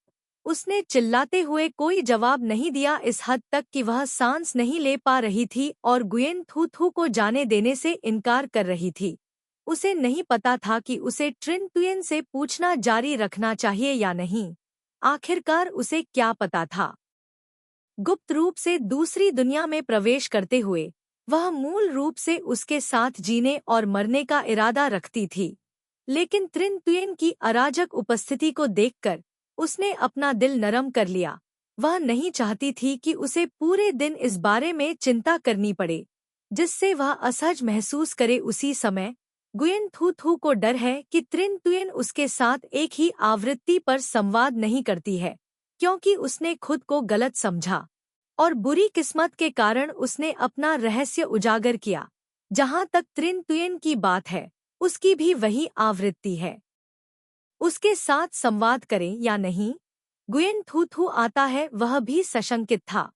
उसने चिल्लाते हुए कोई जवाब नहीं दिया, इस हद तक कि वह सांस नहीं ले पा रही थी और गुयेन थू थू को जाने देने से इनकार कर रही थी। उसे नहीं पता था कि उसे ट्रिन तुयेन से पूछना जारी रखना चाहिए या नहीं। आखिरकार उसे क्या पता था? गुप्त रूप से दूसरी दुनिया में प्रवेश करते हुए वह मूल रूप से उसके साथ जीने और मरने का इरादा रखती थी। लेकिन त्रिन तुयेन की अराजक उपस्थिति को देखकर उसने अपना दिल नरम कर लिया। वह नहीं चाहती थी कि उसे पूरे दिन इस बारे में चिंता करनी पड़े, जिससे वह असहज महसूस करे। उसी समय गुयेन थू थू को डर है कि त्रिन तुयेन उसके साथ एक ही आवृत्ति पर संवाद नहीं करती है, क्योंकि उसने खुद को गलत समझा और बुरी किस्मत के कारण उसने अपना रहस्य उजागर किया। जहां तक त्रिन तुयेन की बात है, उसकी भी वही आवृत्ति है। उसके साथ संवाद करें या नहीं? गुयेन थू थू आता है वह भी सशंकित था।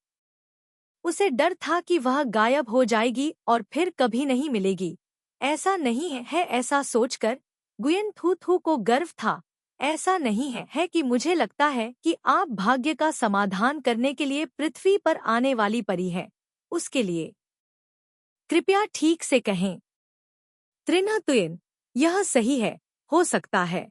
उसे डर था कि वह गायब हो जाएगी और फिर कभी नहीं मिलेगी। ऐसा नहीं है ऐसा सोचकर गुयेन थू थू को गर्व था। ऐसा नहीं है कि मुझे लगता है कि आप भाग्य का समाधान करने के लिए पृथ्वी पर आने वाली परी है। उसके लिए कृपया ठीक से कहें। त्रिना तुयन, यह सही है, हो सकता है।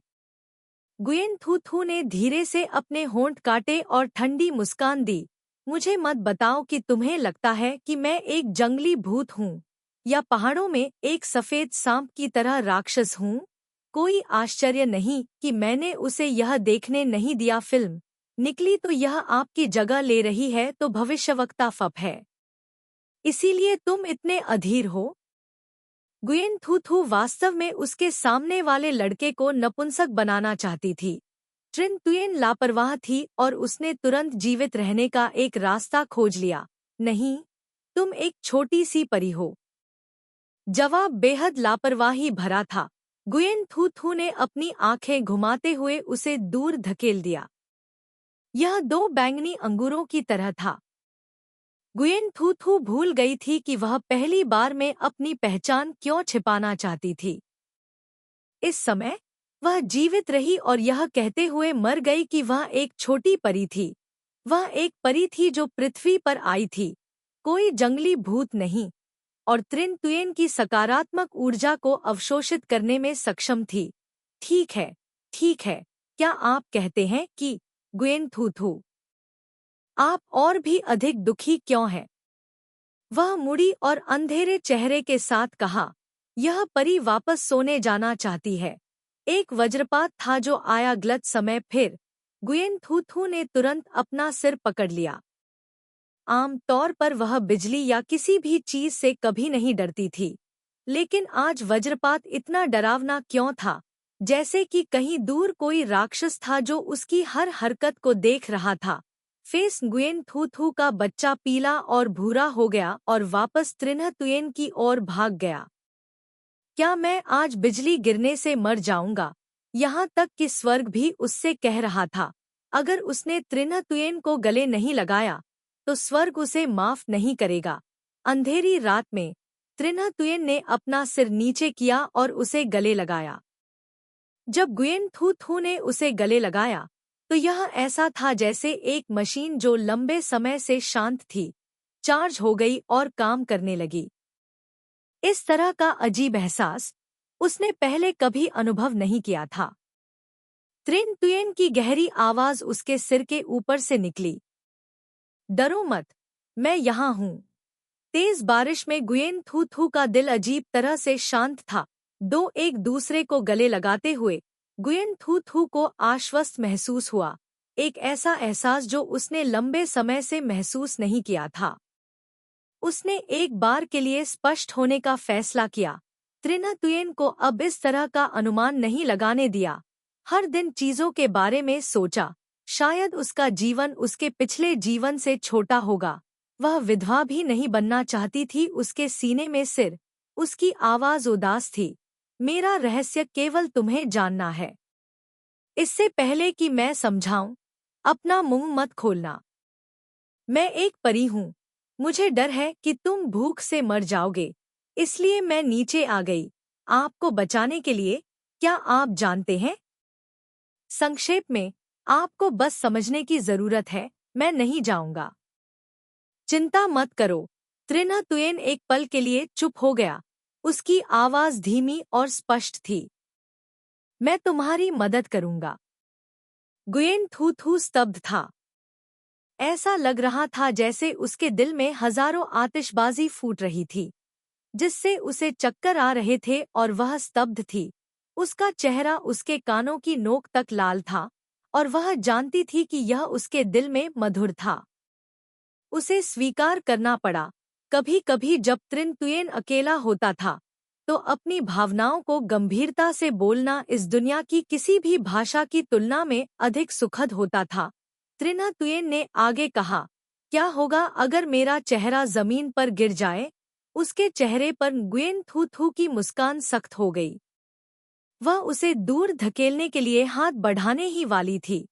गुयेन थू थू ने धीरे से अपने होंठ काटे और ठंडी मुस्कान दी। मुझे मत बताओ कि तुम्हें लगता है कि मैं एक जंगली भूत हूँ या पहाड़ों में एक सफेद सांप की तरह राक्षस हूँ। कोई आश्चर्य नहीं कि मैंने उसे यह देखने नहीं दिया। फिल्म निकली तो यह आपकी जगह ले रही है तो भविष्यवक्ता फप है, इसीलिए तुम इतने अधीर हो। गुयेन थू थू वास्तव में उसके सामने वाले लड़के को नपुंसक बनाना चाहती थी। ट्रिन तुयेन लापरवाह थी और उसने तुरंत जीवित रहने का एक रास्ता खोज लिया। नहीं, तुम एक छोटी सी परी हो। जवाब बेहद लापरवाही भरा था। गुयेन थू थू ने अपनी आंखें घुमाते हुए उसे दूर धकेल दिया। यह दो बैंगनी अंगूरों की तरह था। गुयेन थू थू भूल गई थी कि वह पहली बार में अपनी पहचान क्यों छिपाना चाहती थी। इस समय वह जीवित रही और यह कहते हुए मर गई कि वह एक छोटी परी थी। वह एक परी थी जो पृथ्वी पर आई थी, कोई जंगली भूत नहीं, और त्रिन तुयेन की सकारात्मक ऊर्जा को अवशोषित करने में सक्षम थी। ठीक है, ठीक है, क्या आप कहते हैं कि गुयेन थू थू, आप और भी अधिक दुखी क्यों हैं? वह मुड़ी और अंधेरे चेहरे के साथ कहा, यह परी वापस सोने जाना चाहती है। एक वज्रपात था जो आया गलत समय। फिर गुयेन थू थू ने तुरंत अपना सिर पकड़ लिया। आम तौर पर वह बिजली या किसी भी चीज से कभी नहीं डरती थी, लेकिन आज वज्रपात इतना डरावना क्यों था, जैसे कि कहीं दूर कोई राक्षस था जो उसकी हर हरकत को देख रहा था। फेस गुयेन थू थू का बच्चा पीला और भूरा हो गया और वापस त्रिन्ह तुयेन की ओर भाग गया। क्या मैं आज बिजली गिरने से मर जाऊंगा? यहाँ तक कि स्वर्ग भी उससे कह रहा था। अगर उसने त्रिन्ह तुयेन को गले नहीं लगाया तो स्वर्ग उसे माफ नहीं करेगा। अंधेरी रात में त्रिन्ह तुयेन ने अपना सिर नीचे किया और उसे गले लगाया। जब गुयेन थू थू ने उसे गले लगाया तो यह ऐसा था जैसे एक मशीन जो लंबे समय से शांत थी, चार्ज हो गई और काम करने लगी। इस तरह का अजीब एहसास उसने पहले कभी अनुभव नहीं किया था। त्रिन तुयेन की गहरी आवाज उसके सिर के ऊपर से निकली, डरो मत, मैं यहाँ हूँ। तेज बारिश में गुयेन थू थू का दिल अजीब तरह से शांत था। दो एक दूसरे को गले लगाते हुए गुयेन थू थू को आश्वस्त महसूस हुआ, एक ऐसा एहसास जो उसने लंबे समय से महसूस नहीं किया था। उसने एक बार के लिए स्पष्ट होने का फैसला किया। त्रिना तुयेन को अब इस तरह का अनुमान नहीं लगाने दिया। हर दिन चीजों के बारे में सोचा, शायद उसका जीवन उसके पिछले जीवन से छोटा होगा। वह विधवा भी नहीं बनना चाहती थी। उसके सीने में सिर, उसकी आवाज उदास थी, मेरा रहस्य केवल तुम्हें जानना है। इससे पहले कि मैं समझाऊं, अपना मुंह मत खोलना। मैं एक परी हूँ, मुझे डर है कि तुम भूख से मर जाओगे, इसलिए मैं नीचे आ गई आपको बचाने के लिए। क्या आप जानते हैं? संक्षेप में, आपको बस समझने की जरूरत है, मैं नहीं जाऊंगा। चिंता मत करो। त्रिना तुयेन एक पल के लिए चुप हो गया। उसकी आवाज धीमी और स्पष्ट थी, मैं तुम्हारी मदद करूंगा। गुयेन थू थू स्तब्ध था। ऐसा लग रहा था जैसे उसके दिल में हजारों आतिशबाजी फूट रही थी, जिससे उसे चक्कर आ रहे थे और वह स्तब्ध थी। उसका चेहरा उसके कानों की नोक तक लाल था और वह जानती थी कि यह उसके दिल में मधुर था। उसे स्वीकार करना पड़ा, कभी कभी जब त्रिन तुयेन अकेला होता था तो अपनी भावनाओं को गंभीरता से बोलना इस दुनिया की किसी भी भाषा की तुलना में अधिक सुखद होता था। त्रिना तुयेन ने आगे कहा, क्या होगा अगर मेरा चेहरा जमीन पर गिर जाए? उसके चेहरे पर गुयेन थू थू की मुस्कान सख्त हो गई। वह उसे दूर धकेलने के लिए हाथ बढ़ाने ही वाली थी,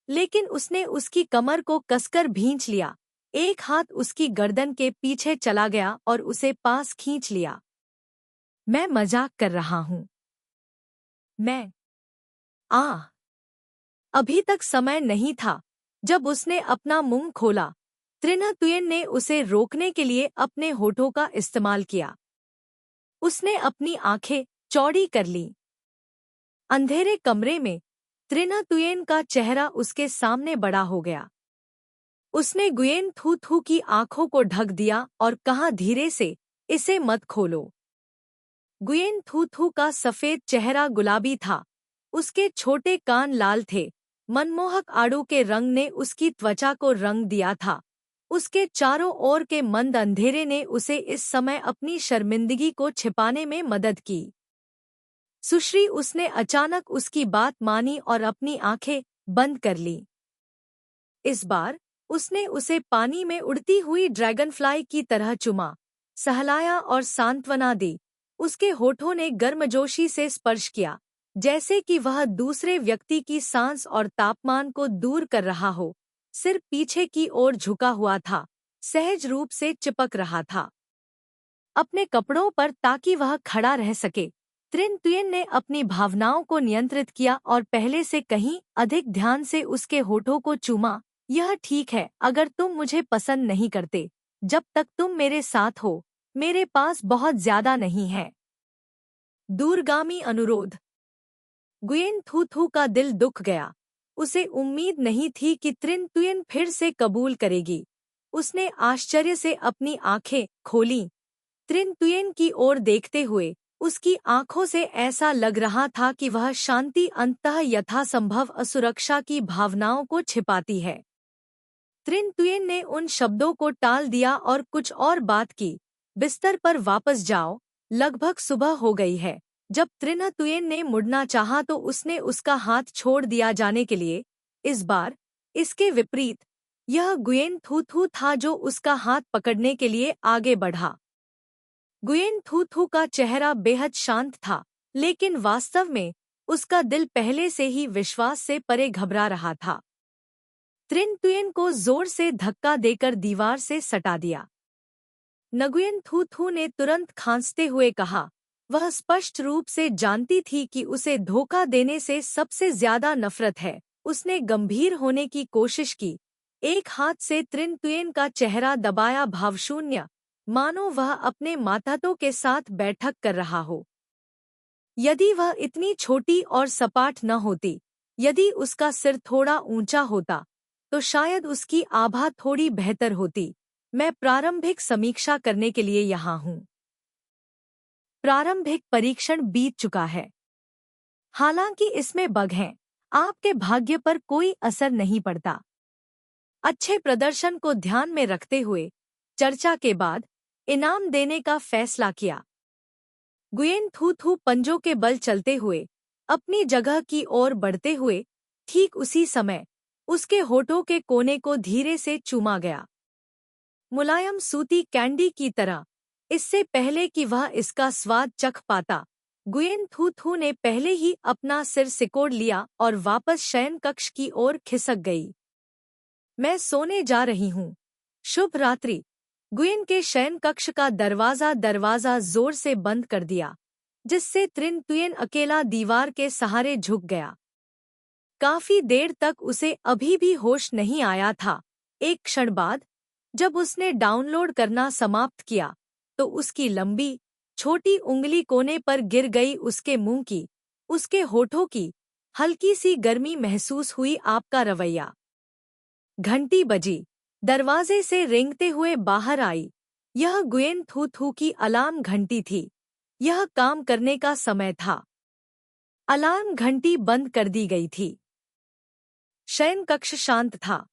लेकिन उसने उसकी कमर को कसकर भींच लिया। एक हाथ उसकी गर्दन के पीछे चला गया और उसे पास खींच लिया। मैं मजाक कर रहा हूँ। मैं अभी तक समय नहीं था। जब उसने अपना मुंह खोला, त्रिन्ह तुयेन ने उसे रोकने के लिए अपने होठों का इस्तेमाल किया। उसने अपनी आंखें चौड़ी कर लीं। अंधेरे कमरे में त्रिन्ह तुयेन का चेहरा उसके सामने बड़ा हो गया। उसने गुयेन थू थू की आंखों को ढक दिया और कहा धीरे से, इसे मत खोलो। गुयेन थू थू का सफेद चेहरा गुलाबी था। उसके छोटे कान लाल थे। मनमोहक आड़ू के रंग ने उसकी त्वचा को रंग दिया था। उसके चारों ओर के मंद अंधेरे ने उसे इस समय अपनी शर्मिंदगी को छिपाने में मदद की। सुश्री, उसने अचानक उसकी बात मानी और अपनी आंखें बंद कर ली। इस बार उसने उसे पानी में उड़ती हुई ड्रैगनफ्लाई की तरह चुमा, सहलाया और सांत्वना दी। उसके होठों ने गर्मजोशी से स्पर्श किया, जैसे कि वह दूसरे व्यक्ति की सांस और तापमान को दूर कर रहा हो। सिर पीछे की ओर झुका हुआ था, सहज रूप से चिपक रहा था अपने कपड़ों पर ताकि वह खड़ा रह सके। त्रिन तुयेन ने अपनी भावनाओं को नियंत्रित किया और पहले से कहीं अधिक ध्यान से उसके होठों को चूमा। यह ठीक है, अगर तुम मुझे पसंद नहीं करते, जब तक तुम मेरे साथ हो, मेरे पास बहुत ज्यादा नहीं है। दूरगामी अनुरोध। गुयेन थू थू का दिल दुख गया। उसे उम्मीद नहीं थी कि त्रिन तुयेन फिर से कबूल करेगी। उसने आश्चर्य से अपनी आंखें खोलीं। त्रिन तुयेन की ओर देखते हुए उसकी आंखों से ऐसा लग रहा था कि वह शांति अंततः यथासंभव असुरक्षा की भावनाओं को छिपाती है। त्रिन तुयेन ने उन शब्दों को टाल दिया और कुछ और बात की। बिस्तर पर वापस जाओ, लगभग सुबह हो गई है। जब त्रिन तुयेन ने मुड़ना चाहा तो उसने उसका हाथ छोड़ दिया जाने के लिए। इस बार इसके विपरीत यह गुयेन थू थू था जो उसका हाथ पकड़ने के लिए आगे बढ़ा। गुयेन थू थू का चेहरा बेहद शांत था, लेकिन वास्तव में उसका दिल पहले से ही विश्वास से परे घबरा रहा था। त्रिन तुयेन को जोर से धक्का देकर दीवार से सटा दिया। नगुयेन थू थू ने तुरंत खांसते हुए कहा। वह स्पष्ट रूप से जानती थी कि उसे धोखा देने से सबसे ज्यादा नफरत है। उसने गंभीर होने की कोशिश की, एक हाथ से त्रिन तुयेन का चेहरा दबाया, भावशून्य, मानो वह अपने मातातों के साथ बैठक कर रहा हो। यदि वह इतनी छोटी और सपाट न होती, यदि उसका सिर थोड़ा ऊंचा होता, तो शायद उसकी आभा थोड़ी बेहतर होती। मैं प्रारंभिक समीक्षा करने के लिए यहाँ हूँ। प्रारंभिक परीक्षण बीत चुका है। हालांकि इसमें बग हैं, आपके भाग्य पर कोई असर नहीं पड़ता। अच्छे प्रदर्शन को ध्यान में रखते हुए चर्चा के बाद इनाम देने का फैसला किया। गुयेन थू थू पंजों के बल चलते हुए अपनी जगह की ओर बढ़ते हुए ठीक उसी समय उसके होठों के कोने को धीरे से चूमा गया, मुलायम सूती कैंडी की तरह। इससे पहले कि वह इसका स्वाद चख पाता, गुयेन थू थू ने पहले ही अपना सिर सिकोड़ लिया और वापस शयन कक्ष की ओर खिसक गई। मैं सोने जा रही हूँ। शुभ रात्रि। गुयेन के शयन कक्ष का दरवाजा जोर से बंद कर दिया, जिससे त्रिन तुयेन अकेला दीवार के सहारे झुक गया। काफी देर तक उसे अभी भी होश नहीं आया था। एक क्षण बाद जब उसने डाउनलोड करना समाप्त किया, तो उसकी लंबी छोटी उंगली कोने पर गिर गई। उसके मुंह की, उसके होठों की हल्की सी गर्मी महसूस हुई। आपका रवैया। घंटी बजी। दरवाजे से रेंगते हुए बाहर आई। यह गुयेन थू थू की अलार्म घंटी थी। यह काम करने का समय था। अलार्म घंटी बंद कर दी गई थी। शयन कक्ष शांत था।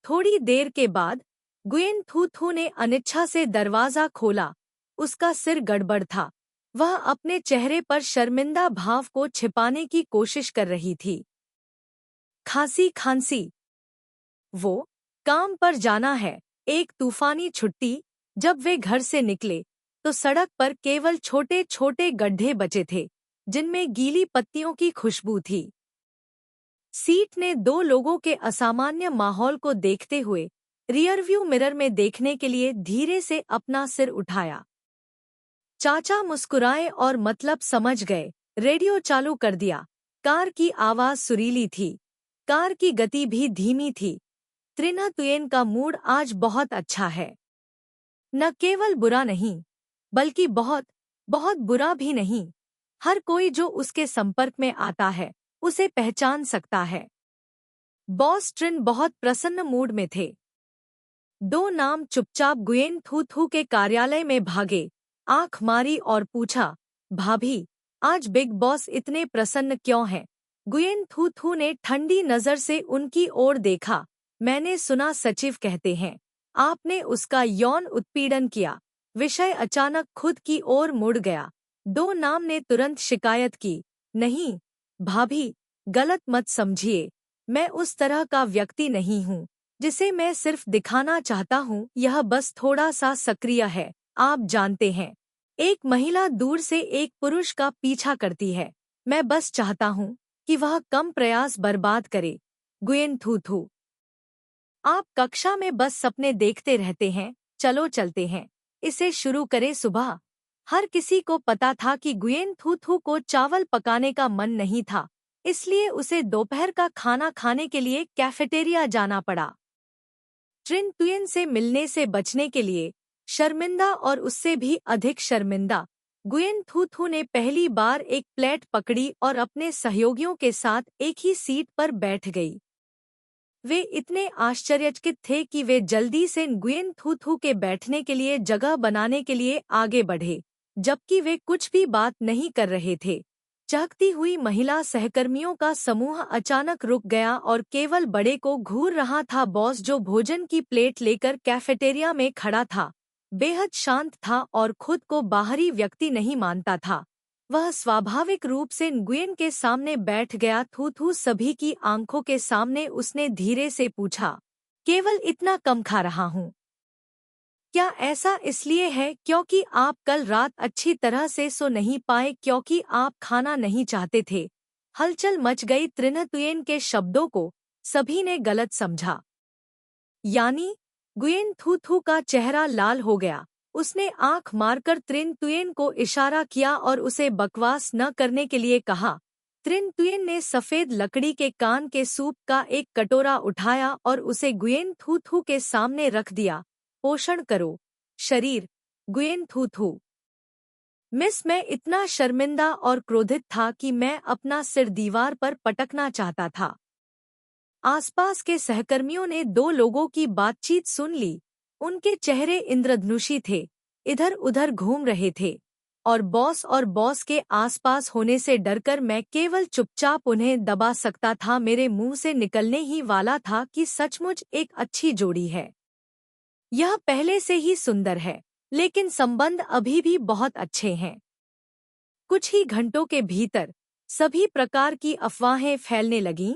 थोड़ी देर के बाद गुयेन थू थू ने अनिच्छा से दरवाजा खोला। उसका सिर गड़बड़ था। वह अपने चेहरे पर शर्मिंदा भाव को छिपाने की कोशिश कर रही थी। खांसी। वो काम पर जाना है। एक तूफानी छुट्टी। जब वे घर से निकले तो सड़क पर केवल छोटे छोटे गड्ढे बचे थे। जिनमें गीली पत्तियों की खुशबू थी। सीट ने दो लोगों के असामान्य माहौल को देखते हुए रियरव्यू मिरर में देखने के लिए धीरे से अपना सिर उठाया। चाचा मुस्कुराए और मतलब समझ गए। रेडियो चालू कर दिया। कार की आवाज सुरीली थी। कार की गति भी धीमी थी। त्रिना तुयेन का मूड आज बहुत अच्छा है। न केवल बुरा नहीं, बल्कि बहुत बहुत बुरा भी नहीं। हर कोई जो उसके संपर्क में आता है उसे पहचान सकता है। बॉस ट्रिन बहुत प्रसन्न मूड में थे। दो नाम चुपचाप गुयेन थू थू के कार्यालय में भागे, आंख मारी और पूछा, भाभी, आज बिग बॉस इतने प्रसन्न क्यों हैं? गुयेन थू थू ने ठंडी नजर से उनकी ओर देखा। मैंने सुना सचिव कहते हैं आपने उसका यौन उत्पीड़न किया। विषय अचानक खुद की ओर मुड़ गया। दो नाम ने तुरंत शिकायत की। नहीं भाभी, गलत मत समझिए, मैं उस तरह का व्यक्ति नहीं हूँ जिसे मैं सिर्फ दिखाना चाहता हूँ। यह बस थोड़ा सा सक्रिय है। आप जानते हैं, एक महिला दूर से एक पुरुष का पीछा करती है। मैं बस चाहता हूँ कि वह कम प्रयास बर्बाद करे। गुयेन थू थू, आप कक्षा में बस सपने देखते रहते हैं। चलो चलते हैं, इसे शुरू करें सुबह। हर किसी को पता था कि गुयेन थू थू को चावल पकाने का मन नहीं था, इसलिए उसे दोपहर का खाना खाने के लिए कैफेटेरिया जाना पड़ा। ट्रिन तुयेन से मिलने से बचने के लिए शर्मिंदा और उससे भी अधिक शर्मिंदा, गुयेन थू थू ने पहली बार एक प्लेट पकड़ी और अपने सहयोगियों के साथ एक ही सीट पर बैठ गई। वे इतने आश्चर्यचकित थे कि वे जल्दी से गुयेन थू थू के बैठने के लिए जगह बनाने के लिए आगे बढ़े, जबकि वे कुछ भी बात नहीं कर रहे थे। चहकती हुई महिला सहकर्मियों का समूह अचानक रुक गया और केवल बड़े को घूर रहा था। बॉस जो भोजन की प्लेट लेकर कैफेटेरिया में खड़ा था, बेहद शांत था और खुद को बाहरी व्यक्ति नहीं मानता था। वह स्वाभाविक रूप से गुयेन के सामने बैठ गया। थू थू सभी की आंखों के सामने उसने धीरे से पूछा, केवल इतना कम खा रहा हूँ? क्या ऐसा इसलिए है क्योंकि आप कल रात अच्छी तरह से सो नहीं पाए, क्योंकि आप खाना नहीं चाहते थे? हलचल मच गई। त्रिन तुयेन के शब्दों को सभी ने गलत समझा। यानी? गुयेन थू थू का चेहरा लाल हो गया। उसने आंख मारकर त्रिन तुयेन को इशारा किया और उसे बकवास न करने के लिए कहा। त्रिन तुयेन ने सफेद लकड़ी के कान के सूप का एक कटोरा उठाया और उसे गुयेन थू थू के सामने रख दिया। पोषण करो शरीर, गुयेन थू थू। मिस, मैं इतना शर्मिंदा और क्रोधित था कि मैं अपना सिर दीवार पर पटकना चाहता था। आसपास के सहकर्मियों ने दो लोगों की बातचीत सुन ली। उनके चेहरे इंद्रधनुषी थे, इधर-उधर घूम रहे थे, और बॉस के आसपास होने से डरकर मैं केवल चुपचाप उन्हें दबा सकता था। मेरे मुंह से निकलने ही वाला था कि सचमुच एक अच्छी जोड़ी है। यह पहले से ही सुंदर है, लेकिन संबंध अभी भी बहुत अच्छे हैं। कुछ ही घंटों के भीतर सभी प्रकार की अफवाहें फैलने लगीं।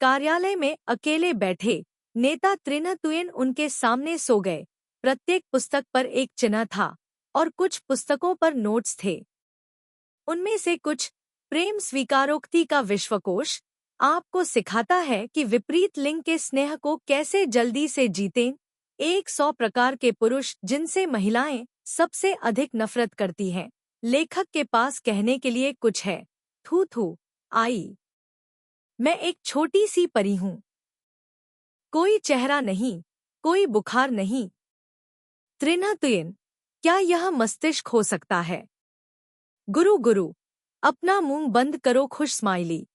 कार्यालय में अकेले बैठे नेता त्रिन तुयेन उनके सामने सो गए। प्रत्येक पुस्तक पर एक चिन्ह था और कुछ पुस्तकों पर नोट्स थे। उनमें से कुछ प्रेम स्वीकारोक्ति का विश्वकोश आपको सिखाता है कि विपरीत लिंग के स्नेह को कैसे जल्दी से जीतें। 100 प्रकार के पुरुष जिनसे महिलाएं सबसे अधिक नफरत करती हैं। लेखक के पास कहने के लिए कुछ है। थू थू, आई। मैं एक छोटी सी परी हूँ। कोई चेहरा नहीं, कोई बुखार नहीं। त्रिन तुयेन, क्या यह मस्तिष्क हो सकता है? गुरु गुरु, अपना मुंह बंद करो। खुश स्माइली।